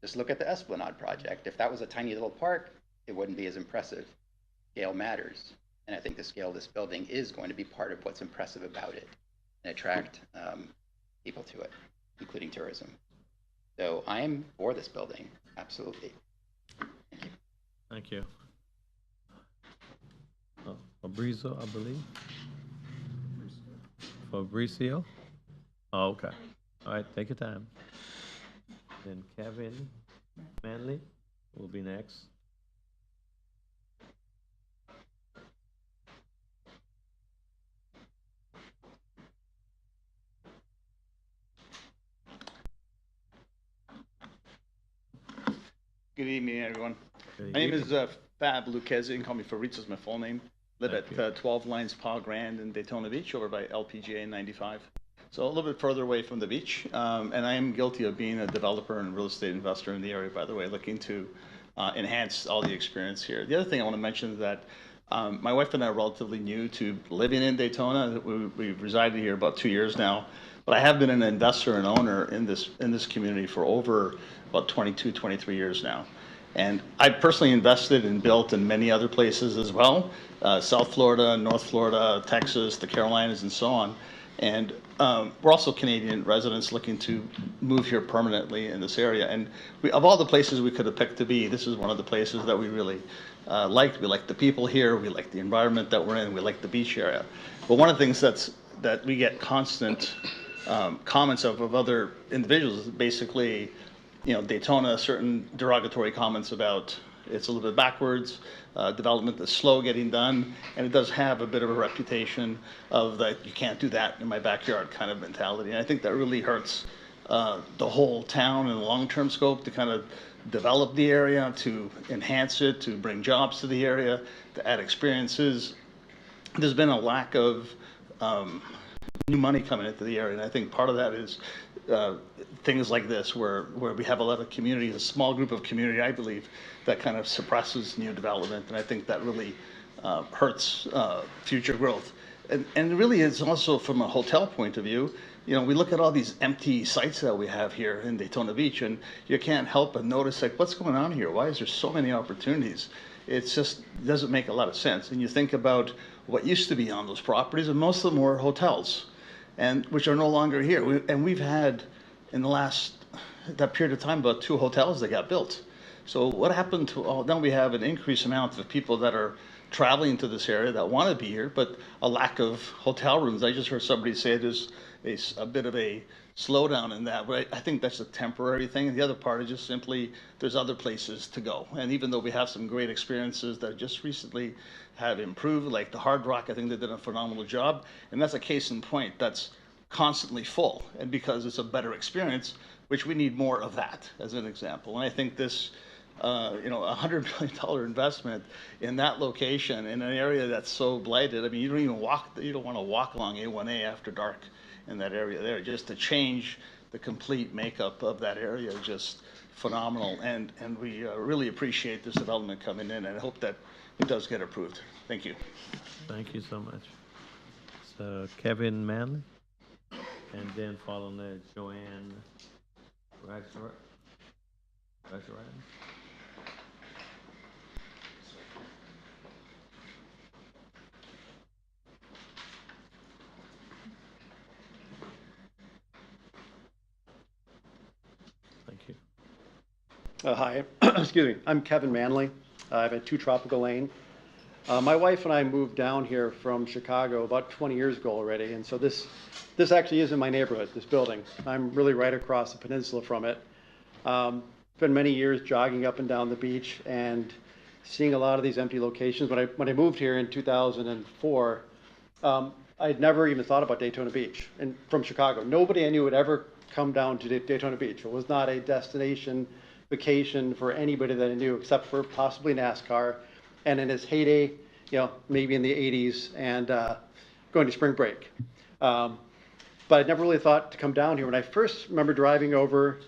just look at the Esplanade project. If that was a tiny little park, it wouldn't be as impressive. Scale matters. And I think the scale of this building is going to be part of what's impressive about it and attract people to it, including tourism. So I am for this building, absolutely. Thank you. Thank you. Fabrizio, I believe. Fabrizio? Oh, okay. All right, take your time. Then Kevin Manley will be next. Good evening, everyone. Good My name evening. is Fab Lucchesi. You can call me Fabrizio, is my full name. Live at 12 Lions Paw Grand in Daytona Beach over by LPGA 95. So a little bit further away from the beach. And I am guilty of being a developer and real estate investor in the area, by the way, looking to enhance all the experience here. The other thing I want to mention is that My wife and I are relatively new to living in Daytona. We've resided here about 2 years now, but I have been an investor and owner in this community for over about 22, 23 years now. And I personally invested and built in many other places as well, South Florida, North Florida, Texas, the Carolinas, and so on. And we're also Canadian residents looking to move here permanently in this area. And of all the places we could have picked to be, this is one of the places that we really liked. We like the people here, we like the environment that we're in, we like the beach area. But one of the things that we get constant comments of other individuals is basically, Daytona, certain derogatory comments about it's a little bit backwards, development is slow getting done, and it does have a bit of a reputation of that you can't do that in my backyard kind of mentality. And I think that really hurts the whole town in the long-term scope to kind of develop the area, to enhance it, to bring jobs to the area, to add experiences. There's been a lack of new money coming into the area, and I think part of that is things like this, where we have a lot of community, a small group of community, I believe, that kind of suppresses new development, and I think that really hurts future growth. And really, it's also from a hotel point of view. We look at all these empty sites that we have here in Daytona Beach, and you can't help but notice, like, what's going on here? Why is there so many opportunities? It doesn't make a lot of sense. And you think about what used to be on those properties, and most of them were hotels, and which are no longer here. We've had, in the last, that period of time, about 2 hotels that got built. So what happened to, now we have an increased amount of people that are traveling to this area that want to be here, but a lack of hotel rooms. I just heard somebody say there's a bit of a slowdown in that, but I think that's a temporary thing. And the other part is just simply there's other places to go. And even though we have some great experiences that just recently have improved, like the Hard Rock, I think they did a phenomenal job. And that's a case in point that's constantly full. And because it's a better experience, which we need more of that, as an example. And I think this, $100 million investment in that location, in an area that's so blighted, I mean, you don't want to walk along A1A after dark in that area there. Just to change the complete makeup of that area is just phenomenal. And we really appreciate this development coming in, and I hope that it does get approved. Thank you. Thank you so much. So Kevin Manley, and then following that, Joanne Rajaran. Thank you. Hi, excuse me. I'm Kevin Manley. I'm at 2 Tropical Lane. My wife and I moved down here from Chicago about 20 years ago already, and so this actually is in my neighborhood, this building. I'm really right across the peninsula from it. Spent many years jogging up and down the beach and seeing a lot of these empty locations. When I moved here in 2004, I'd never even thought about Daytona Beach and from Chicago. Nobody I knew would ever come down to Daytona Beach. It was not a destination vacation for anybody that I knew, except for possibly NASCAR, and in its heyday, maybe in the 80s, and going to spring break. But I never really thought to come down here. When I first remember driving over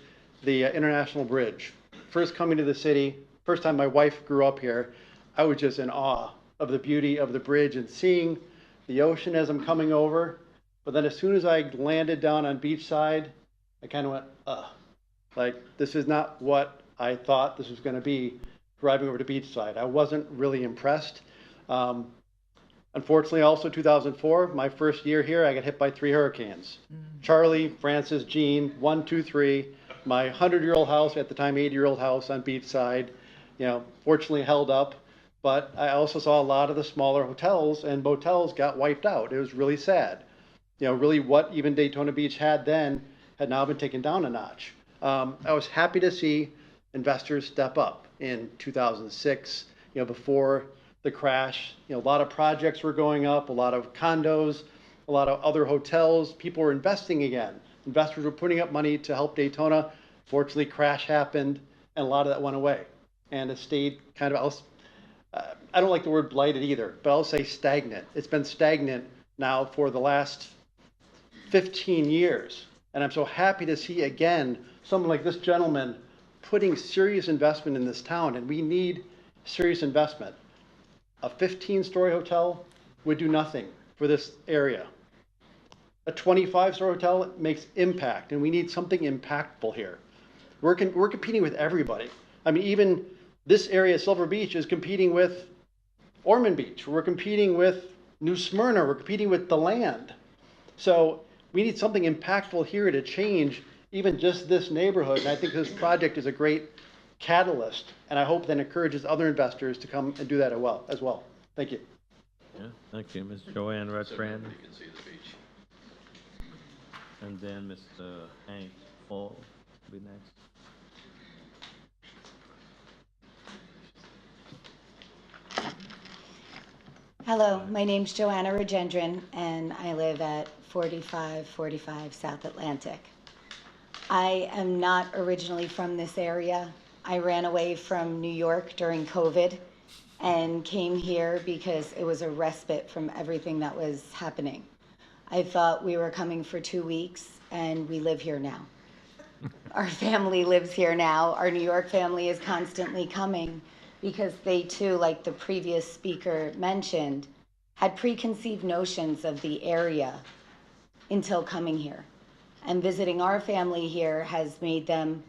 the International Bridge, first coming to the city, first time my wife grew up here, I was just in awe of the beauty of the bridge and seeing the ocean as I'm coming over. But then as soon as I landed down on beachside, I kind of went, like, this is not what I thought this was going to be driving over to beachside. I wasn't really impressed. Unfortunately, also 2004, my first year here, I got hit by 3 hurricanes. Charlie, Francis, Jean, 1, 2, 3. My 100-year-old house, at the time 80-year-old house on beachside, fortunately held up. But I also saw a lot of the smaller hotels and motels got wiped out. It was really sad. Really what even Daytona Beach had then had now been taken down a notch. I was happy to see investors step up in 2006, before the crash. A lot of projects were going up, a lot of condos, a lot of other hotels. People were investing again. Investors were putting up money to help Daytona. Fortunately, crash happened, and a lot of that went away. And it stayed kind of, I don't like the word blighted either, but I'll say stagnant. It's been stagnant now for the last 15 years. And I'm so happy to see, again, someone like this gentleman putting serious investment in this town, and we need serious investment. A 15-story hotel would do nothing for this area. A 25-story hotel makes impact, and we need something impactful here. We're competing with everybody. I mean, even this area, Silver Beach, is competing with Ormond Beach. We're competing with New Smyrna. We're competing with the land. So we need something impactful here to change even just this neighborhood. And I think this project is a great catalyst, and I hope that encourages other investors to come and do that as well. Thank you. Yeah, thank you, Ms. Joanne Rutrand. You can see the beach. And then Mr. Hank Fall will be next. Hello, my name's Joanna Rajendran, and I live at 4545 South Atlantic. I am not originally from this area. I ran away from New York during COVID and came here because it was a respite from everything that was happening. I thought we were coming for 2 weeks, and we live here now. Our family lives here now. Our New York family is constantly coming because they too, like the previous speaker mentioned, had preconceived notions of the area until coming here. And visiting our family here has made them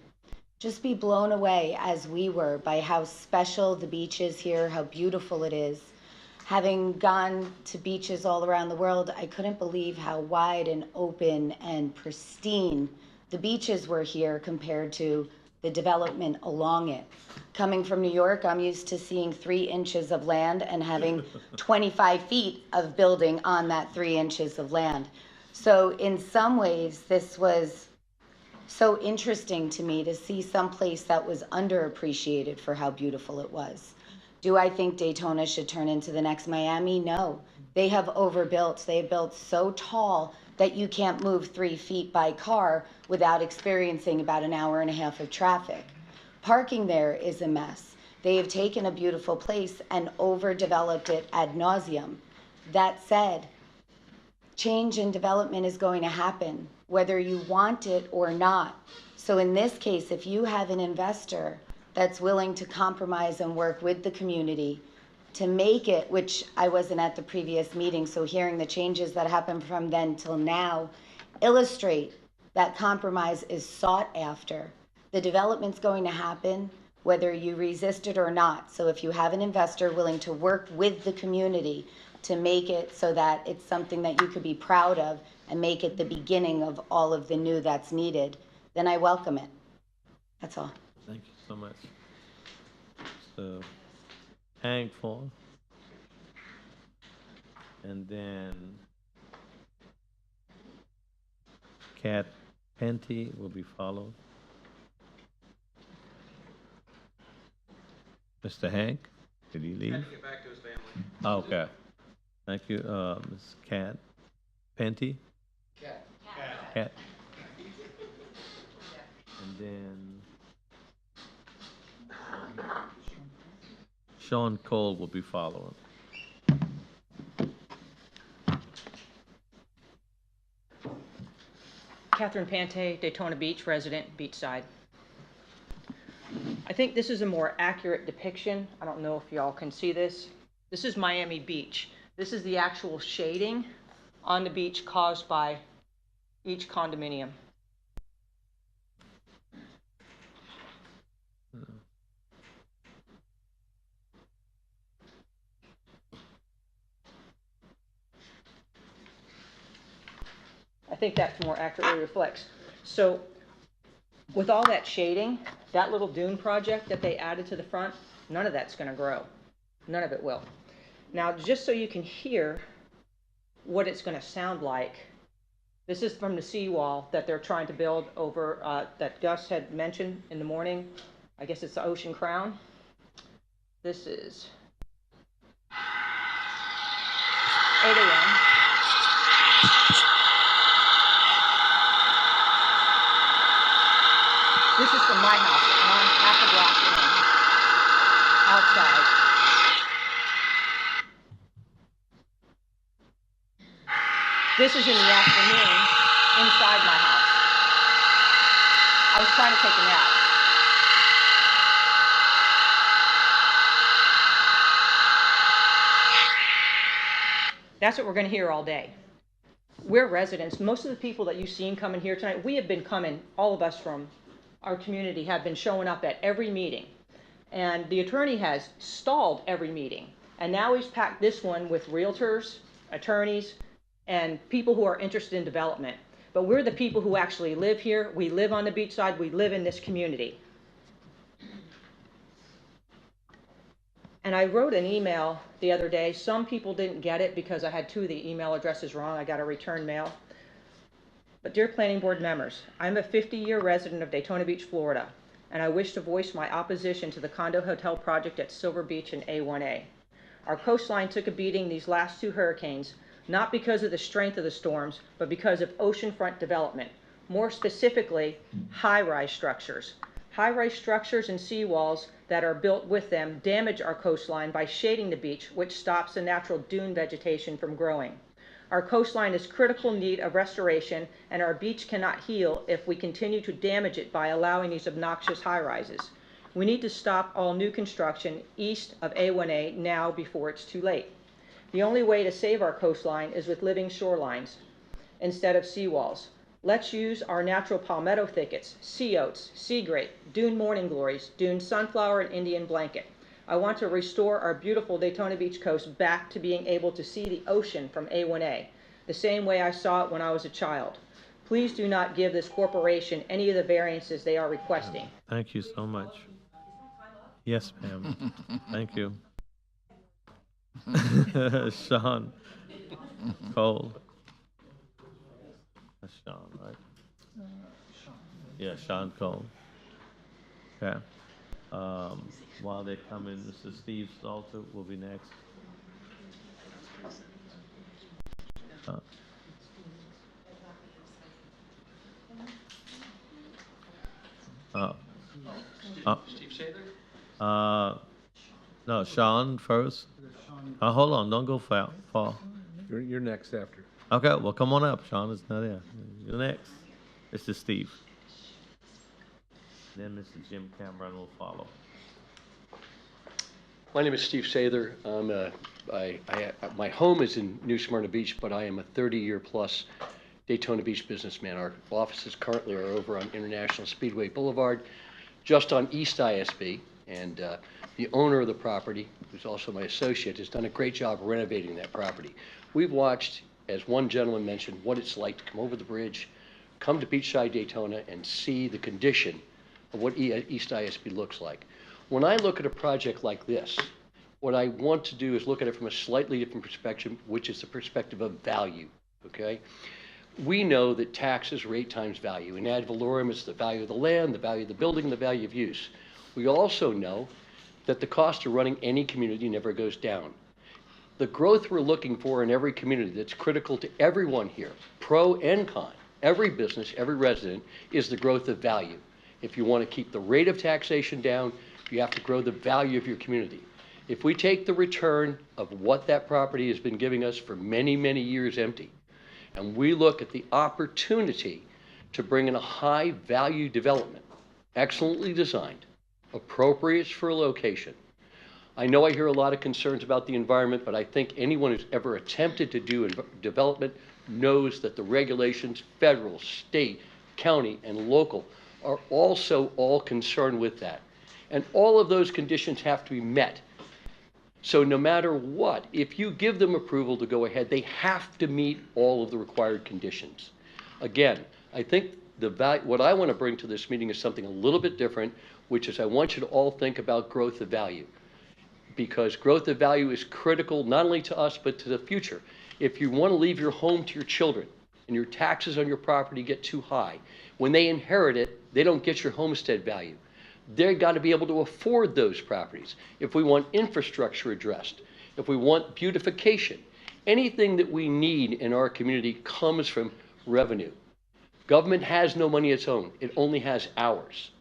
just be blown away, as we were, by how special the beach is here, how beautiful it is. Having gone to beaches all around the world, I couldn't believe how wide and open and pristine the beaches were here compared to the development along it. Coming from New York, I'm used to seeing 3 inches of land and having 25 feet of building on that 3 inches of land. So in some ways, this was so interesting to me to see some place that was underappreciated for how beautiful it was. Do I think Daytona should turn into the next Miami? No. They have overbuilt. They have built so tall that you can't move 3 feet by car without experiencing about an hour and a half of traffic. Parking there is a mess. They have taken a beautiful place and overdeveloped it ad nauseum. That said, change and development is going to happen, whether you want it or not. So in this case, if you have an investor that's willing to compromise and work with the community to make it, which I wasn't at the previous meeting, so hearing the changes that happened from then till now illustrate that compromise is sought after. The development's going to happen whether you resist it or not. So if you have an investor willing to work with the community to make it so that it's something that you could be proud of and make it the beginning of all of the new that's needed, then I welcome it. That's all. Thank you so much. So, Hank Fall. And then Kat Penty will be followed. Mr. Hank, did he leave? Had to get back to his family. Oh, okay. Thank you, Ms. Kat Penty. Kat. And then Sean Cole will be following. Catherine Pante, Daytona Beach resident, beachside. I think this is a more accurate depiction. I don't know if y'all can see this. This is Miami Beach. This is the actual shading on the beach caused by each condominium. I think that more accurately reflects. So with all that shading, that little dune project that they added to the front, none of that's going to grow. None of it will. Now, just so you can hear what it's going to sound like, this is from the seawall that they're trying to build over, that Gus had mentioned in the morning. I guess it's the Ocean Crown. This is 8 a.m. This is from my house, and I'm half a block in, outside. This is in the afternoon, inside my house. I was trying to take a nap. That's what we're gonna hear all day. We're residents. Most of the people that you've seen coming here tonight, we have been coming, all of us from our community have been showing up at every meeting. And the attorney has stalled every meeting. And now he's packed this one with realtors, attorneys, and people who are interested in development. But we're the people who actually live here. We live on the beachside. We live in this community. And I wrote an email the other day. Some people didn't get it because I had 2 of the email addresses wrong. I got a return mail. But dear planning board members, I'm a 50-year resident of Daytona Beach, Florida, and I wish to voice my opposition to the condo hotel project at Silver Beach and A1A. Our coastline took a beating these last 2 hurricanes, not because of the strength of the storms, but because of oceanfront development. More specifically, high-rise structures. High-rise structures and seawalls that are built with them damage our coastline by shading the beach, which stops the natural dune vegetation from growing. Our coastline is critical need of restoration, and our beach cannot heal if we continue to damage it by allowing these obnoxious high-rises. We need to stop all new construction east of A1A now before it's too late. The only way to save our coastline is with living shorelines instead of seawalls. Let's use our natural palmetto thickets, sea oats, sea grape, dune morning glories, dune sunflower, and Indian blanket. I want to restore our beautiful Daytona Beach coast back to being able to see the ocean from A1A, the same way I saw it when I was a child. Please do not give this corporation any of the variances they are requesting. Thank you so much. Yes, ma'am. Thank you. Sean Cole. That's Sean, right? Yeah, Sean Cole. Okay. While they're coming, Mr. Steve Salter will be next. Steve Sather? No, Sean first. Hold on, don't go far. You're next after. Okay, well, come on up. Sean is not there. You're next. This is Steve. Then Mr. Jim Cameron will follow. My name is Steve Sather. My home is in New Smyrna Beach, but I am a 30-year plus Daytona Beach businessman. Our offices currently are over on International Speedway Boulevard, just on East ISB, and the owner of the property, who's also my associate, has done a great job renovating that property. We've watched, as one gentleman mentioned, what it's like to come over the bridge, come to Beachside Daytona, and see the condition of what East ISB looks like. When I look at a project like this, what I want to do is look at it from a slightly different perspective, which is the perspective of value, okay? We know that tax is rate times value. In ad valorem, it's the value of the land, the value of the building, the value of use. We also know that the cost of running any community never goes down. The growth we're looking for in every community that's critical to everyone here, pro and con, every business, every resident, is the growth of value. If you want to keep the rate of taxation down, you have to grow the value of your community. If we take the return of what that property has been giving us for many, many years empty, and we look at the opportunity to bring in a high value development, excellently designed, appropriate for a location. I know I hear a lot of concerns about the environment, but I think anyone who's ever attempted to do development knows that the regulations, federal, state, county, and local, are also all concerned with that. And all of those conditions have to be met. So no matter what, if you give them approval to go ahead, they have to meet all of the required conditions. Again, I think what I want to bring to this meeting is something a little bit different, which is I want you to all think about growth of value. Because growth of value is critical not only to us, but to the future. If you want to leave your home to your children and your taxes on your property get too high, when they inherit it, they don't get your homestead value. They've got to be able to afford those properties. If we want infrastructure addressed, if we want beautification, anything that we need in our community comes from revenue. Government has no money of its own. It only has ours.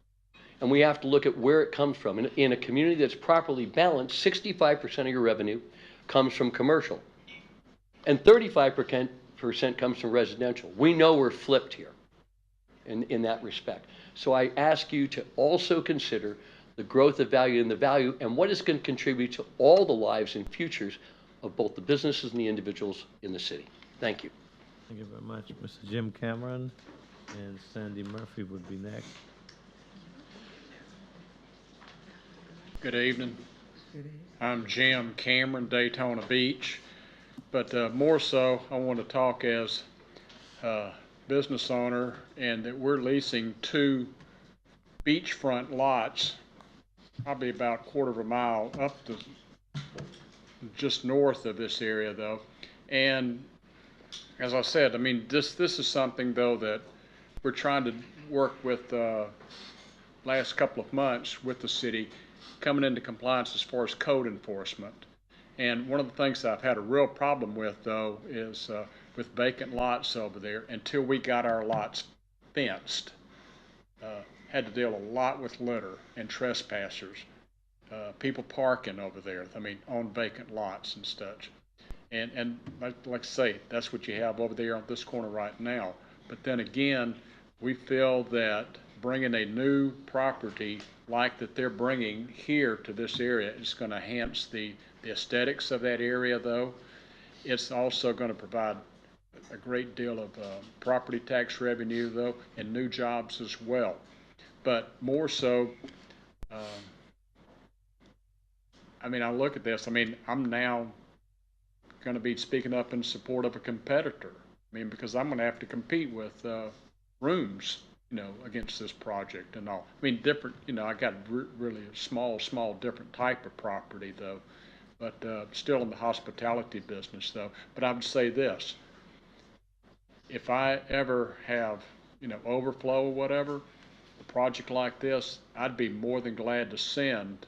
And we have to look at where it comes from. In a community that's properly balanced, 65% of your revenue comes from commercial, and 35% comes from residential. We know we're flipped here in that respect. So I ask you to also consider the growth of value and the value and what is going to contribute to all the lives and futures of both the businesses and the individuals in the city. Thank you. Thank you very much. Mr. Jim Cameron and Sandy Murphy would be next. Good evening. I'm Jim Cameron, Daytona Beach. But more so, I want to talk as a business owner, and that we're leasing 2 beachfront lots, probably about a quarter of a mile up to just north of this area, though. And as I said, I mean, this is something, though, that we're trying to work with last couple of months with the city, coming into compliance as far as code enforcement. And one of the things that I've had a real problem with, though, is with vacant lots over there, until we got our lots fenced. Had to deal a lot with litter and trespassers, people parking over there, I mean, on vacant lots and such. And like I say, that's what you have over there on this corner right now. But then again, we feel that bringing a new property like that they're bringing here to this area is going to enhance the aesthetics of that area, though. It's also going to provide a great deal of property tax revenue, though, and new jobs as well. But more so, I mean, I look at this, I mean, I'm now going to be speaking up in support of a competitor. I mean, because I'm going to have to compete with rooms, you know, against this project and all. I mean, different, you know, I got really a small, different type of property, though, but still in the hospitality business, though. But I would say this, if I ever have, you know, overflow or whatever, a project like this, I'd be more than glad to send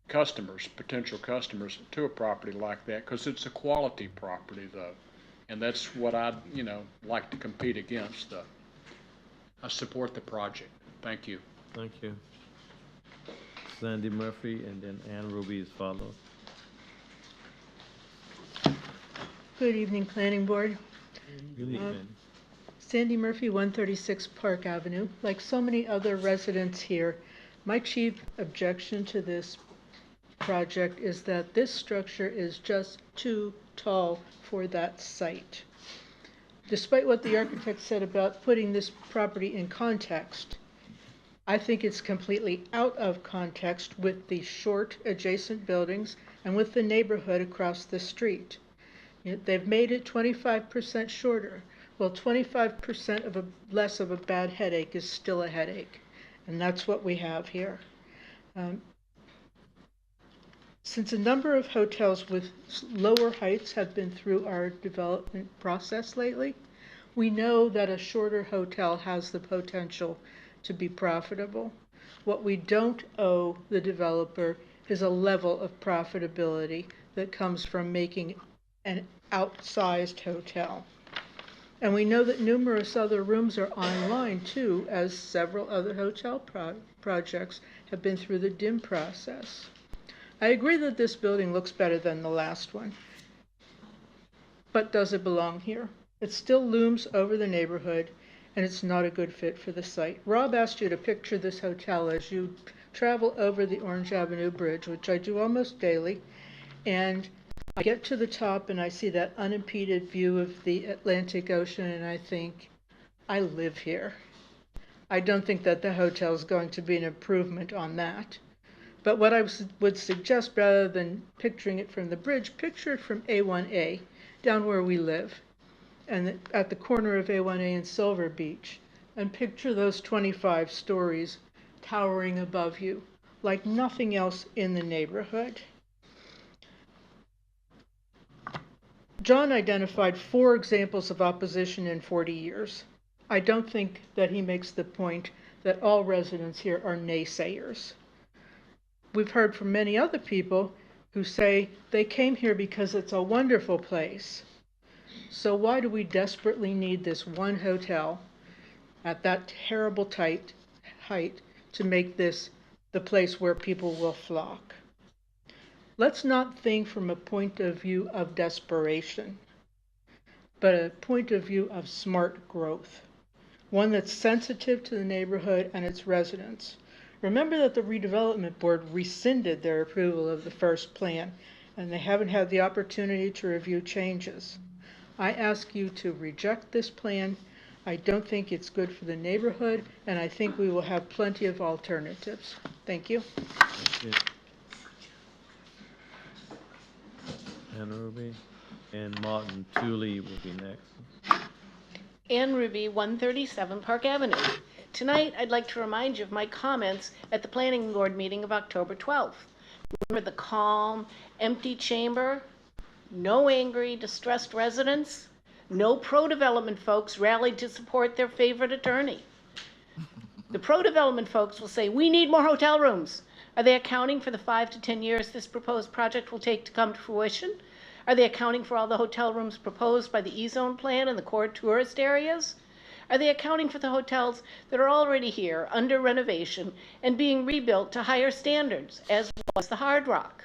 customers, potential customers, to a property like that, because it's a quality property, though. And that's what I'd, you know, like to compete against, though. I support the project. Thank you. Thank you. Sandy Murphy, and then Ann Ruby is followed. Good evening, Planning Board. Good evening. Sandy Murphy, 136 Park Avenue. Like so many other residents here, my chief objection to this project is that this structure is just too tall for that site. Despite what the architect said about putting this property in context, I think it's completely out of context with the short adjacent buildings and with the neighborhood across the street. They've made it 25% shorter. Well, 25% of less of a bad headache is still a headache, and that's what we have here. Since a number of hotels with lower heights have been through our development process lately, we know that a shorter hotel has the potential to be profitable. What we don't owe the developer is a level of profitability that comes from making an outsized hotel. And we know that numerous other rooms are online too, as several other hotel projects have been through the DIM process. I agree that this building looks better than the last one, but does it belong here? It still looms over the neighborhood, and it's not a good fit for the site. Rob asked you to picture this hotel as you travel over the Orange Avenue Bridge, which I do almost daily, and I get to the top and I see that unimpeded view of the Atlantic Ocean, and I think, I live here. I don't think that the hotel is going to be an improvement on that. But what I would suggest, rather than picturing it from the bridge, picture it from A1A, down where we live, and at the corner of A1A and Silver Beach, and picture those 25 stories towering above you, like nothing else in the neighborhood. John identified 4 examples of opposition in 40 years. I don't think that he makes the point that all residents here are naysayers. We've heard from many other people who say they came here because it's a wonderful place. So why do we desperately need this one hotel at that terrible height to make this the place where people will flock? Let's not think from a point of view of desperation, but a point of view of smart growth, one that's sensitive to the neighborhood and its residents. Remember that the redevelopment board rescinded their approval of the first plan, and they haven't had the opportunity to review changes. I ask you to reject this plan. I don't think it's good for the neighborhood, and I think we will have plenty of alternatives. Thank you. Ann Ruby and Martin Tooley will be next. Ann Ruby, 137 Park Avenue. Tonight, I'd like to remind you of my comments at the Planning Board meeting of October 12th. Remember the calm, empty chamber? No angry, distressed residents? No pro-development folks rallied to support their favorite attorney. The pro-development folks will say, we need more hotel rooms. Are they accounting for the 5 to 10 years this proposed project will take to come to fruition? Are they accounting for all the hotel rooms proposed by the E-zone plan in the core tourist areas? Are they accounting for the hotels that are already here, under renovation, and being rebuilt to higher standards, as was the Hard Rock?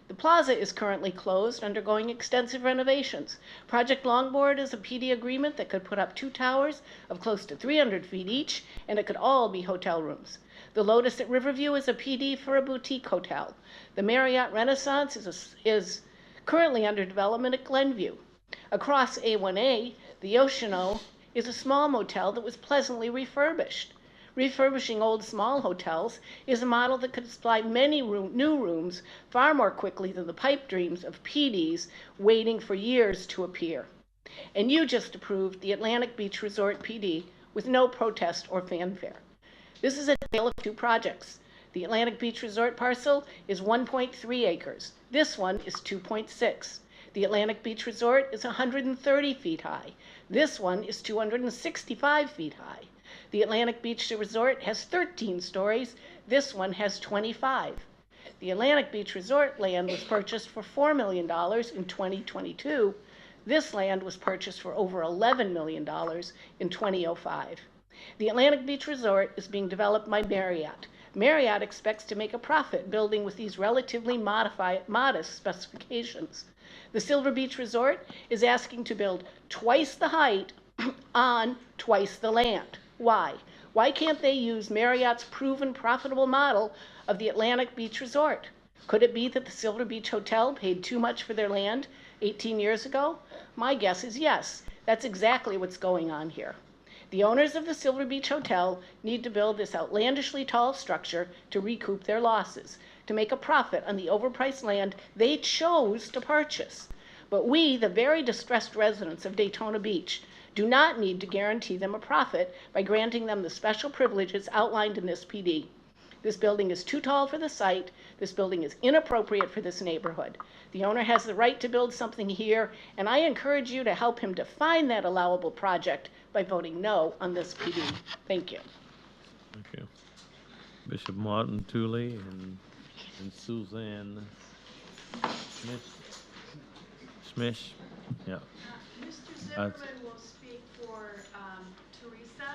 The plaza is currently closed, undergoing extensive renovations. Project Longboard is a PD agreement that could put up 2 towers of close to 300 feet each, and it could all be hotel rooms. The Lotus at Riverview is a PD for a boutique hotel. The Marriott Renaissance is currently under development at Glenview. Across A1A, the Yoshino is a small motel that was pleasantly refurbished. Refurbishing old small hotels is a model that could supply many new rooms far more quickly than the pipe dreams of PDs waiting for years to appear. And you just approved the Atlantic Beach Resort PD with no protest or fanfare. This is a tale of 2 projects. The Atlantic Beach Resort parcel is 1.3 acres. This one is 2.6. The Atlantic Beach Resort is 130 feet high. This one is 265 feet high. The Atlantic Beach Resort has 13 stories. This one has 25. The Atlantic Beach Resort land was purchased for $4 million in 2022. This land was purchased for over $11 million in 2005. The Atlantic Beach Resort is being developed by Marriott. Marriott expects to make a profit building with these relatively modest specifications. The Silver Beach Resort is asking to build twice the height on twice the land. Why? Why can't they use Marriott's proven profitable model of the Atlantic Beach Resort? Could it be that the Silver Beach Hotel paid too much for their land 18 years ago? My guess is yes. That's exactly what's going on here. The owners of the Silver Beach Hotel need to build this outlandishly tall structure to recoup their losses, to make a profit on the overpriced land they chose to purchase. But we, the very distressed residents of Daytona Beach, do not need to guarantee them a profit by granting them the special privileges outlined in this PD. This building is too tall for the site. This building is inappropriate for this neighborhood. The owner has the right to build something here, and I encourage you to help him define that allowable project by voting no on this PD. Thank you. Thank you. Bishop Martin Tooley and Suzanne Smith. Yeah. Mr. Zimmerman will speak for Teresa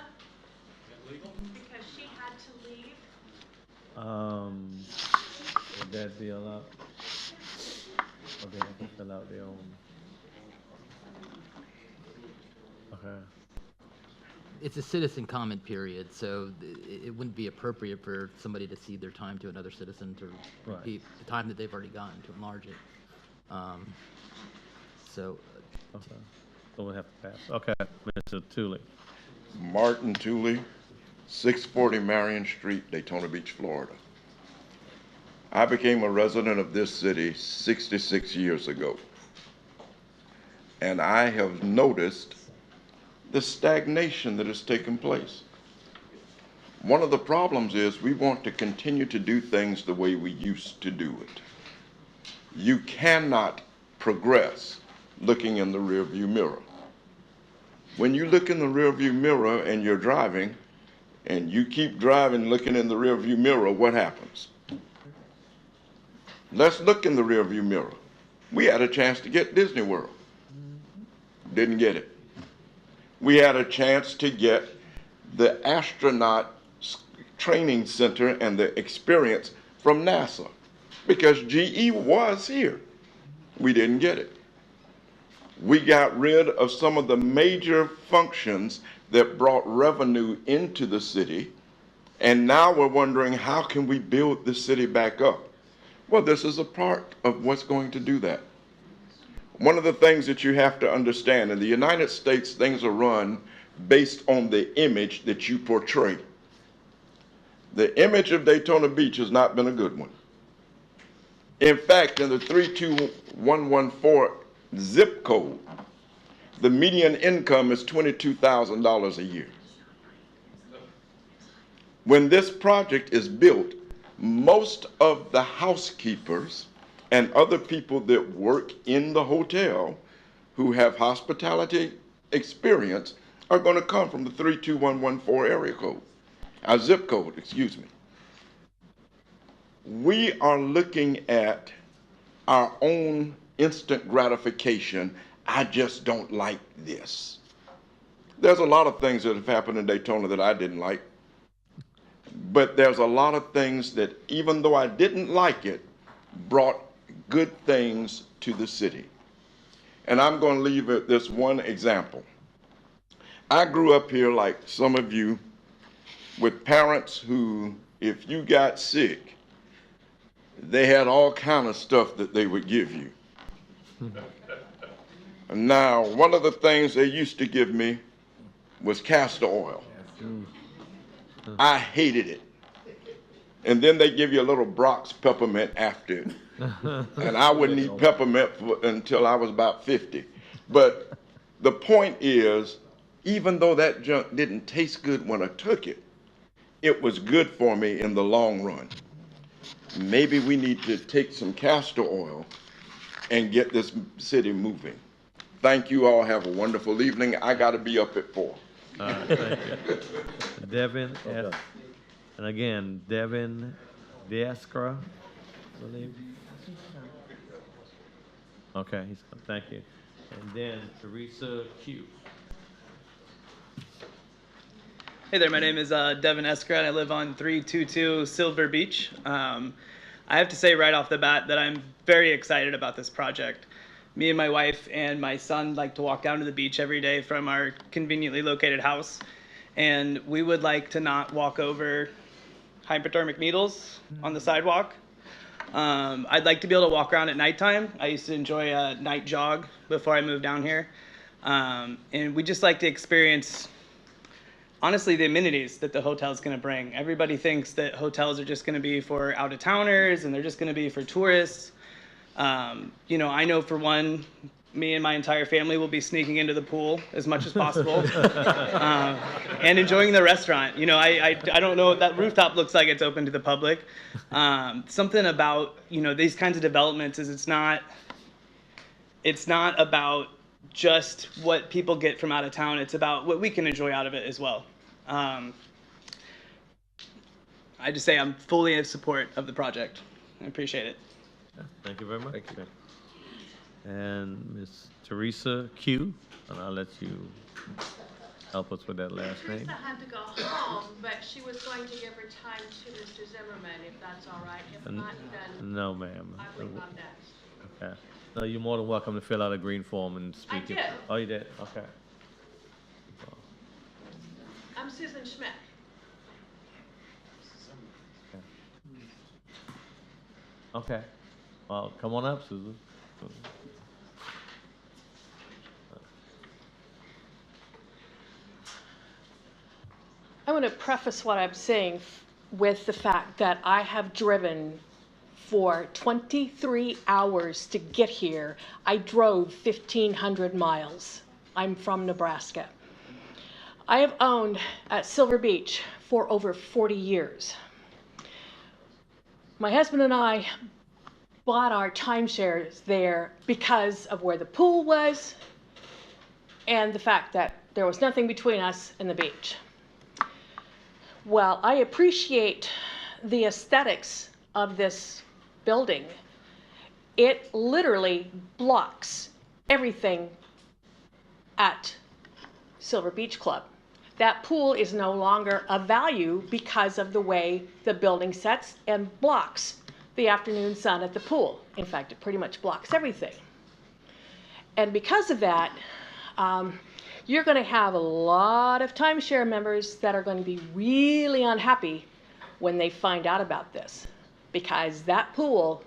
because she had to leave. Would that be allowed? Okay, I can fill out their own. Okay. It's a citizen comment period, so it wouldn't be appropriate for somebody to cede their time to another citizen to repeat the time that they've already gotten to enlarge it. Okay. So we'll have to pass. Okay, Mr. Tooley. Martin Tooley, 640 Marion Street, Daytona Beach, Florida. I became a resident of this city 66 years ago, and I have noticed the stagnation that has taken place. One of the problems is we want to continue to do things the way we used to do it. You cannot progress looking in the rearview mirror. When you look in the rearview mirror and you're driving, and you keep driving looking in the rearview mirror, what happens? Let's look in the rearview mirror. We had a chance to get Disney World. Didn't get it. We had a chance to get the astronaut training center and the experience from NASA because GE was here. We didn't get it. We got rid of some of the major functions that brought revenue into the city, and now we're wondering how can we build the city back up? Well, this is a part of what's going to do that. One of the things that you have to understand, in the United States, things are run based on the image that you portray. The image of Daytona Beach has not been a good one. In fact, in the 32114 zip code, the median income is $22,000 a year. When this project is built, most of the housekeepers and other people that work in the hotel who have hospitality experience are going to come from the 32114 area code, our zip code, excuse me. We are looking at our own instant gratification. I just don't like this. There's a lot of things that have happened in Daytona that I didn't like, but there's a lot of things that, even though I didn't like it, brought good things to the city. And I'm going to leave it this one example. I grew up here, like some of you, with parents who, if you got sick, they had all kind of stuff that they would give you. Now, one of the things they used to give me was castor oil. I hated it. And then they give you a little Brock's peppermint after it. And I wouldn't eat peppermint until I was about 50. But the point is, even though that junk didn't taste good when I took it, it was good for me in the long run. Maybe we need to take some castor oil and get this city moving. Thank you all. Have a wonderful evening. I got to be up at 4. Thank you. Devin S. And again, Devin Diaskra, I believe. Okay, thank you. And then Teresa Q. Hey there, my name is Devin Eskra, and I live on 322 Silver Beach. I have to say right off the bat that I'm very excited about this project. Me and my wife and my son like to walk down to the beach every day from our conveniently located house, and we would like to not walk over hypodermic needles on the sidewalk. I'd like to be able to walk around at nighttime. I used to enjoy a night jog before I moved down here, and we just like to experience, honestly, the amenities that the hotel is going to bring. Everybody thinks that hotels are just going to be for out-of-towners and they're just going to be for tourists. You know, I know for one, me and my entire family will be sneaking into the pool as much as possible and enjoying the restaurant. You know, I don't know what that rooftop looks like. It's open to the public. Something about, you know, these kinds of developments is it's not about just what people get from out of town. It's about what we can enjoy out of it as well. I just say I'm fully in support of the project. I appreciate it. Thank you very much. Thank you. And Ms. Teresa Q, and I'll let you help us with that last name. Teresa had to go home, but she was going to give her time to Mr. Zimmerman, if that's all right. If not, then No, ma'am. I will come next. Okay. No, you're more than welcome to fill out a green form and speak. I did. Oh, you did? Okay. I'm Susan Schmidt. Okay. Well, come on up, Susan. I want to preface what I'm saying with the fact that I have driven for 23 hours to get here. I drove 1,500 miles. I'm from Nebraska. I have owned at Silver Beach for over 40 years. My husband and I bought our timeshares there because of where the pool was and the fact that there was nothing between us and the beach. Well, I appreciate the aesthetics of this building. It literally blocks everything at Silver Beach Club. That pool is no longer of value because of the way the building sets and blocks the afternoon sun at the pool. In fact, it pretty much blocks everything. And because of that, you're going to have a lot of timeshare members that are going to be really unhappy when they find out about this, because that pool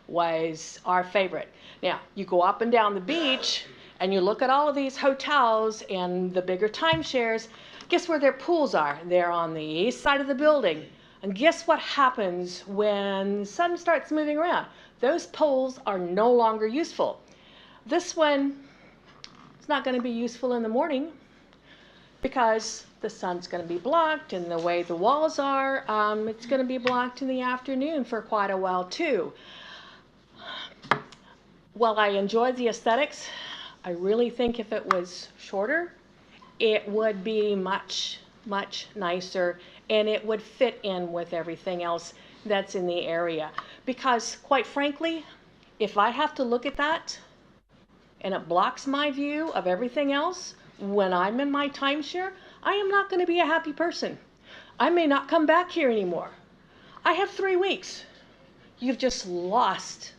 was our favorite. Now, you go up and down the beach and you look at all of these hotels and the bigger timeshares, guess where their pools are? They're on the east side of the building. And guess what happens when the sun starts moving around? Those poles are no longer useful. This one is not going to be useful in the morning because the sun's going to be blocked, and the way the walls are, it's going to be blocked in the afternoon for quite a while too. While I enjoy the aesthetics, I really think if it was shorter, it would be much, much nicer, and it would fit in with everything else that's in the area. Because quite frankly, if I have to look at that and it blocks my view of everything else when I'm in my timeshare, I am not going to be a happy person. I may not come back here anymore. I have 3 weeks. You've just lost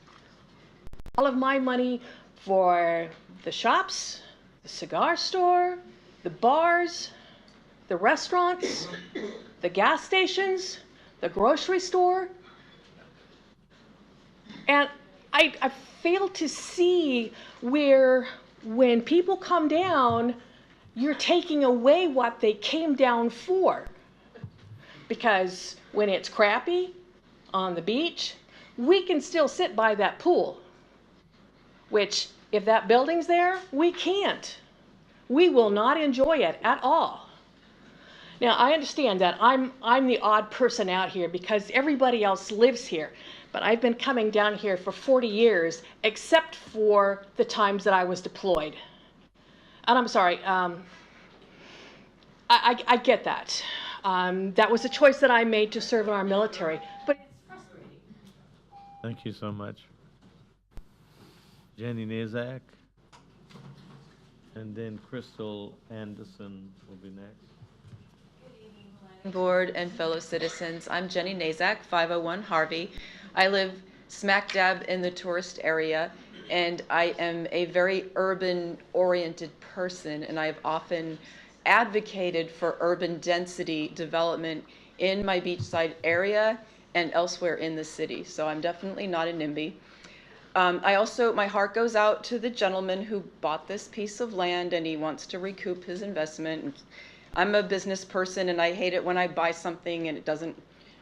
all of my money for the shops, the cigar store, the bars, the restaurants, the gas stations, the grocery store. And I fail to see where when people come down, you're taking away what they came down for. Because when it's crappy on the beach, we can still sit by that pool. Which, if that building's there, we can't. We will not enjoy it at all. Now, I understand that I'm the odd person out here because everybody else lives here. But I've been coming down here for 40 years, except for the times that I was deployed. And I'm sorry, I get that. That was a choice that I made to serve in our military, but it's frustrating. Thank you so much. Jenny Nazak, and then Crystal Anderson will be next. Board and fellow citizens, I'm Jenny Nazak, 501 Harvey. I live smack dab in the tourist area, and I am a very urban-oriented person, and I've often advocated for urban density development in my beachside area and elsewhere in the city. So I'm definitely not a NIMBY. My heart goes out to the gentleman who bought this piece of land and he wants to recoup his investment. I'm a business person and I hate it when I buy something and it doesn't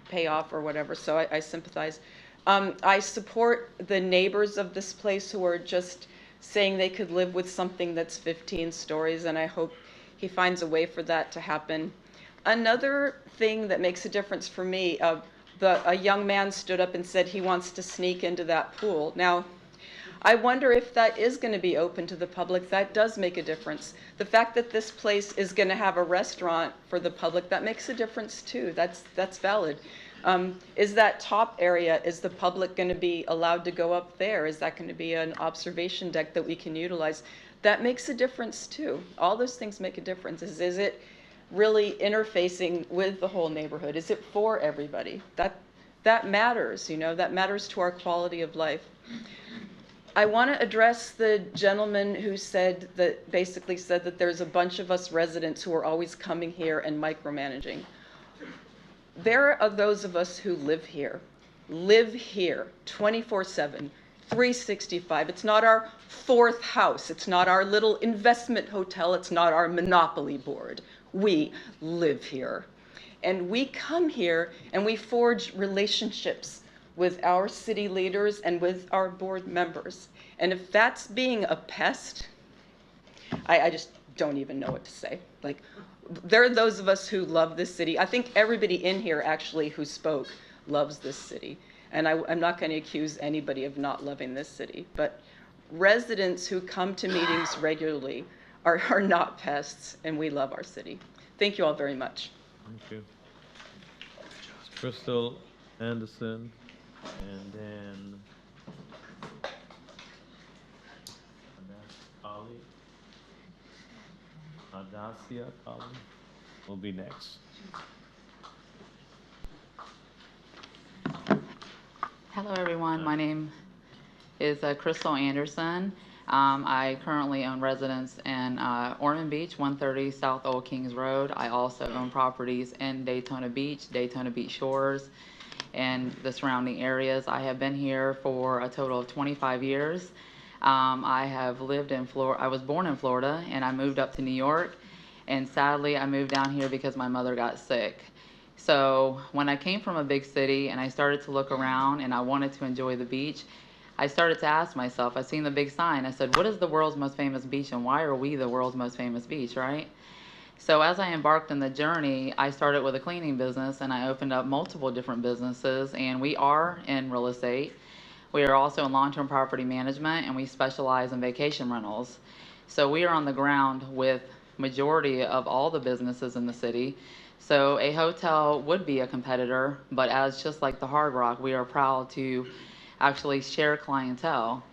pay off or whatever, so I sympathize. I support the neighbors of this place who are just saying they could live with something that's 15 stories, and I hope he finds a way for that to happen. Another thing that makes a difference for me, a young man stood up and said he wants to sneak into that pool. Now, I wonder if that is going to be open to the public. That does make a difference. The fact that this place is going to have a restaurant for the public, that makes a difference too. That's valid. Is that top area, is the public going to be allowed to go up there? Is that going to be an observation deck that we can utilize? That makes a difference too. All those things make a difference. Is it really interfacing with the whole neighborhood? Is it for everybody? That matters, you know, that matters to our quality of life. I want to address the gentleman who basically said that there's a bunch of us residents who are always coming here and micromanaging. There are those of us who live here 24/7, 365. It's not our fourth house. It's not our little investment hotel. It's not our monopoly board. We live here. And we come here and we forge relationships with our city leaders and with our board members. And if that's being a pest, I just don't even know what to say. Like, there are those of us who love this city. I think everybody in here actually who spoke loves this city. And I'm not going to accuse anybody of not loving this city. But residents who come to meetings regularly are not pests, and we love our city. Thank you all very much. Thank you. Crystal Anderson, and then Adasia Kali will be next. Hello, everyone. My name is Crystal Anderson. I currently own residence in Ormond Beach, 130 South Old Kings Road. I also own properties in Daytona Beach Shores, and the surrounding areas. I have been here for a total of 25 years. I have lived in Florida. I was born in Florida, and I moved up to New York. And sadly, I moved down here because my mother got sick. So when I came from a big city and I started to look around and I wanted to enjoy the beach, I started to ask myself, I seen the big sign. I said, what is the world's most famous beach, and why are we the world's most famous beach, right? So as I embarked on the journey, I started with a cleaning business, and I opened up multiple different businesses, and we are in real estate. We are also in long-term property management, and we specialize in vacation rentals. So we are on the ground with majority of all the businesses in the city. So a hotel would be a competitor, but as just like the Hard Rock, we are proud to actually share clientele.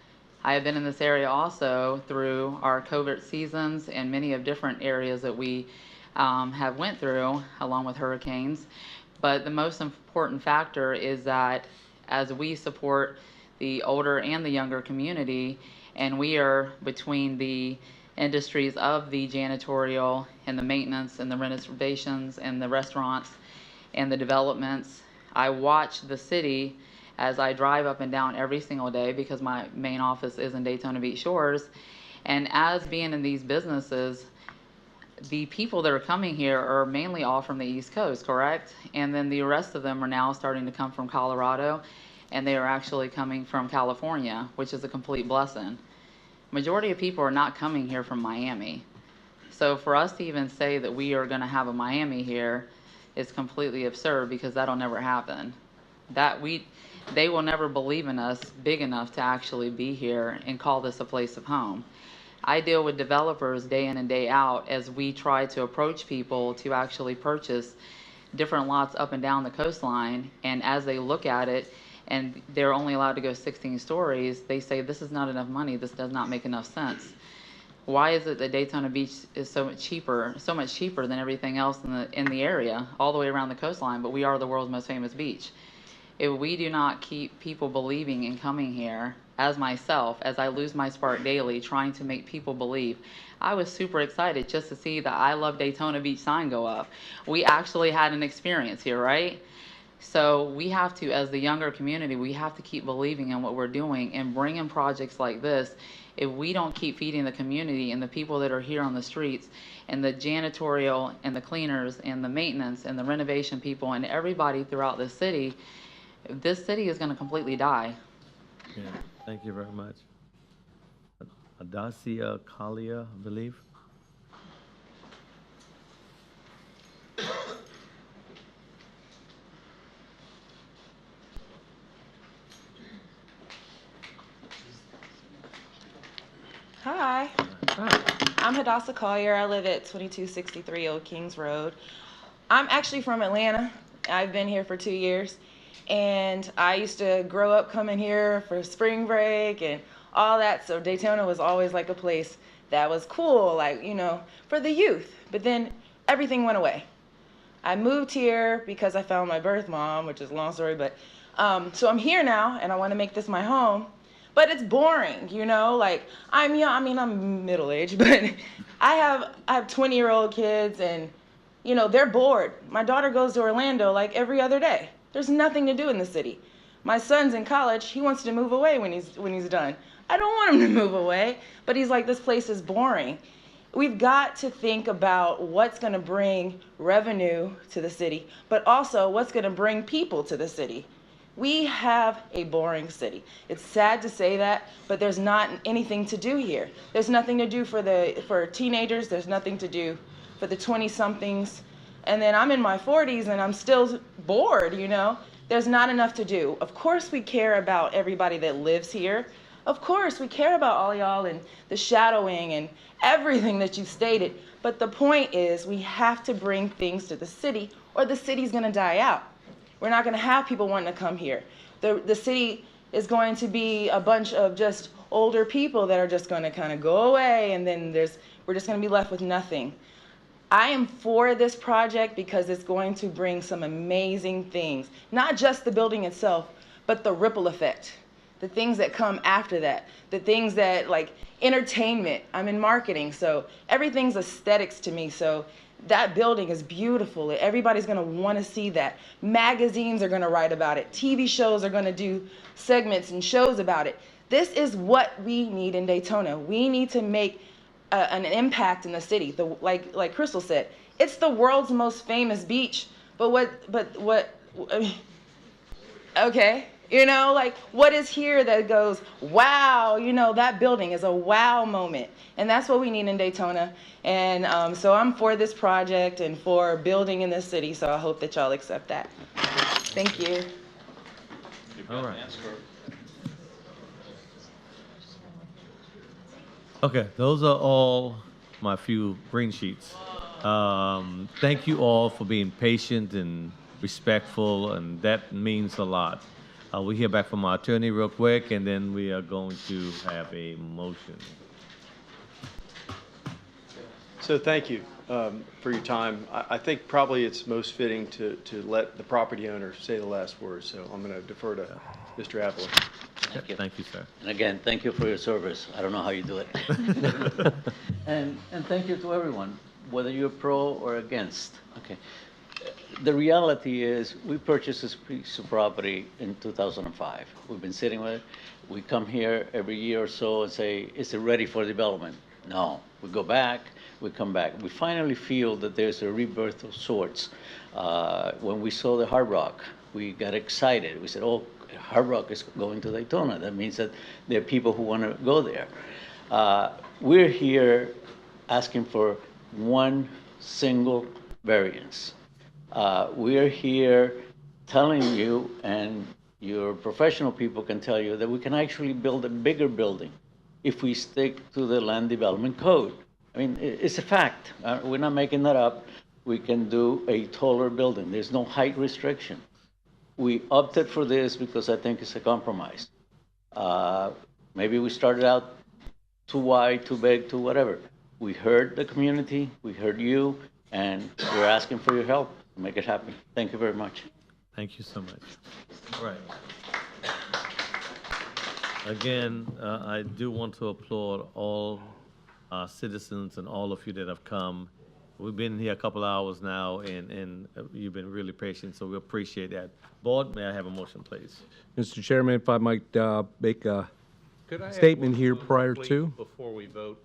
I have been in this area also through our COVID seasons and many of different areas that we have went through along with hurricanes. But the most important factor is that as we support the older and the younger community, and we are between the industries of the janitorial and the maintenance and the renovations and the restaurants and the developments, I watch the city as I drive up and down every single day because my main office is in Daytona Beach Shores. And as being in these businesses, the people that are coming here are mainly all from the East Coast, correct? And then the rest of them are now starting to come from Colorado, and they are actually coming from California, which is a complete blessing. Majority of people are not coming here from Miami. So for us to even say that we are going to have a Miami here is completely absurd, because that'll never happen. They will never believe in us big enough to actually be here and call this a place of home. I deal with developers day in and day out as we try to approach people to actually purchase different lots up and down the coastline, and as they look at it, and they're only allowed to go 16 stories, they say, this is not enough money, this does not make enough sense. Why is it that Daytona Beach is so much cheaper than everything else in the area, all the way around the coastline, but we are the world's most famous beach? If we do not keep people believing and coming here, as myself, as I lose my spark daily, trying to make people believe, I was super excited just to see the I Love Daytona Beach sign go up. We actually had an experience here, right? So we have to, as the younger community, we have to keep believing in what we're doing and bring in projects like this. If we don't keep feeding the community and the people that are here on the streets and the janitorial and the cleaners and the maintenance and the renovation people and everybody throughout the city, this city is going to completely die. Yeah, thank you very much. Adasia Kalia, I believe. Hi. I'm Hadassah Collier. I live at 2263 Old Kings Road. I'm actually from Atlanta. I've been here for 2 years. And I used to grow up coming here for spring break and all that. So Daytona was always like a place that was cool, like, you know, for the youth. But then everything went away. I moved here because I found my birth mom, which is a long story, but so I'm here now and I want to make this my home. But it's boring, you know, like I'm young, I mean, I'm middle-aged, but I have 20-year-old kids and, you know, they're bored. My daughter goes to Orlando like every other day. There's nothing to do in the city. My son's in college, he wants to move away when he's done. I don't want him to move away, but he's like, this place is boring. We've got to think about what's gonna bring revenue to the city, but also what's gonna bring people to the city. We have a boring city. It's sad to say that, but there's not anything to do here. There's nothing to do for teenagers. There's nothing to do for the 20-somethings. And then I'm in my 40s and I'm still bored, you know? There's not enough to do. Of course we care about everybody that lives here. Of course we care about all y'all and the shadowing and everything that you stated. But the point is we have to bring things to the city or the city's gonna die out. We're not going to have people wanting to come here. The city is going to be a bunch of just older people that are just going to kind of go away, and then we're just going to be left with nothing. I am for this project because it's going to bring some amazing things. Not just the building itself, but the ripple effect. The things that come after that. The things that, like, entertainment. I'm in marketing, so everything's aesthetics to me. So That building is beautiful. Everybody's going to want to see that. Magazines are going to write about it. TV shows are going to do segments and shows about it. This is what we need in Daytona. We need to make an impact in the city. Like Crystal said, it's the world's most famous beach. But I mean, okay. You know, like, what is here that goes, wow, you know, that building is a wow moment. And that's what we need in Daytona. And so I'm for this project and for building in this city, so I hope that y'all accept that. Thank you. All right. Okay, those are all my few green sheets. Thank you all for being patient and respectful, and that means a lot. We'll hear back from our attorney real quick, and then we are going to have a motion. So thank you for your time. I think probably it's most fitting to let the property owner say the last word, so I'm going to defer to Mr. Appel. Thank you. Thank you, sir. And again, thank you for your service. I don't know how you do it. and thank you to everyone, whether you're pro or against. Okay. The reality is we purchased this piece of property in 2005. We've been sitting with it. We come here every year or so and say, is it ready for development? No. We go back, we come back. We finally feel that there's a rebirth of sorts. When we saw the Hard Rock, we got excited. We said, oh, Hard Rock is going to Daytona. That means that there are people who want to go there. We're here asking for one single variance. We're here telling you, and your professional people can tell you, that we can actually build a bigger building if we stick to the land development code. I mean, it's a fact. We're not making that up. We can do a taller building. There's no height restriction. We opted for this because I think it's a compromise. Maybe we started out too wide, too big, too whatever. We heard the community, we heard you, and we're asking for your help to make it happen. Thank you very much. Thank you so much. All right. Again, I do want to applaud all citizens and all of you that have come. We've been here a couple hours now, and you've been really patient, so we appreciate that. Board, may I have a motion, please? Mr. Chairman, if I might make a statement here prior to. Before we vote.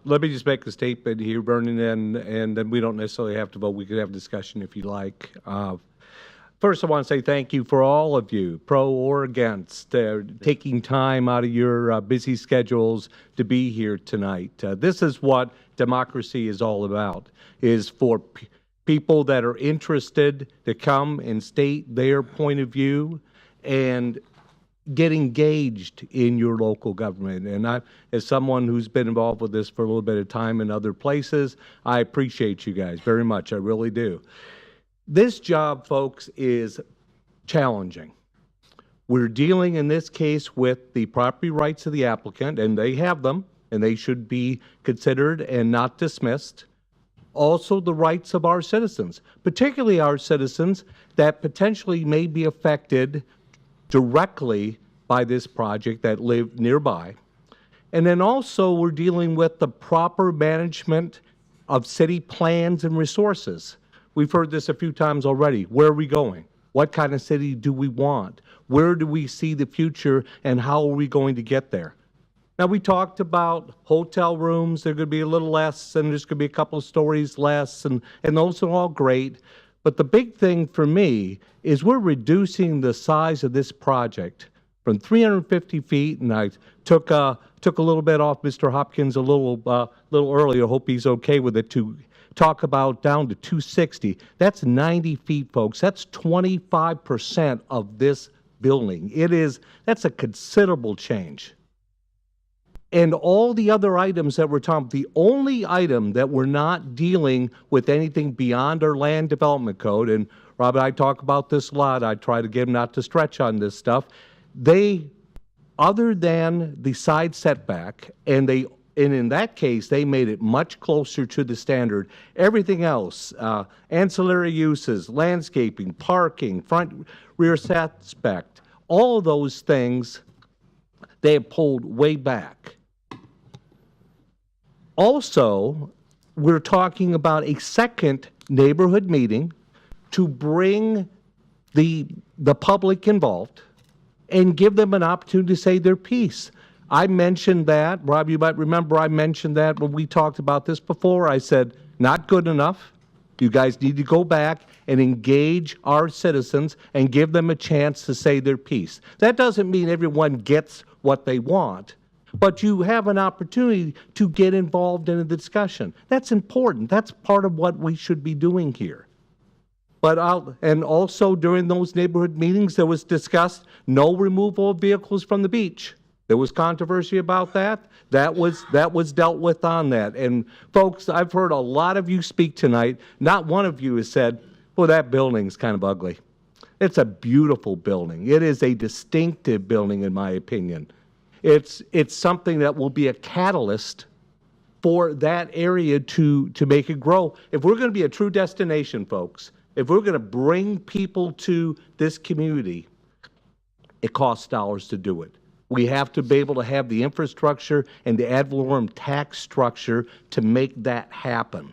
Let me just make a statement here, Vernon, and then we don't necessarily have to vote. We could have a discussion if you like. First, I want to say thank you for all of you, pro or against, taking time out of your busy schedules to be here tonight. This is what democracy is all about, is for people that are interested to come and state their point of view and get engaged in your local government. And I, as someone who's been involved with this for a little bit of time in other places, I appreciate you guys very much. I really do. This job, folks, is challenging. We're dealing in this case with the property rights of the applicant, and they have them, and they should be considered and not dismissed. Also, the rights of our citizens, particularly our citizens that potentially may be affected directly by this project that live nearby. And then also, we're dealing with the proper management of city plans and resources. We've heard this a few times already. Where are we going? What kind of city do we want? Where do we see the future, and how are we going to get there? Now, we talked about hotel rooms. They're going to be a little less, and there's going to be a couple of stories less, and those are all great. But the big thing for me is we're reducing the size of this project from 350 feet, and I took a little bit off Mr. Hopkins a little earlier. Hope he's okay with it, to talk about down to 260. That's 90 feet, folks. That's 25% of this building. That's a considerable change. And all the other items that we're talking about, the only item that we're not dealing with anything beyond our land development code, and Rob and I talk about this a lot, I try to get them not to stretch on this stuff, other than the side setback, and in that case, they made it much closer to the standard. Everything else, ancillary uses, landscaping, parking, front, rear setback, all of those things, they have pulled way back. Also, we're talking about a second neighborhood meeting to bring the public involved and give them an opportunity to say their piece. I mentioned that, Rob, you might remember I mentioned that when we talked about this before. I said, not good enough. You guys need to go back and engage our citizens and give them a chance to say their piece. That doesn't mean everyone gets what they want, but you have an opportunity to get involved in a discussion. That's important. That's part of what we should be doing here. And also during those neighborhood meetings, there was discussed no removal of vehicles from the beach. There was controversy about that. That was dealt with on that. And folks, I've heard a lot of you speak tonight. Not one of you has said, well, that building's kind of ugly. It's a beautiful building. It is a distinctive building, in my opinion. It's something that will be a catalyst for that area to make it grow. If we're going to be a true destination, folks, if we're going to bring people to this community, it costs dollars to do it. We have to be able to have the infrastructure and the ad valorem tax structure to make that happen.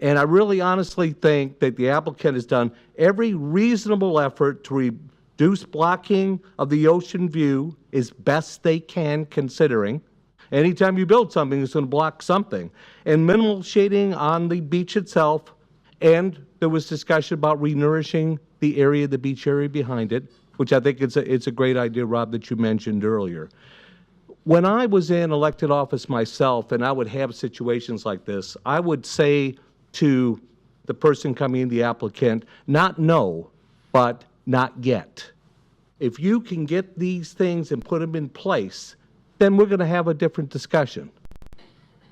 And I really honestly think that the applicant has done every reasonable effort to reduce blocking of the ocean view as best they can, considering anytime you build something, it's going to block something. And minimal shading on the beach itself, and there was discussion about renourishing the area, the beach area behind it, which I think it's a great idea, Rob, that you mentioned earlier. When I was in elected office myself, and I would have situations like this, I would say to the person coming in, the applicant, not no, but not yet. If you can get these things and put them in place, then we're going to have a different discussion.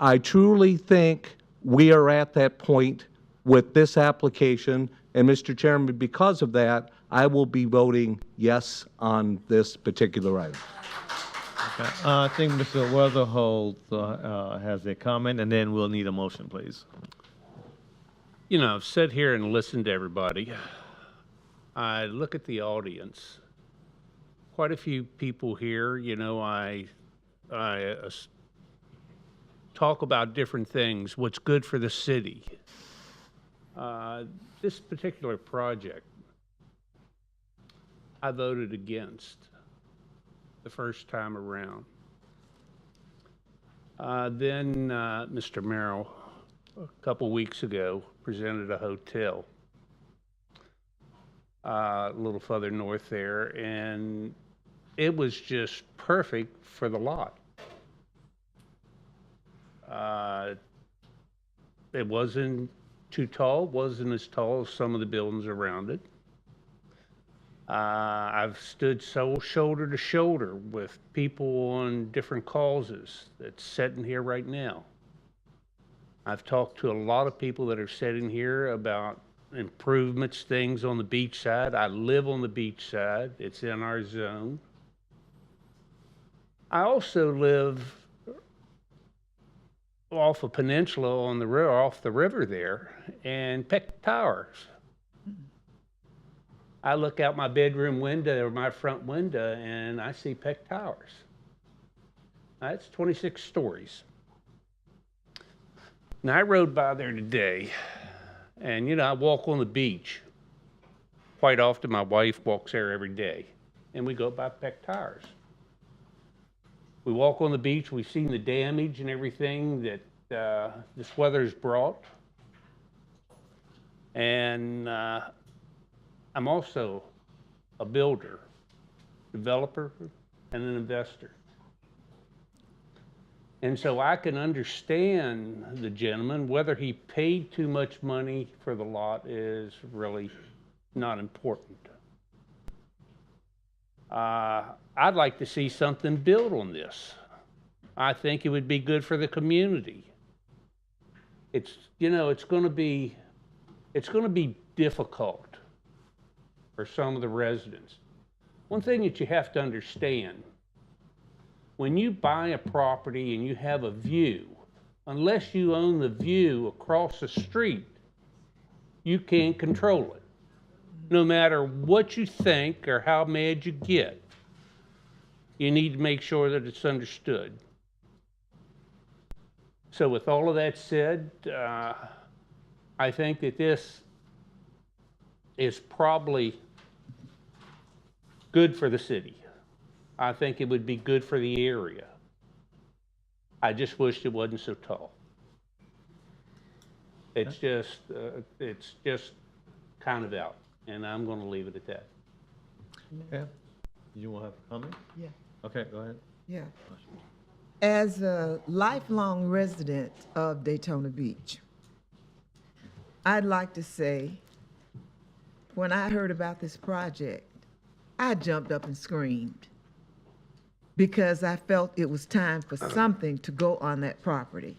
I truly think we are at that point with this application, and Mr. Chairman, because of that, I will be voting yes on this particular item. Okay. I think Mr. Weatherholt has a comment, and then we'll need a motion, please. You know, I've sat here and listened to everybody. I look at the audience. Quite a few people here, you know, I talk about different things, what's good for the city. This particular project, I voted against the first time around. Then Mr. Merrill, a couple weeks ago, presented a hotel a little further north there, and it was just perfect for the lot. It wasn't too tall, wasn't as tall as some of the buildings around it. I've stood shoulder to shoulder with people on different causes that's sitting here right now. I've talked to a lot of people that are sitting here about improvements, things on the beach side. I live on the beach side. It's in our zone. I also live off a peninsula on the river, off the river there, and Peck Towers. I look out my bedroom window or my front window and I see Peck Towers. That's 26 stories. Now I rode by there today, and you know, I walk on the beach. Quite often my wife walks there every day, and we go by Peck Towers. We walk on the beach, we've seen the damage and everything that this weather's brought. And I'm also a builder, developer, and an investor. And so I can understand the gentleman. Whether he paid too much money for the lot is really not important. I'd like to see something built on this. I think it would be good for the community. It's, you know, it's going to be difficult for some of the residents. One thing that you have to understand, when you buy a property and you have a view, unless you own the view across the street, you can't control it. No matter what you think or how mad you get, you need to make sure that it's understood. So with all of that said, I think that this is probably good for the city. I think it would be good for the area. I just wished it wasn't so tall. It's just kind of out, and I'm going to leave it at that. Yeah. You want to have a comment? Yeah. Okay, go ahead. Yeah. As a lifelong resident of Daytona Beach, I'd like to say, when I heard about this project, I jumped up and screamed because I felt it was time for something to go on that property.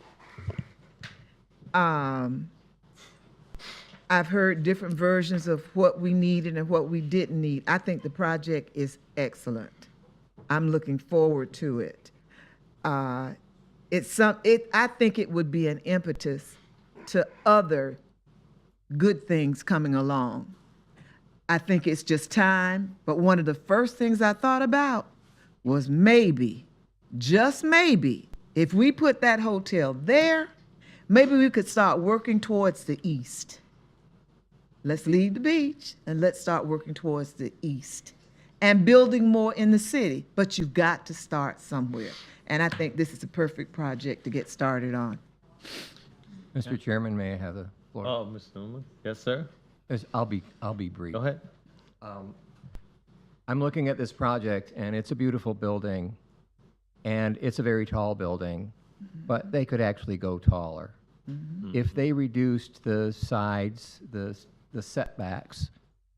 I've heard different versions of what we needed and what we didn't need. I think the project is excellent. I'm looking forward to it. I think it would be an impetus to other good things coming along. I think it's just time, but one of the first things I thought about was maybe, just maybe, if we put that hotel there, maybe we could start working towards the east. Let's leave the beach and let's start working towards the east and building more in the city. But you've got to start somewhere. And I think this is a perfect project to get started on. Mr. Chairman, may I have the floor? Oh, Mr. Newman. Yes, sir. I'll be brief. Go ahead. I'm looking at this project, and it's a beautiful building, and it's a very tall building, but they could actually go taller. If they reduced the sides, the setbacks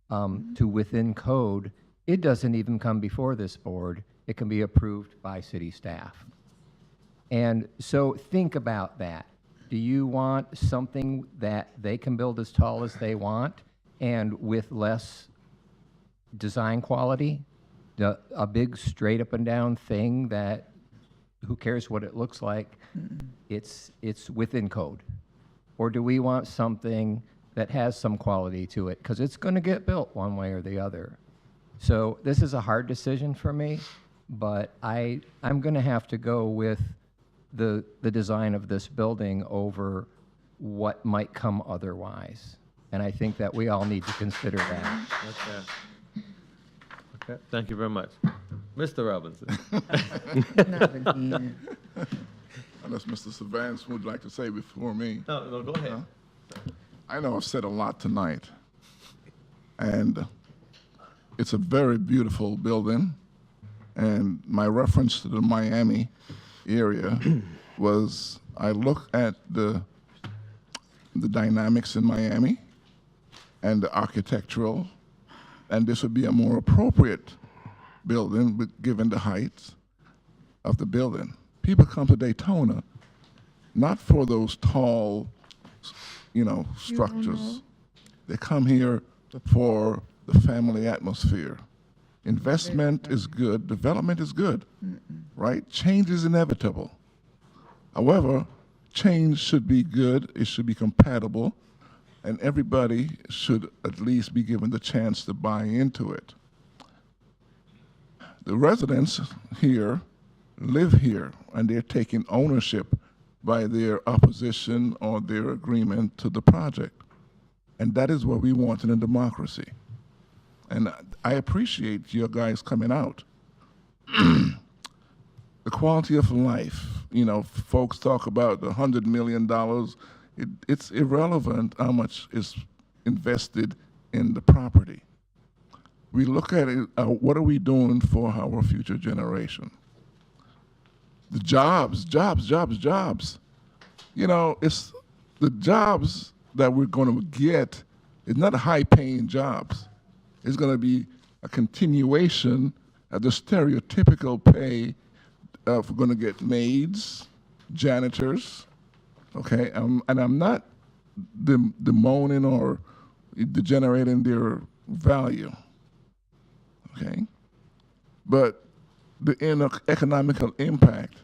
to within code, it doesn't even come before this board. It can be approved by city staff. And so think about that. Do you want something that they can build as tall as they want and with less design quality? A big straight up and down thing that who cares what it looks like? It's within code. Or do we want something that has some quality to it? Because it's going to get built one way or the other. So this is a hard decision for me, but I'm going to have to go with the design of this building over what might come otherwise. And I think that we all need to consider that. Okay, thank you very much. Mr. Robinson. Unless Mr. Savans would like to say before me. No, go ahead. I know I've said a lot tonight, and it's a very beautiful building, and my reference to the Miami area was I look at the dynamics in Miami and the architectural, and this would be a more appropriate building given the heights of the building. People come to Daytona not for those tall, structures. They come here for the family atmosphere. Investment is good, development is good, right? Change is inevitable. However, change should be good, it should be compatible, and everybody should at least be given the chance to buy into it. The residents here live here, and they're taking ownership by their opposition or their agreement to the project. And that is what we want in a democracy. And I appreciate your guys coming out. The quality of life, folks talk about the $100 million. It's irrelevant how much is invested in the property. We look at it, what are we doing for our future generation? The jobs. It's the jobs that we're going to get. It's not high-paying jobs. It's going to be a continuation of the stereotypical pay of we're going to get maids, janitors, okay? And I'm not bemoaning or degenerating their value, okay? But the economical impact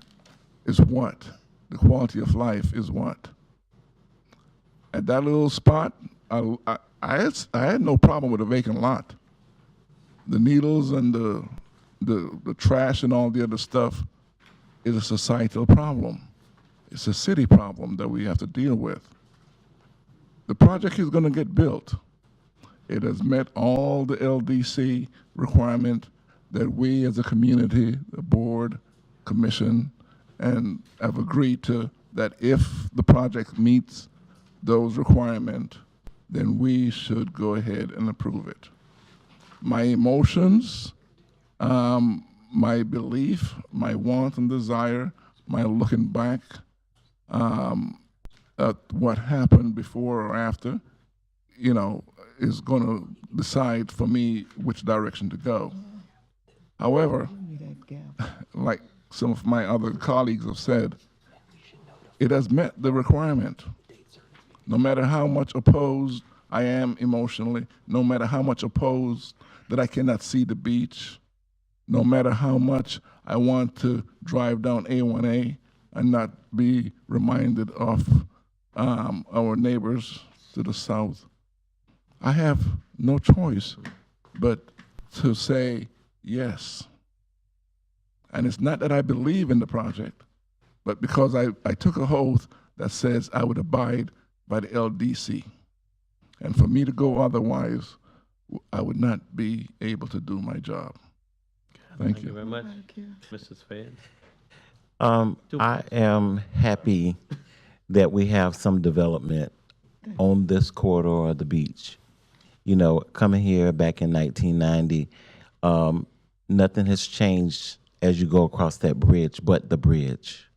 is what? The quality of life is what? At that little spot, I had no problem with a vacant lot. The needles and the trash and all the other stuff is a societal problem. It's a city problem that we have to deal with. The project is going to get built. It has met all the LDC requirement that we as a community, the board, commission, and have agreed to, that if the project meets those requirements, then we should go ahead and approve it. My emotions, my belief, my want and desire, my looking back at what happened before or after, you know, is going to decide for me which direction to go. However, like some of my other colleagues have said, it has met the requirement. No matter how much opposed I am emotionally, no matter how much opposed that I cannot see the beach, no matter how much I want to drive down A1A and not be reminded of our neighbors to the south, I have no choice but to say yes. And it's not that I believe in the project, but because I took an oath that says I would abide by the LDC. And for me to go otherwise, I would not be able to do my job. Thank you very much. Mrs. Fayed. I am happy that we have some development on this corridor of the beach. You know, coming here back in 1990, nothing has changed as you go across that bridge but the bridge.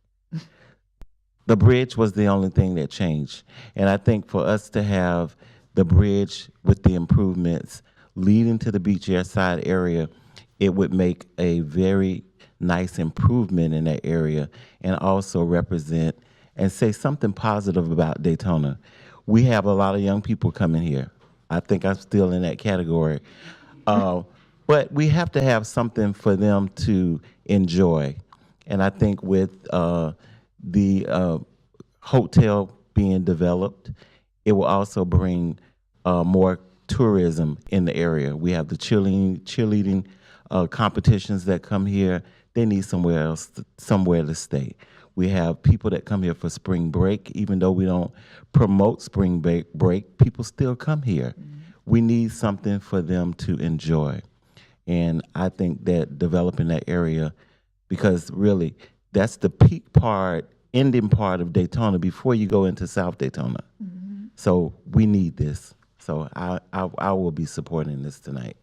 The bridge was the only thing that changed. And I think for us to have the bridge with the improvements leading to the beach airside area, it would make a very nice improvement in that area and also represent and say something positive about Daytona. We have a lot of young people coming here. I think I'm still in that category. But we have to have something for them to enjoy. And I think with the hotel being developed, it will also bring more tourism in the area. We have the cheerleading competitions that come here. They need somewhere to stay. We have people that come here for spring break. Even though we don't promote spring break, people still come here. We need something for them to enjoy. And I think that developing that area, because really that's the peak part, ending part of Daytona before you go into South Daytona. So we need this. So I will be supporting this tonight.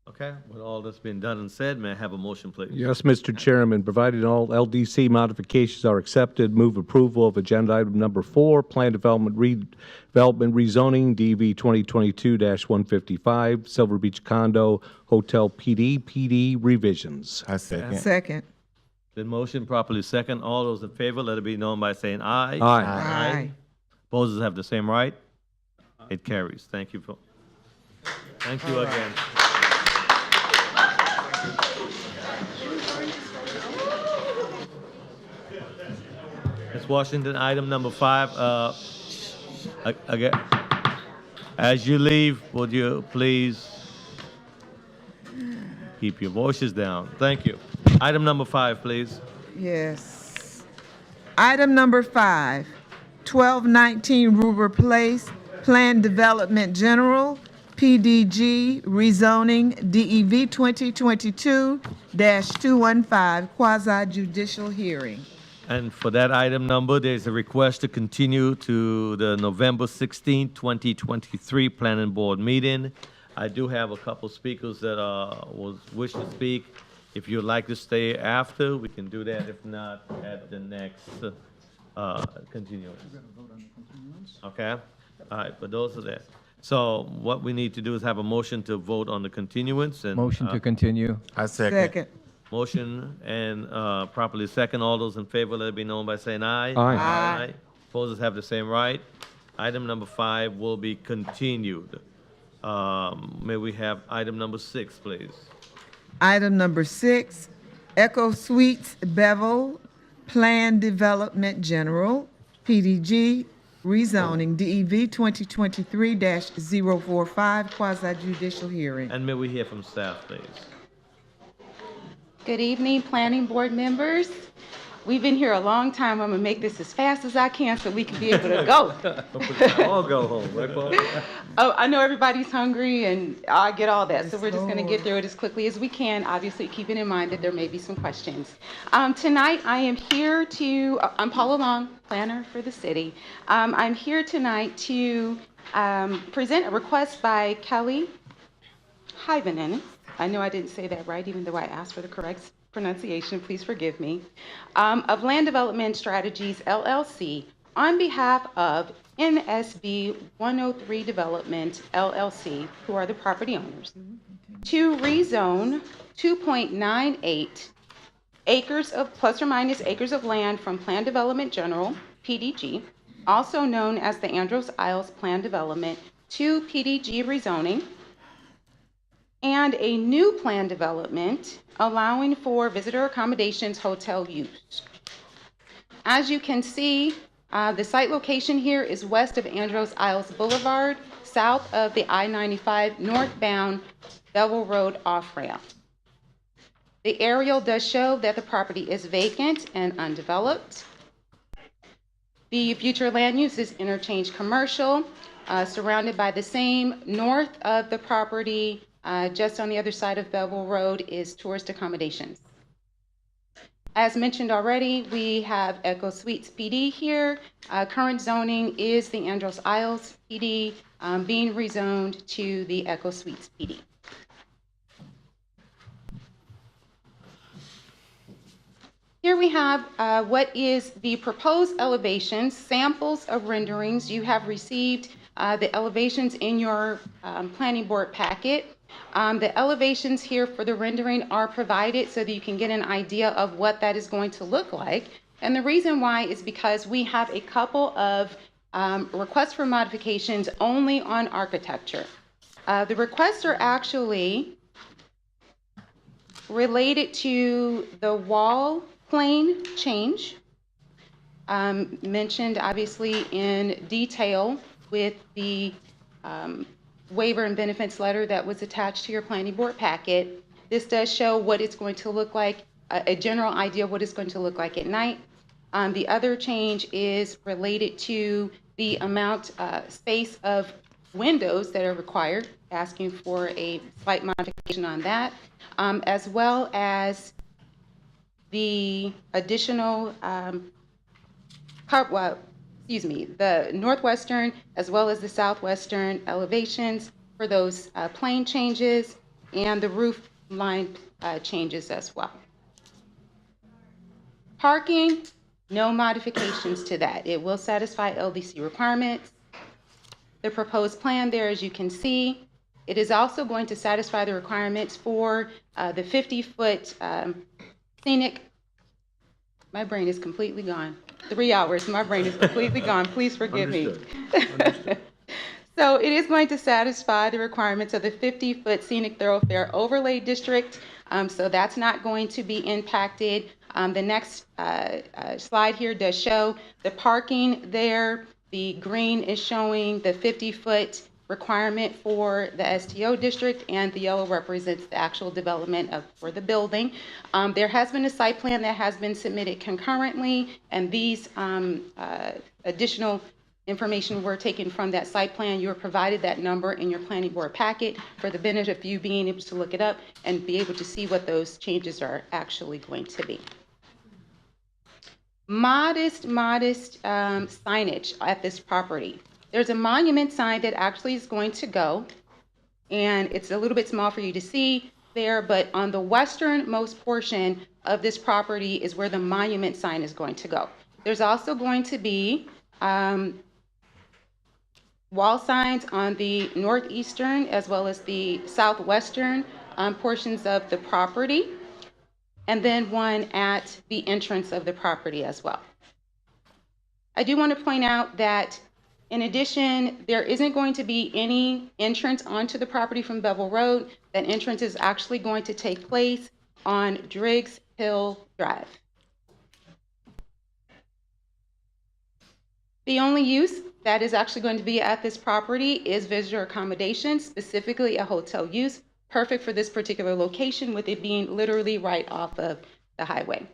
Okay, with all that's been done and said, may I have a motion, please? Yes, Mr. Chairman, provided all LDC modifications are accepted, move approval of agenda item number 4, plan development rezoning, DV 2022-155, Silver Beach Condo Hotel PD revisions. I second. Second. Been motion properly second. All those in favor, let it be known by saying aye. Aye. Aye. Opposers have the same right. It carries. Thank you. Thank you again. Ms. Washington, item number 5. Again, as you leave, would you please keep your voices down? Thank you. Item number 5, please. Yes. Item number 5, 1219 Ruber Place, Plan Development General, PDG, rezoning, DEV 2022-215, quasi-judicial hearing. And for that item number, there's a request to continue to the November 16, 2023 Planning Board meeting. I do have a couple speakers that wish to speak. If you'd like to stay after, we can do that. If not, at the next continuance. Okay? All right, but those are there. So what we need to do is have a motion to vote on the continuance. And, Motion to continue. I second. Second. Motion and properly second. All those in favor, let it be known by saying aye. Aye. Aye. Opposers have the same right. Item number 5 will be continued. May we have item number 6, please? Item number 6, Echo Suites Bevel, Plan Development General, PDG, rezoning, DEV 2023-045, quasi-judicial hearing. And may we hear from staff, please? Good evening, Planning Board members. We've been here a long time. I'm gonna make this as fast as I can so we can be able to go. All go home, right, Paul? Oh, I know everybody's hungry and I get all that. So we're just gonna get through it as quickly as we can, obviously keeping in mind that there may be some questions. Tonight I am here I'm Paula Long, planner for the city. I'm here tonight to present a request by Kelly Hyvenin. I know I didn't say that right, even though I asked for the correct pronunciation, please forgive me, of Land Development Strategies, LLC, on behalf of NSB 103 Development, LLC, who are the property owners, to rezone 2.98 acres of plus or minus acres of land from Plan Development General, PDG, also known as the Andros Isles Plan Development, to PDG rezoning, and a new plan development allowing for visitor accommodations hotel use. As you can see, the site location here is west of Andros Isles Boulevard, south of the I-95 northbound Bevel Road off-ramp. The aerial does show that the property is vacant and undeveloped. The future land use is interchange commercial, surrounded by the same. North of the property, just on the other side of Bevel Road, is tourist accommodations. As mentioned already, we have Echo Suites PD here. Current zoning is the Andros Isles PD, being rezoned to the Echo Suites PD. Here we have what is the proposed elevations, samples of renderings. You have received the elevations in your planning board packet. The elevations here for the rendering are provided so that you can get an idea of what that is going to look like. And the reason why is because we have a couple of requests for modifications only on architecture. The requests are actually related to the wall plane change, mentioned obviously in detail with the waiver and benefits letter that was attached to your planning board packet. This does show what it's going to look like, a general idea of what it's going to look like at night. The other change is related to the amount, space of windows that are required, asking for a slight modification on that, as well as the additional, the northwestern as well as the southwestern elevations for those plane changes and the roof line changes as well. Parking, no modifications to that. It will satisfy LDC requirements. The proposed plan there, as you can see, it is also going to satisfy the requirements for the 50-foot scenic. My brain is completely gone. 3 hours, my brain is completely gone. Please forgive me. So it is going to satisfy the requirements of the 50-foot scenic thoroughfare overlay district. So that's not going to be impacted. The next slide here does show the parking there. The green is showing the 50-foot requirement for the STO district, and the yellow represents the actual development for the building. There has been a site plan that has been submitted concurrently, and these additional information were taken from that site plan. You were provided that number in your planning board packet for the benefit of you being able to look it up and be able to see what those changes are actually going to be. Modest signage at this property. There's a monument sign that actually is going to go, and it's a little bit small for you to see there, but on the westernmost portion of this property is where the monument sign is going to go. There's also going to be wall signs on the northeastern as well as the southwestern portions of the property, and then one at the entrance of the property as well. I do want to point out that in addition, there isn't going to be any entrance onto the property from Bevel Road. That entrance is actually going to take place on Driggs Hill Drive. The only use that is actually going to be at this property is visitor accommodation, specifically a hotel use, perfect for this particular location with it being literally right off of the highway.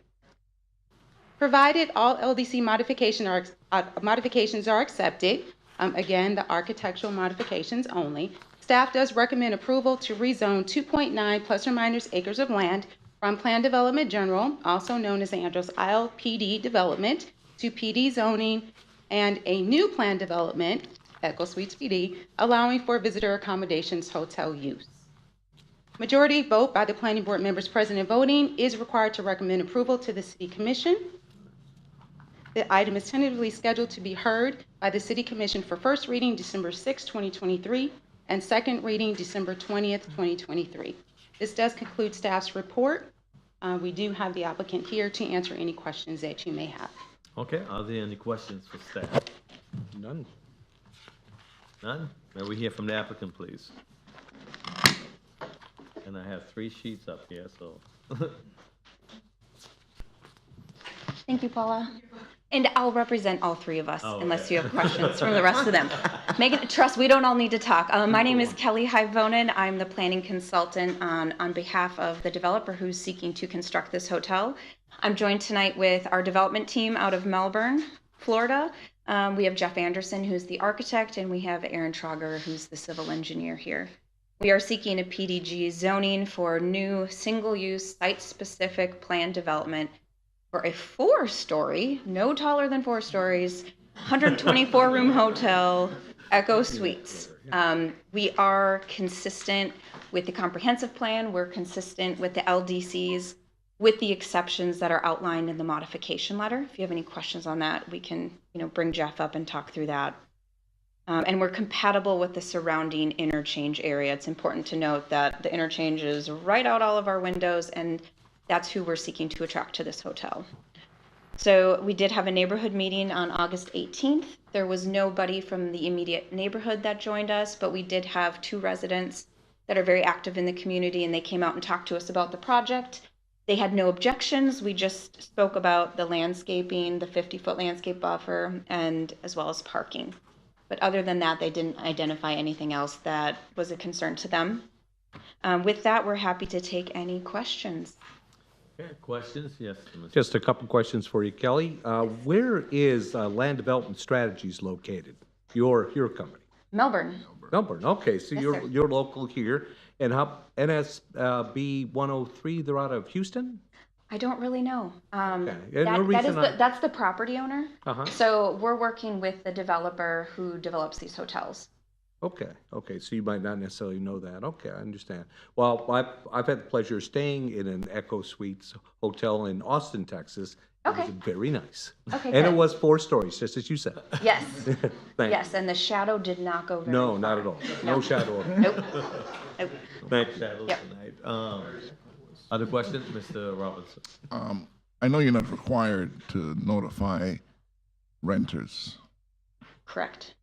Provided all LDC modifications are accepted, again, the architectural modifications only, staff does recommend approval to rezone 2.9 plus or minus acres of land from Plan Development General, also known as Andros Isle PD Development, to PD zoning, and a new plan development, Echo Suites PD, allowing for visitor accommodations hotel use. Majority vote by the planning board members present and voting is required to recommend approval to the City Commission. The item is tentatively scheduled to be heard by the City Commission for first reading December 6, 2023, and second reading December 20th, 2023. This does conclude staff's report. We do have the applicant here to answer any questions that you may have. Okay, are there any questions for staff? None. None? May we hear from the applicant, please? And I have 3 sheets up here, so. Thank you, Paula. And I'll represent all 3 of us, Oh, unless okay. you have questions from the rest of them. Megan, trust, we don't all need to talk. My name is Kelly Hyvonen. I'm the planning consultant on behalf of the developer who's seeking to construct this hotel. I'm joined tonight with our development team out of Melbourne, Florida. We have Jeff Anderson, who's the architect, and we have Aaron Trauger, who's the civil engineer here. We are seeking a PDG zoning for new single-use site-specific plan development for a 4-story, no taller than 4 stories, 124-room hotel, Echo Suites. We are consistent with the comprehensive plan. We're consistent with the LDCs, with the exceptions that are outlined in the modification letter. If you have any questions on that, we can, bring Jeff up and talk through that. And we're compatible with the surrounding interchange area. It's important to note that the interchange is right out all of our windows, and that's who we're seeking to attract to this hotel. So we did have a neighborhood meeting on August 18th. There was nobody from the immediate neighborhood that joined us, but we did have 2 residents that are very active in the community, and they came out and talked to us about the project. They had no objections. We just spoke about the landscaping, the 50-foot landscape buffer, and as well as parking. But other than that, they didn't identify anything else that was a concern to them. With that, we're happy to take any questions. Okay, questions? Yes, Mr. Just a couple questions for you, Kelly. Where is Land Development Strategies located? Your company? Melbourne. Melbourne. Okay, so Yes, you're sir. you're local here, and how NSB 103? They're out of Houston. I don't really know. And no reason That's the property owner. Uh-huh. So we're working with the developer who develops these hotels. Okay, so you might not necessarily know that. Okay, I understand. Well, I've had the pleasure of staying in an Echo Suites hotel in Austin, Texas. Okay. It was very nice. Okay, And it good. was 4 stories, just as you said. Yes. Thanks. Yes, and the shadow did not go very No, far. not at all. No. No shadow. Nope. Nope. Thank you. Shadows Yep. tonight. Other questions, Mr. Robinson? I know you're not required to notify renters. Correct.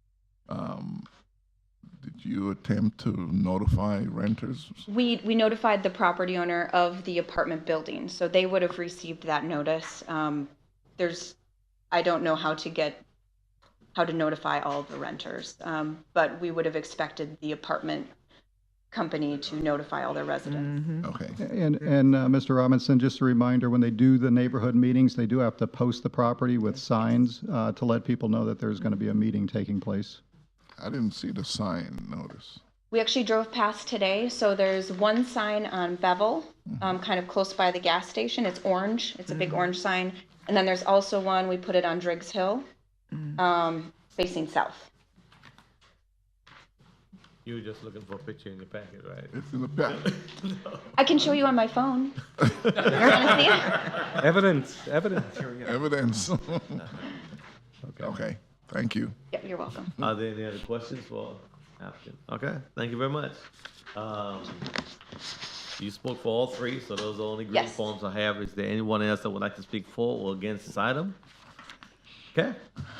Did you attempt to notify renters? We notified the property owner of the apartment building, so they would have received that notice. I don't know how to notify all of the renters, but we would have expected the apartment company to notify all their residents. Okay. And Mr. Robinson, just a reminder, when they do the neighborhood meetings, they do have to post the property with signs to let people know that there's going to be a meeting taking place. I didn't see the sign notice. We actually drove past today, so there's one sign on Bevel, kind of close by the gas station. It's orange. It's a big orange sign. And then there's also one, we put it on Driggs Hill, facing south. You were just looking for a picture in your packet, right? It's in the packet. I can show you on my phone. You want to see it? Evidence. Evidence. Okay, thank you. Yeah, you're welcome. Are there any other questions for applicant? Okay, thank you very much. You spoke for all 3, so those are the only green Yes. forms I have. Is there anyone else that would like to speak for or against this item? Okay,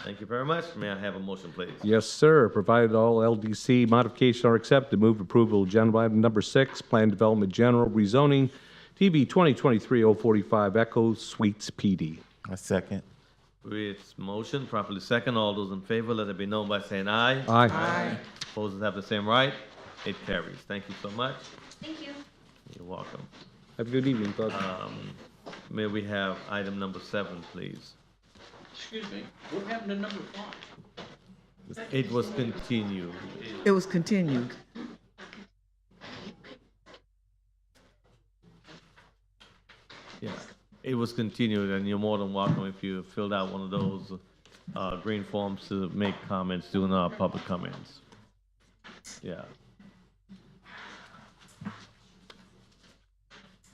thank you very much. May I have a motion, please? Yes, sir. Provided all LDC modifications are accepted, move approval of agenda item number 6, Plan Development General Rezoning, TV 2023-045 Echo Suites PD. A second. It's motion, properly second. All those in favor, let it be known by saying aye. Aye. Opposers have the same right. It carries. Thank you so much. Thank you. You're welcome. Have a good evening, bud. may we have item number 7, please? Excuse me, what happened to number 5? It was continued. It was continued. Yeah, it was continued, and you're more than welcome if you filled out one of those green forms to make comments during our public comments. Yeah.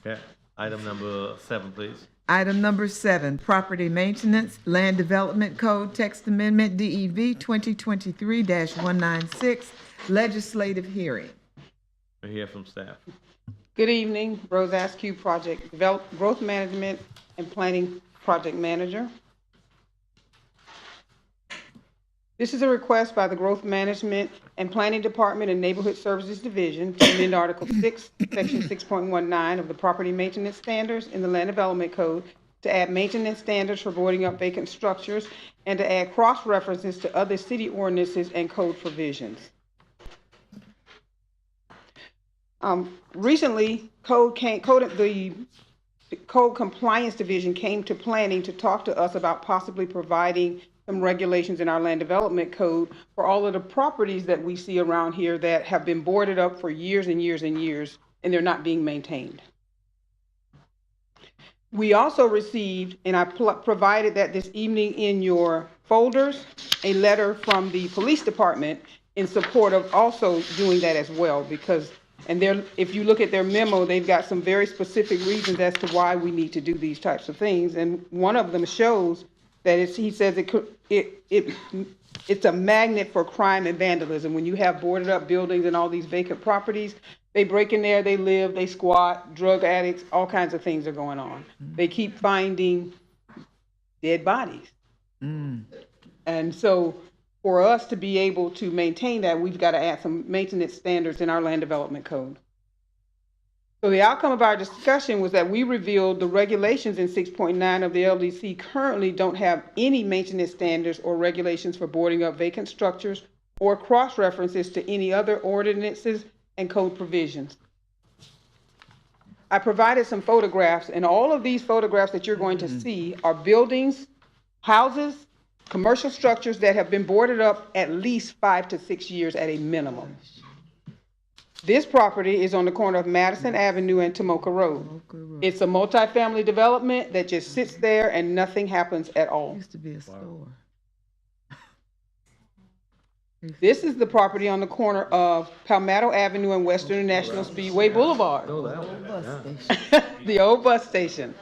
Okay, item number 7, please. Item number 7, Property Maintenance, Land Development Code Text Amendment, DEV 2023-196, Legislative Hearing. We hear from staff. Good evening, Rose Askew, Project Growth Management and Planning Project Manager. This is a request by the Growth Management and Planning Department and Neighborhood Services Division to amend Article 6, Section 6.19 of the Property Maintenance Standards in the Land Development Code to add maintenance standards for boarding up vacant structures and to add cross-references to other city ordinances and code provisions. Recently, the Code Compliance Division came to planning to talk to us about possibly providing some regulations in our land development code for all of the properties that we see around here that have been boarded up for years and years and years, and they're not being maintained. We also received, and I provided that this evening in your folders, a letter from the police department in support of also doing that as well, because if you look at their memo, they've got some very specific reasons as to why we need to do these types of things. And one of them shows that he says it's a magnet for crime and vandalism. When you have boarded up buildings and all these vacant properties, they break in there, they live, they squat, drug addicts, all kinds of things are going on. They keep finding dead bodies. And so for us to be able to maintain that, we've got to add some maintenance standards in our land development code. So the outcome of our discussion was that we revealed the regulations in 6.9 of the LDC currently don't have any maintenance standards or regulations for boarding up vacant structures or cross-references to any other ordinances and code provisions. I provided some photographs, and all of these photographs that you're going to see are buildings, houses, commercial structures that have been boarded up at least 5 to 6 years at a minimum. This property is on the corner of Madison Avenue and Tomoka Road. It's a multifamily development that just sits there and nothing happens at all. Used to be a store. This is the property on the corner of Palmetto Avenue and Western International Speedway Boulevard. The old bus station.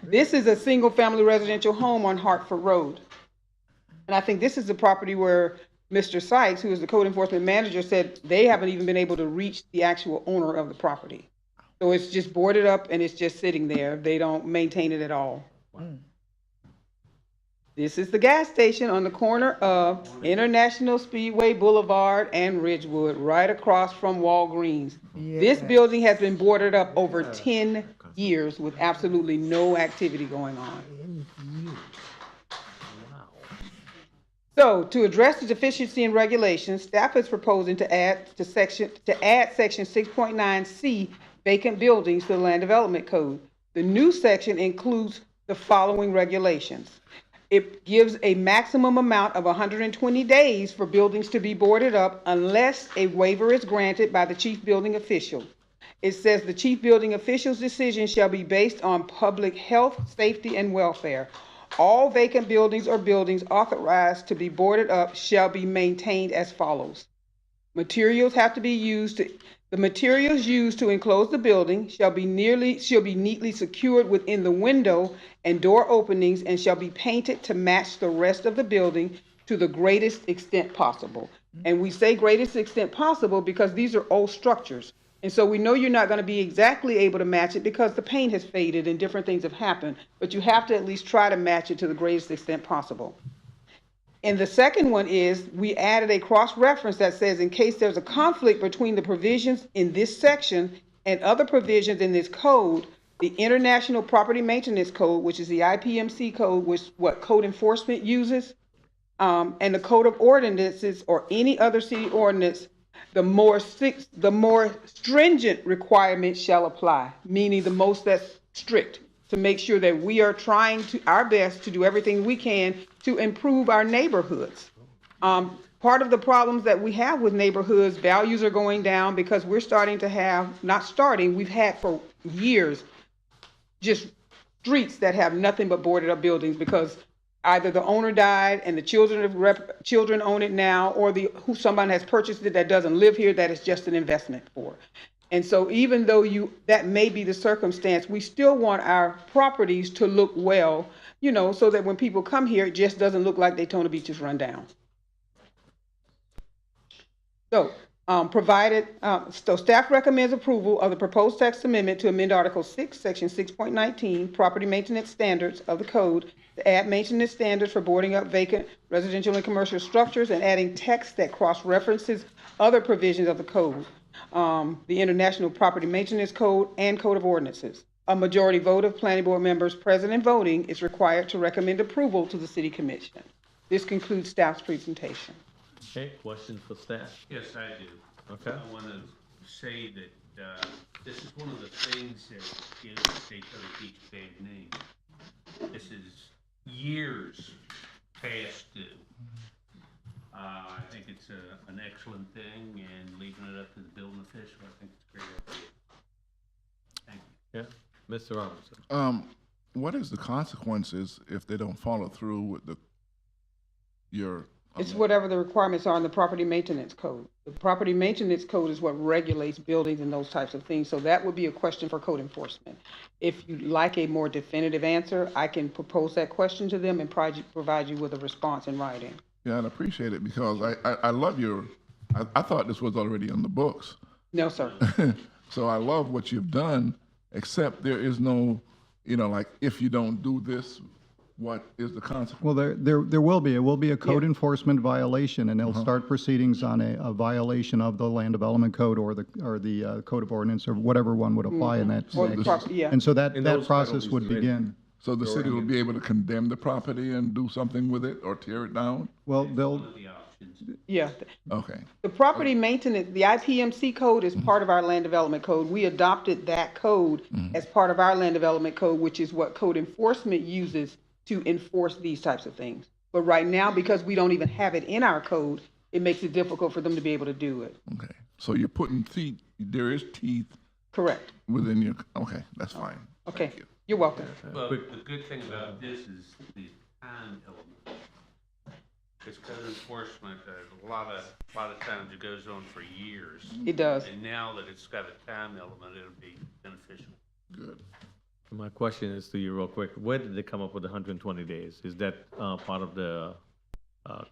This is a single-family residential home on Hartford Road. And I think this is the property where Mr. Sykes, who is the code enforcement manager, said they haven't even been able to reach the actual owner of the property. So it's just boarded up and it's just sitting there. They don't maintain it at all. This is the gas station on the corner of International Speedway Boulevard and Ridgewood, right across from Walgreens. This building has been boarded up over 10 years with absolutely no activity going on. So, to address the deficiency in regulations, staff is proposing to add section 6.9C, vacant buildings, to the Land Development Code. The new section includes the following regulations. It gives a maximum amount of 120 days for buildings to be boarded up unless a waiver is granted by the chief building official. It says the chief building official's decision shall be based on public health, safety, and welfare. All vacant buildings or buildings authorized to be boarded up shall be maintained as follows. Materials have to be used the materials used to enclose the building shall be neatly secured within the window and door openings and shall be painted to match the rest of the building to the greatest extent possible. And we say greatest extent possible because these are old structures. And so we know you're not going to be exactly able to match it because the paint has faded and different things have happened, but you have to at least try to match it to the greatest extent possible. And the second one is we added a cross-reference that says in case there's a conflict between the provisions in this section and other provisions in this code, the International Property Maintenance Code, which is the IPMC code, which what code enforcement uses, and the Code of Ordinances or any other city ordinance the more stringent requirements shall apply, meaning the most that's strict, to make sure that we are trying our best to do everything we can to improve our neighborhoods. Part of the problems that we have with neighborhoods, values are going down because we're starting to have, we've had for years, just streets that have nothing but boarded up buildings because either the owner died and the children own it now, or someone has purchased it that doesn't live here, that is just an investment for. And so even though that may be the circumstance, we still want our properties to look well, so that when people come here, it just doesn't look like Daytona Beach is run down. So, staff recommends approval of the proposed text amendment to amend Article 6, Section 6.19, Property Maintenance Standards of the Code, to add maintenance standards for boarding up vacant residential and commercial structures and adding text that cross-references other provisions of the code, the International Property Maintenance Code and Code of Ordinances. A majority vote of planning board members present and voting is required to recommend approval to the City Commission. This concludes staff's presentation. Okay, questions for staff? Yes, I do. Okay. I want to say that this is one of the things that gives Daytona Beach a bad name. This is years past due. I think it's an excellent thing, and leaving it up to the building official, I think it's a great idea. Thank you. Yeah, Mr. Robinson. What is the consequences if they don't follow through with your? It's whatever the requirements are in the property maintenance code. The property maintenance code is what regulates buildings and those types of things. So that would be a question for code enforcement. If you'd like a more definitive answer, I can propose that question to them and provide you with a response in writing. Yeah, I'd appreciate it because I love I thought this was already on the books. No, sir. So I love what you've done, except there is no, like if you don't do this, what is the consequence? Well, there will be. It will be a code enforcement violation, and they'll start proceedings on a violation of the Land Development Code or the Code of Ordinance or whatever one would apply in that case. And so that process would begin. So the city will be able to condemn the property and do something with it or tear it down? Well, they'll. Yeah. Okay. The property maintenance, the IPMC code is part of our land development code. We adopted that code as part of our land development code, which is what code enforcement uses to enforce these types of things. But right now, because we don't even have it in our code, it makes it difficult for them to be able to do it. Okay. So you're putting teeth, there is teeth. Correct. Within your, okay, that's fine. Okay. You're welcome. Well, the good thing about this is the time element. It's code enforcement, a lot of times it goes on for years. It does. And now that it's got a time element, it'll be beneficial. Good. My question is to you real quick. Where did they come up with 120 days? Is that part of the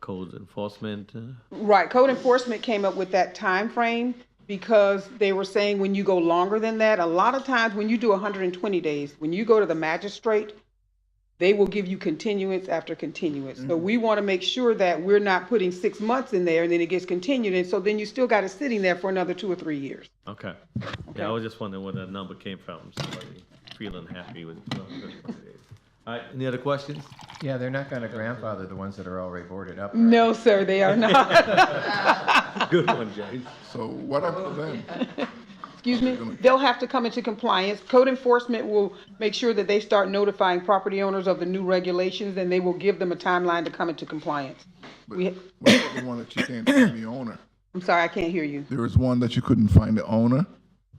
code enforcement? Right. Code enforcement came up with that time frame because they were saying when you go longer than that, a lot of times when you do 120 days, when you go to the magistrate, they will give you continuance after continuance. So we want to make sure that we're not putting 6 months in there and then it gets continued. And so then you still got it sitting there for another 2 or 3 years. Okay. Yeah, I was just wondering where that number came from. Somebody feeling happy with 120 days. All right, any other questions? Yeah, they're not going to grandfather the ones that are already boarded up. Right? No, sir, they are not. Good one, James. So what up then? Excuse me, they'll have to come into compliance. Code enforcement will make sure that they start notifying property owners of the new regulations, and they will give them a timeline to come into compliance. But what about the one that you can't find the owner? I'm sorry, I can't hear you. There is one that you couldn't find the owner?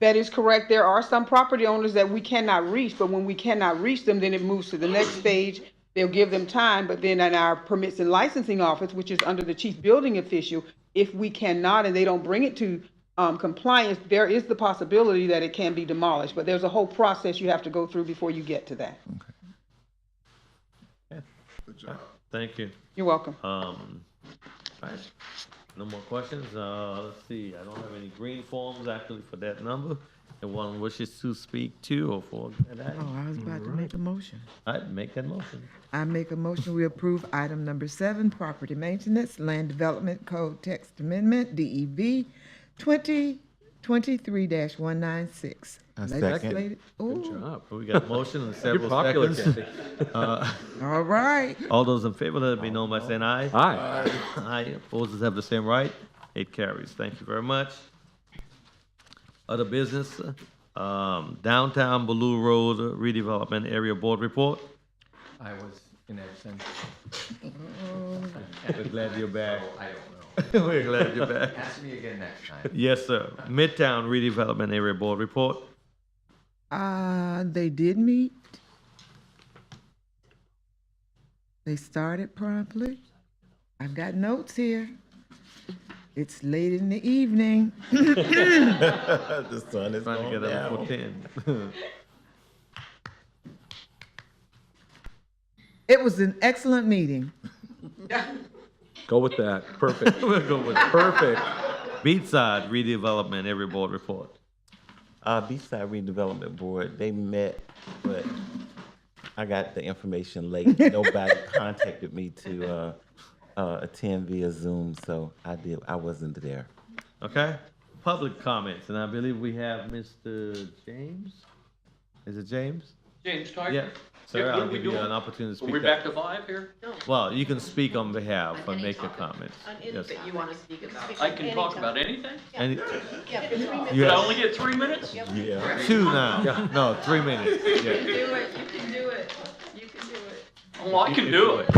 That is correct. There are some property owners that we cannot reach, but when we cannot reach them, then it moves to the next stage. They'll give them time, but then in our permits and licensing office, which is under the chief building official, if we cannot and they don't bring it to compliance, there is the possibility that it can be demolished, but there's a whole process you have to go through before you get to that. Okay. Good job. Thank you. You're welcome. All right. No more questions. Let's see. I don't have any green forms actually for that number. If one wishes to speak to or for that. Oh, I was about to make a motion. All right, make that motion. I make a motion we approve item number 7, property maintenance, land development code text amendment, DEV 2023-196. Second. Good job. We got a motion in several popular, seconds. All right. All those in favor, let it be known by saying aye. Aye. Aye. Opposers have the same right. It carries. Thank you very much. Other business, downtown Baloo Road redevelopment area board report. I was in absence. We're glad you're back. I don't know. We're glad you're back. Ask me again next time. Yes, sir. Midtown redevelopment area board report. They did meet. They started promptly. I've got notes here. It's late in the evening. The sun is Trying to going get up down. for 10. It was an excellent meeting. Go with that. Perfect. We'll go with perfect. Beachside redevelopment area board report. Beachside Redevelopment Board, they met, but I got the information late. Nobody contacted me to attend via Zoom, so I wasn't there. Okay. Public comments, and I believe we have Mr. James. Is it James? James Tiger? Yeah. Sir, What I'll are we give you doing? an opportunity to Are speak. we up. back to 5 here? Well, you can speak on behalf and make your comments. Yes. you want to speak about. I can talk about anything? Any- Yeah, for 3 minutes. You Did I have only get 3 minutes? Yeah. 2 now. No, 3 minutes. You Yeah. can do it, you can do it, you can do it. Oh, I can do it.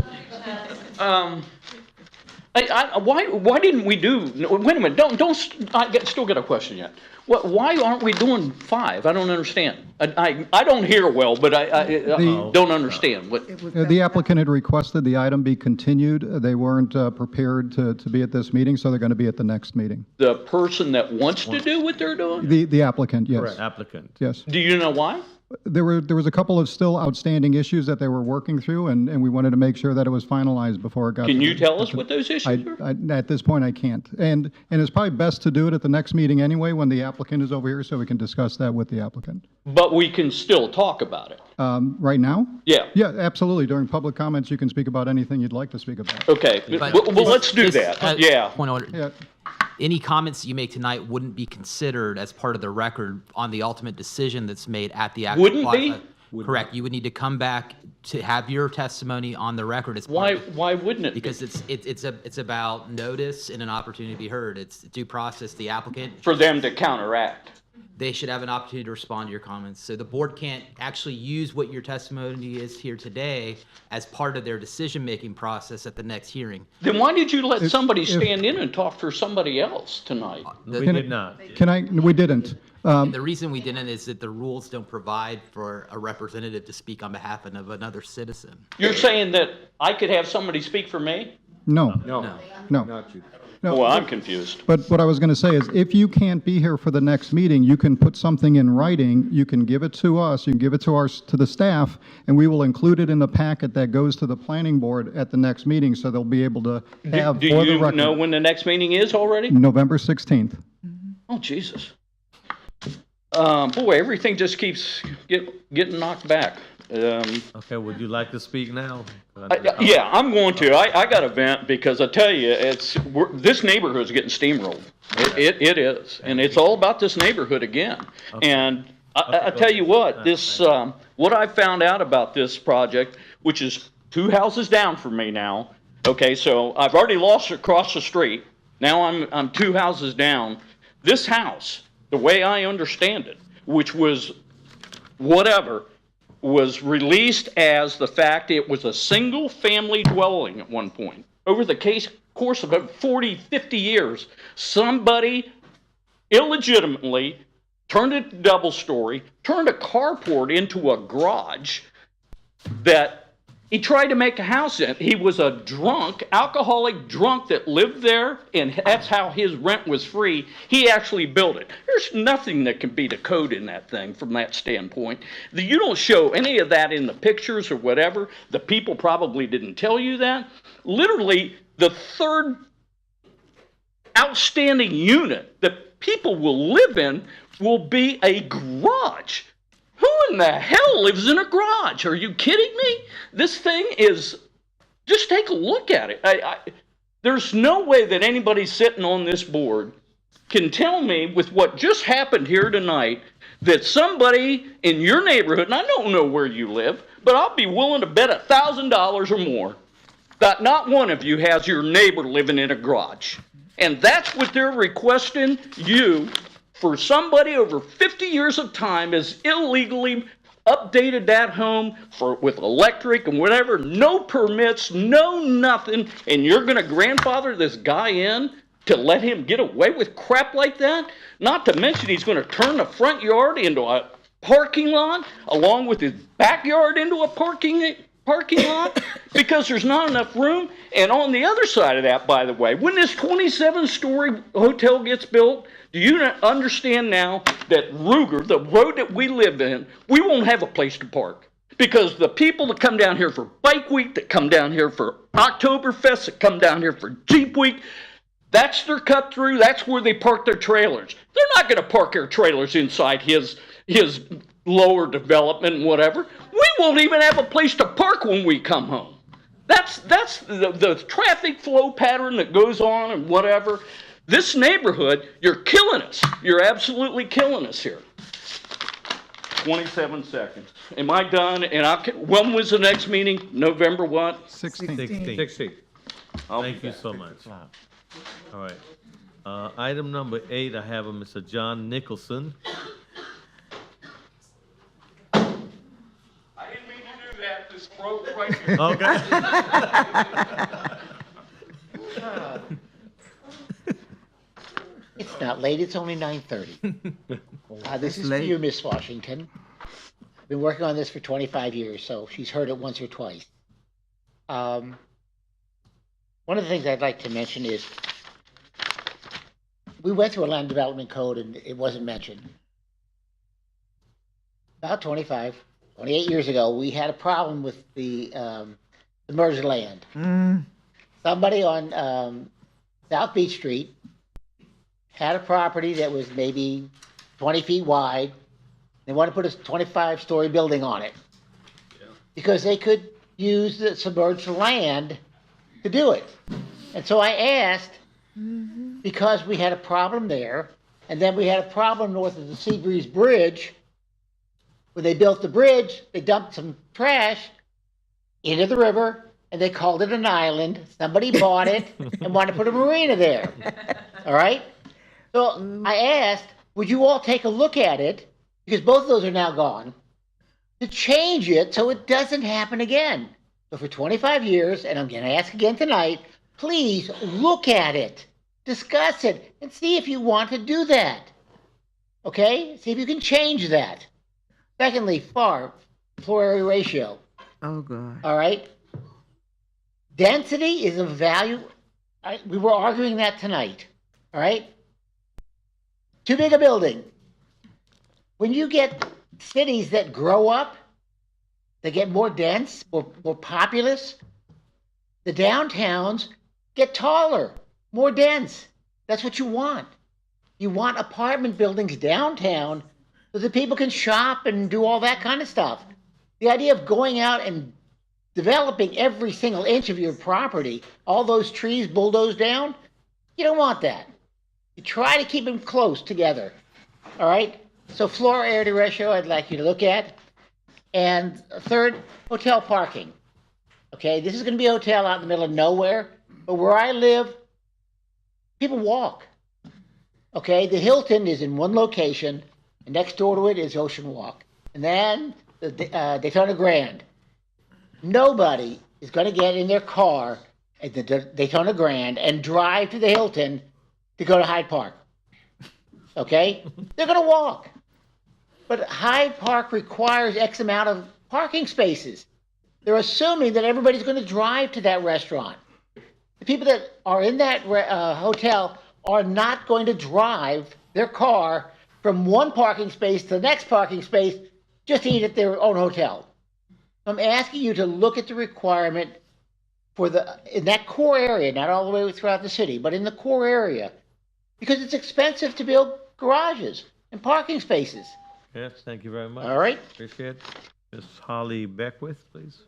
Why didn't we do, wait a minute, still got a question yet. Why aren't we doing 5? I don't understand. I don't hear well, but I don't understand. What, The applicant had requested the item be continued. They weren't prepared to be at this meeting, so they're going to be at the next meeting. the person that wants to do what they're doing? The applicant, yes. Applicant. Yes. Do you know why? There was a couple of still outstanding issues that they were working through, and we wanted to make sure that it was finalized before it got. Can to you the- tell us what those issues are? At this point, I can't. And it's probably best to do it at the next meeting anyway, when the applicant is over here, so we can discuss that with the applicant. But we can still talk about it. Right now? Yeah. Yeah, absolutely. During public comments, you can speak about anything you'd like to speak about. Okay, well, let's do that. Yeah. Point of order. Yeah. Any comments you make tonight wouldn't be considered as part of the record on the ultimate decision that's made at the actual. Wouldn't be? Correct. You would need to come back to have your testimony on the record as part Why, of why wouldn't it be? because it's about notice and an opportunity to be heard. It's due process. The applicant, For them to counteract. they should have an opportunity to respond to your comments. So the board can't actually use what your testimony is here today as part of their decision-making process at the next hearing. Then why did you let somebody if- stand in and talk for somebody else tonight? We Can did I- not. We didn't. The reason we didn't is that the rules don't provide for a representative to speak on behalf of another citizen. You're saying that I could have somebody speak for me? No. No. No. Not you. No. Well, I'm confused. But what I was going to say is, if you can't be here for the next meeting, you can put something in writing, you can give it to us, you can give it to the staff, and we will include it in the packet that goes to the planning board at the next meeting, so they'll be able to have Do for the you record. know when the next meeting is already? November 16th. Oh, Jesus. Boy, everything just keeps getting knocked back. Okay, would you like to speak now? Yeah, I'm going to. I got a vent because I tell you, this neighborhood's getting steamrolled. It is, and it's all about this neighborhood again. And I tell you what, what I found out about this project, which is 2 houses down from me now. Okay, so I've already lost across the street. Now I'm 2 houses down. This house, the way I understand it, which was whatever, was released as the fact it was a single-family dwelling at one point. Over the course of about 40, 50 years, somebody illegitimately turned it double-story, turned a carport into a garage that he tried to make a house in. He was a alcoholic drunk that lived there, and that's how his rent was free. He actually built it. There's nothing that can beat a code in that thing from that standpoint. You don't show any of that in the pictures or whatever. The people probably didn't tell you that. Literally, the third outstanding unit that people will live in will be a garage. Who in the hell lives in a garage? Are you kidding me? This thing is, just take a look at it. There's no way that anybody sitting on this board can tell me with what just happened here tonight that somebody in your neighborhood, and I don't know where you live, but I'll be willing to bet $1,000 or more that not one of you has your neighbor living in a garage. And that's what they're requesting you, for somebody over 50 years of time has illegally updated that home with electric and whatever, no permits, no nothing, and you're gonna grandfather this guy in to let him get away with crap like that? Not to mention he's gonna turn the front yard into a parking lot, along with his backyard into a parking lot, because there's not enough room. And on the other side of that, by the way, when this 27-story hotel gets built, do you not understand now that Ruger, the road that we live in, we won't have a place to park? Because the people that come down here for Bike Week, that come down here for Oktoberfest, that come down here for Jeep Week, that's their cut through. That's where they park their trailers. They're not going to park their trailers inside his lower development and whatever. We won't even have a place to park when we come home. That's the traffic flow pattern that goes on and whatever. This neighborhood, you're killing us. You're absolutely killing us here. 27 seconds. Am I done? And when was the next meeting? November what? 16th. 16. I'll be Thank you back. so much. All right. Item number 8, I have a Mr. John Nicholson. I didn't mean to do that. This broke right here. Okay. It's not late, it's only 9:30. This is for you, Miss Washington. I've been working on this for 25 years, so she's heard it once or twice. One of the things I'd like to mention is we went through a land development code and it wasn't mentioned. About 28 years ago, we had a problem with the merged land. Somebody on South Beach Street had a property that was maybe 20 feet wide. They wanted to put a 25-story building on it because they could use the submerged land to do it. And so I asked, because we had a problem there, and then we had a problem north of the Seabreeze Bridge. When they built the bridge, they dumped some trash into the river, and they called it an island. Somebody bought it and wanted to put a marina there. All right? So I asked, would you all take a look at it, because both of those are now gone, to change it so it doesn't happen again. So for 25 years, and I'm going to ask again tonight, please look at it, discuss it, and see if you want to do that. Okay? See if you can change that. Secondly, floor area ratio. Oh, God. All right? Density is a value. We were arguing that tonight. All right? Too big a building. When you get cities that grow up, they get more dense, more populous, the downtowns get taller, more dense. That's what you want. You want apartment buildings downtown so that people can shop and do all that kind of stuff. The idea of going out and developing every single inch of your property, all those trees bulldozed down, you don't want that. You try to keep them close together. All right? So floor area ratio, I'd like you to look at. And third, hotel parking. Okay, this is going to be a hotel out in the middle of nowhere, but where I live, people walk. Okay, the Hilton is in one location, and next door to it is Ocean Walk. And then the Daytona Grand. Nobody is going to get in their car at the Daytona Grand and drive to the Hilton to go to Hyde Park. Okay? They're going to walk. But Hyde Park requires X amount of parking spaces. They're assuming that everybody's going to drive to that restaurant. The people that are in that hotel are not going to drive their car from one parking space to the next parking space just to eat at their own hotel. I'm asking you to look at the requirement for in that core area, not all the way throughout the city, but in the core area, because it's expensive to build garages and parking spaces. Yes, thank you very much. All right. Appreciate it. Ms. Holly Beckwith, please.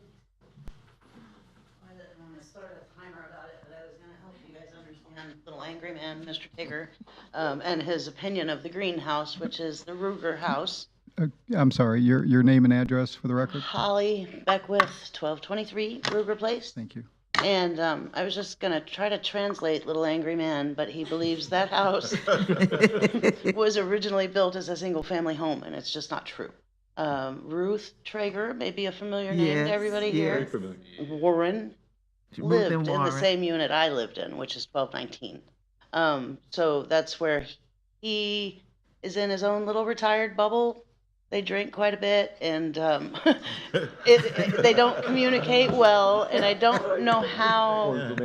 Little angry man, Mr. Tigger, and his opinion of the greenhouse, which is the Ruger House. I'm sorry, your name and address for the record? Holly Beckwith, 1223 Ruger Place. Thank you. And I was just going to try to translate Little Angry Man, but he believes that house was originally built as a single-family home, and it's just not true. Ruth Traeger may be a familiar name to everybody here. Very familiar. Warren She moved lived in the Warren. same unit I lived in, which is 1219. So that's where he is in his own little retired bubble. They drink quite a bit, and they don't communicate well, and I don't know how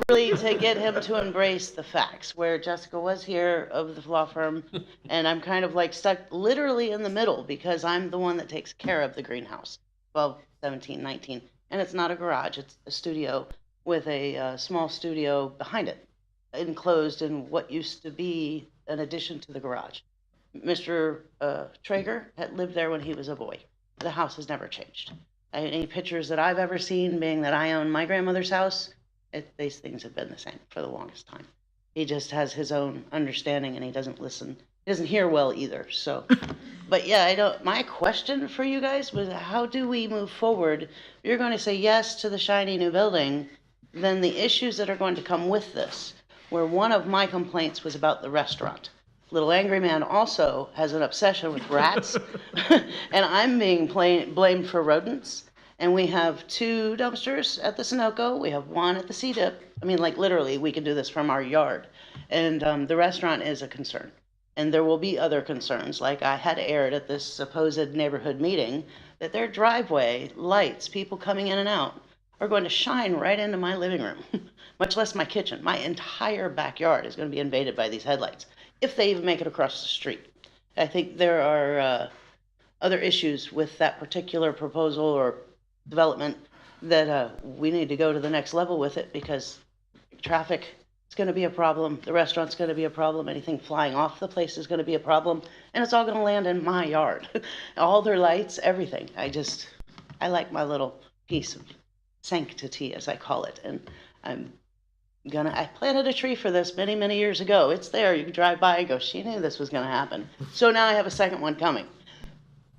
really to get him to embrace the facts, where Jessica was here of the law firm, and I'm kind of like stuck literally in the middle because I'm the one that takes care of the greenhouse, 12, 17, 19, and it's not a garage, it's a studio with a small studio behind it, enclosed in what used to be an addition to the garage. Mr. Traeger had lived there when he was a boy. The house has never changed. Any pictures that I've ever seen, being that I own my grandmother's house, these things have been the same for the longest time. He just has his own understanding, and he doesn't listen. He doesn't hear well either. So, but yeah, my question for you guys was, how do we move forward? If you're going to say yes to the shiny new building, then the issues that are going to come with this, where one of my complaints was about the restaurant. Little Angry Man also has an obsession with rats, and I'm being blamed for rodents. And we have 2 dumpsters at the Sunoco. We have 1 at the C-Dip. I mean, like literally, we can do this from our yard. And the restaurant is a concern. And there will be other concerns, like I had aired at this supposed neighborhood meeting, that their driveway lights, people coming in and out, are going to shine right into my living room, much less my kitchen. My entire backyard is going to be invaded by these headlights, if they even make it across the street. I think there are other issues with that particular proposal or development that we need to go to the next level with it, because traffic is going to be a problem, the restaurant's going to be a problem, anything flying off the place is going to be a problem, and it's all going to land in my yard. All their lights, everything. I like my little piece of sanctity, as I call it, and I planted a tree for this many, many years ago. It's there. You can drive by and go, she knew this was going to happen. So now I have a second one coming,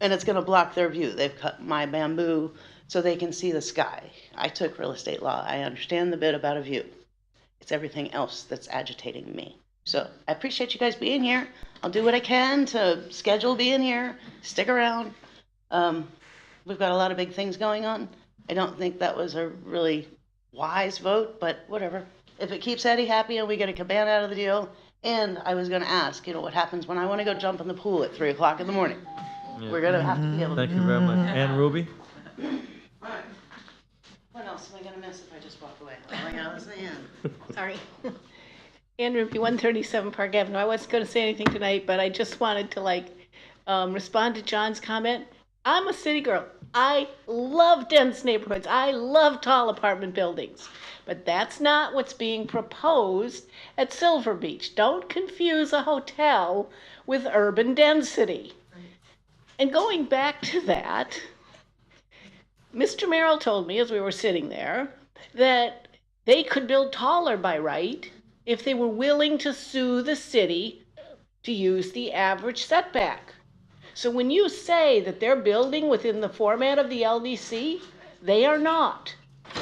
and it's going to block their view. They've cut my bamboo so they can see the sky. I took real estate law. I understand the bit about a view. It's everything else that's agitating me. So I appreciate you guys being here. I'll do what I can to schedule being here. Stick around. We've got a lot of big things going on. I don't think that was a really wise vote, but whatever. If it keeps Eddie happy and we get a cabana out of the deal, and I was going to ask, what happens when I want to go jump in the pool at 3 o'clock in the morning? Yeah. We're going to have to be able to. Thank you very much. And Ruby? What else am I going to miss if I just walk away? All I got is the end. Sorry. Ann Ruby, 137 Park Avenue. I wasn't going to say anything tonight, but I just wanted to respond to John's comment. I'm a city girl. I love dense neighborhoods. I love tall apartment buildings. But that's not what's being proposed at Silver Beach. Don't confuse a hotel with urban density. And going back to that, Mr. Merrill told me as we were sitting there that they could build taller by right if they were willing to sue the city to use the average setback. So when you say that they're building within the format of the LDC, they are not.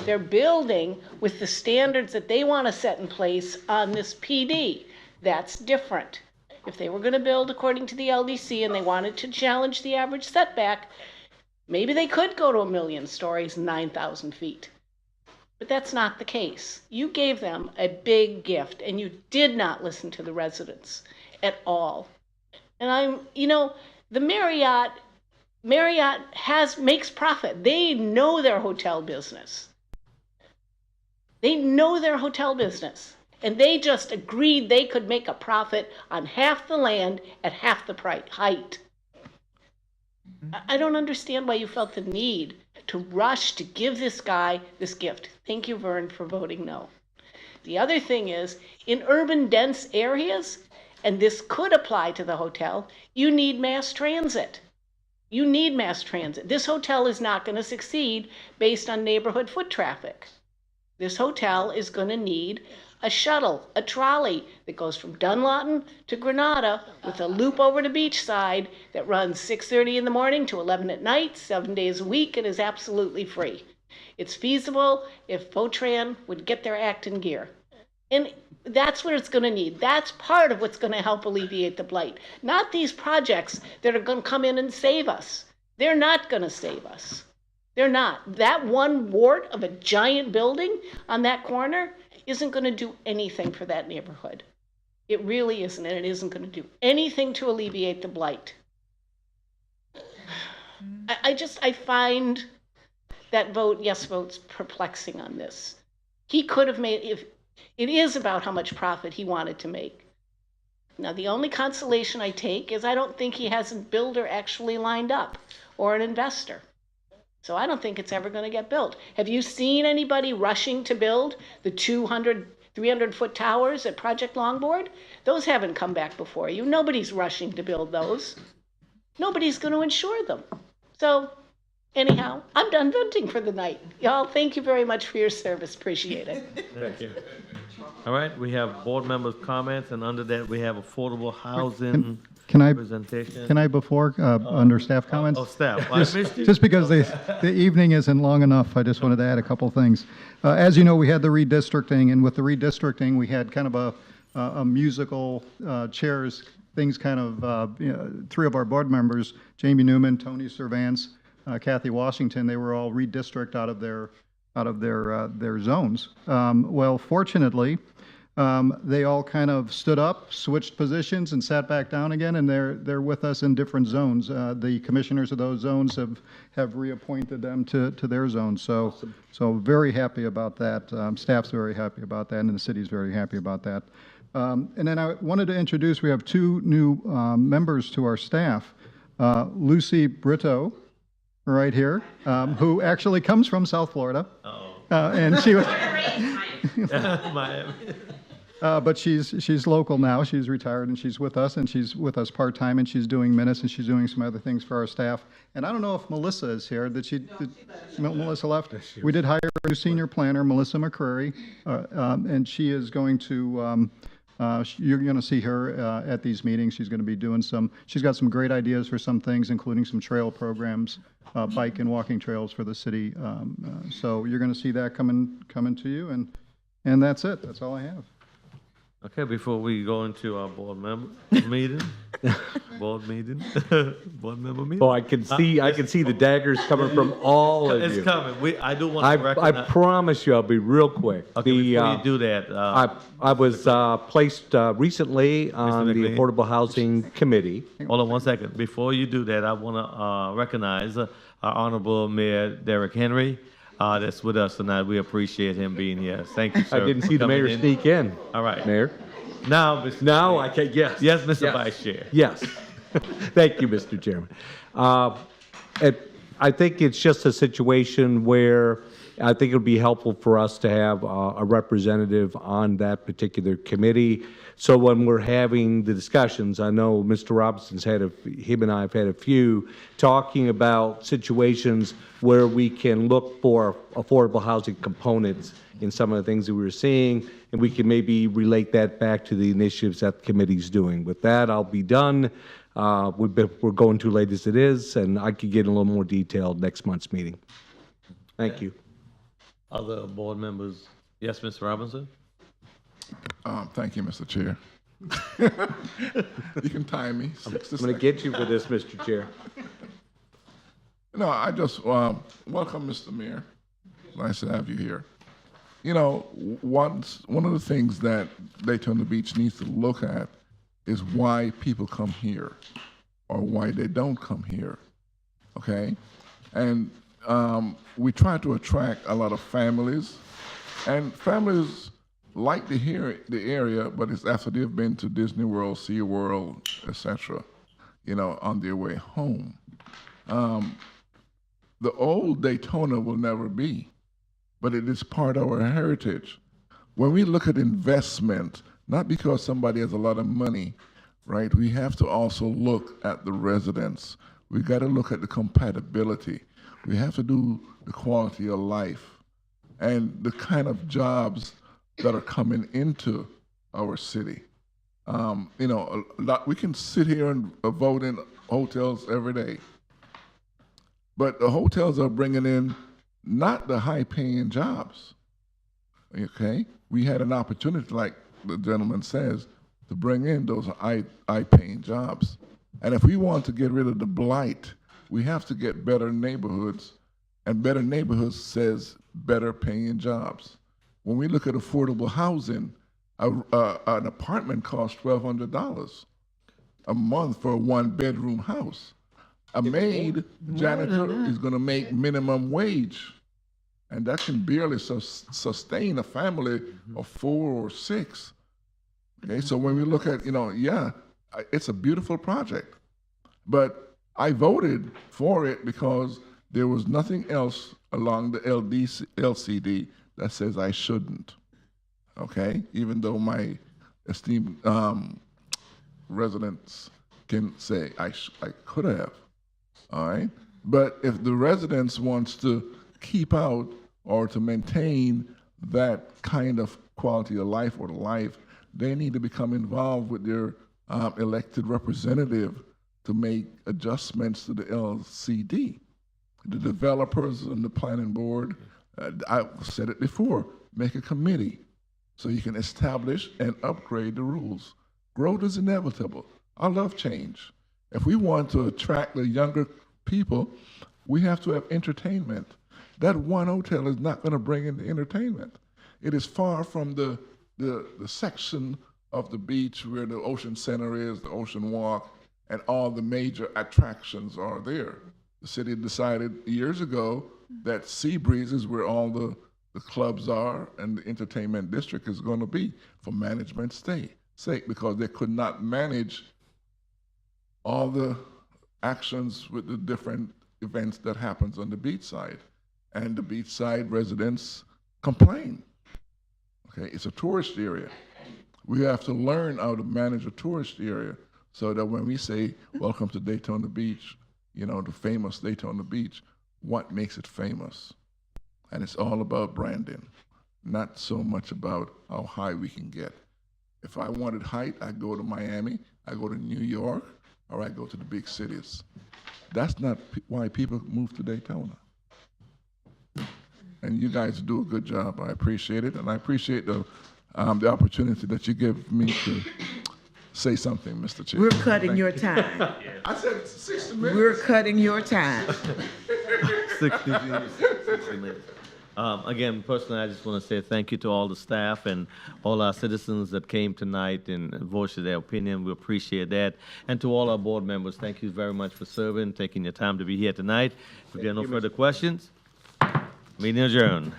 They're building with the standards that they want to set in place on this PD. That's different. If they were going to build according to the LDC and they wanted to challenge the average setback, maybe they could go to 1 million stories, 9,000 feet. But that's not the case. You gave them a big gift, and you did not listen to the residents at all. And the Marriott makes profit. They know their hotel business. And they just agreed they could make a profit on half the land at half the price height. I don't understand why you felt the need to rush to give this guy this gift. Thank you, Vern, for voting no. The other thing is, in urban dense areas, and this could apply to the hotel, you need mass transit. This hotel is not going to succeed based on neighborhood foot traffic. This hotel is going to need a shuttle, a trolley that goes from Dunlawton to Granada with a loop over to Beachside that runs 6:30 in the morning to 11 at night, 7 days a week, and is absolutely free. It's feasible if Votran would get their act in gear. And that's what it's going to need. That's part of what's going to help alleviate the blight. Not these projects that are going to come in and save us. They're not going to save us. They're not. That one wart of a giant building on that corner isn't going to do anything for that neighborhood. It really isn't, and it isn't going to do anything to alleviate the blight. I find that yes vote's perplexing on this. He could have made, if it is about how much profit he wanted to make. Now, the only consolation I take is I don't think he has a builder actually lined up or an investor. So I don't think it's ever going to get built. Have you seen anybody rushing to build the 200, 300-foot towers at Project Longboard? Those haven't come back before you. Nobody's rushing to build those. Nobody's going to insure them. So anyhow, I'm done venting for the night. Y'all, thank you very much for your service. Appreciate it. Thank you. All right, we have board members' comments, and under that, we have affordable housing Can I, presentation. can I before, under staff comments? Oh, staff. I missed you. Just because the evening isn't long enough, I just wanted to add a couple things. As you know, we had the redistricting, and with the redistricting, we had kind of a musical chairs, things kind of, three of our board members, Jamie Newman, Tony Servance, Kathy Washington, they were all redistricted out of their zones. Well, fortunately, they all kind of stood up, switched positions, and sat back down again, and they're with us in different zones. The commissioners of those zones have reappointed them to their zones. So very happy about that. Staff's very happy about that, and the city's very happy about that. And then I wanted to introduce, we have two new members to our staff. Lucy Brito, right here, who actually comes from South Florida. And she was. Miami. But she's local now. She's retired and she's with us, and she's with us part-time, and she's doing minutes, and she's doing some other things for our staff. And I don't know if Melissa is here. Melissa left? We did hire a new senior planner, Melissa McCreary, and she is going to, you're going to see her at these meetings. She's going to be doing she's got some great ideas for some things, including some trail programs, bike and walking trails for the city. So you're going to see that coming to you, and that's it. That's all I have. Okay, before we go into our board member meeting, board member meeting. Oh, I can see the daggers coming from all of you. It's coming. I do want to recognize. I promise you, I'll be real quick. Okay, before you do that, I was placed recently on the McLean. Affordable Housing Committee. Hold on one second. Before you do that, I want to recognize our Honorable Mayor Derek Henry. That's with us tonight. We appreciate him being here. Thank you, sir. I didn't see the mayor sneak in. All right. Mayor. Now, Mr. Now Chair. I can, yes. Yes, Mr. Vice Chair. Yes. Thank you, Mr. Chairman. I think it's just a situation where I think it would be helpful for us to have a representative on that particular committee. So when we're having the discussions, I know Mr. Robinson's him and I have had a few, talking about situations where we can look for affordable housing components in some of the things that we were seeing, and we can maybe relate that back to the initiatives that the committee's doing. With that, I'll be done. We're going too late as it is, and I could get a little more detailed next month's meeting. Thank you. Other board members? Yes, Mr. Robinson? Thank you, Mr. Chair. You can time me. I'm going to get you for this, Mr. Chair. No, I just welcome Mr. Mayor. Nice to have you here. You know, one of the things that Daytona Beach needs to look at is why people come here or why they don't come here, okay? And we try to attract a lot of families, and families like to hear the area, but it's after they've been to Disney World, SeaWorld, etc., you know, on their way home. The old Daytona will never be, but it is part of our heritage. When we look at investment, not because somebody has a lot of money, right? We have to also look at the residents. We got to look at the compatibility. We have to do the quality of life and the kind of jobs that are coming into our city. You know, we can sit here and vote in hotels every day, but the hotels are bringing in not the high-paying jobs. Okay, we had an opportunity, like the gentleman says, to bring in those high-paying jobs. And if we want to get rid of the blight, we have to get better neighborhoods, and better neighborhoods says better paying jobs. When we look at affordable housing, an apartment costs $1,200 a month for a one-bedroom house. A maid janitor is going to make minimum wage, and that can barely sustain a family of 4 or 6. Okay, so when we look at, it's a beautiful project, but I voted for it because there was nothing else along the LCD that says I shouldn't. Okay, even though my esteemed residents can say I could have. All right, but if the residents wants to keep out or to maintain that kind of quality of life or life, they need to become involved with their elected representative to make adjustments to the LCD. The developers and the planning board, I said it before, make a committee so you can establish and upgrade the rules. Growth is inevitable. I love change. If we want to attract the younger people, we have to have entertainment. That one hotel is not going to bring in the entertainment. It is far from the section of the beach where the Ocean Center is, the Ocean Walk, and all the major attractions are there. The city decided years ago that Seabreeze is where all the clubs are and the entertainment district is going to be for management's sake, because they could not manage all the actions with the different events that happens on the beach side. And the beachside residents complain. Okay, it's a tourist area. We have to learn how to manage a tourist area so that when we say, welcome to Daytona Beach, the famous Daytona Beach, what makes it famous? And it's all about branding, not so much about how high we can get. If I wanted height, I go to Miami, I go to New York, or I go to the big cities. That's not why people move to Daytona. And you guys do a good job. I appreciate it, and I appreciate the opportunity that you give me to say something, Mr. Chair. We're cutting your time. I said 60 minutes. We're cutting your time. 60 minutes. Again, personally, I just want to say thank you to all the staff and all our citizens that came tonight and voiced their opinion. We appreciate that. And to all our board members, thank you very much for serving, taking your time to be here tonight. If there are no further questions, meeting adjourned.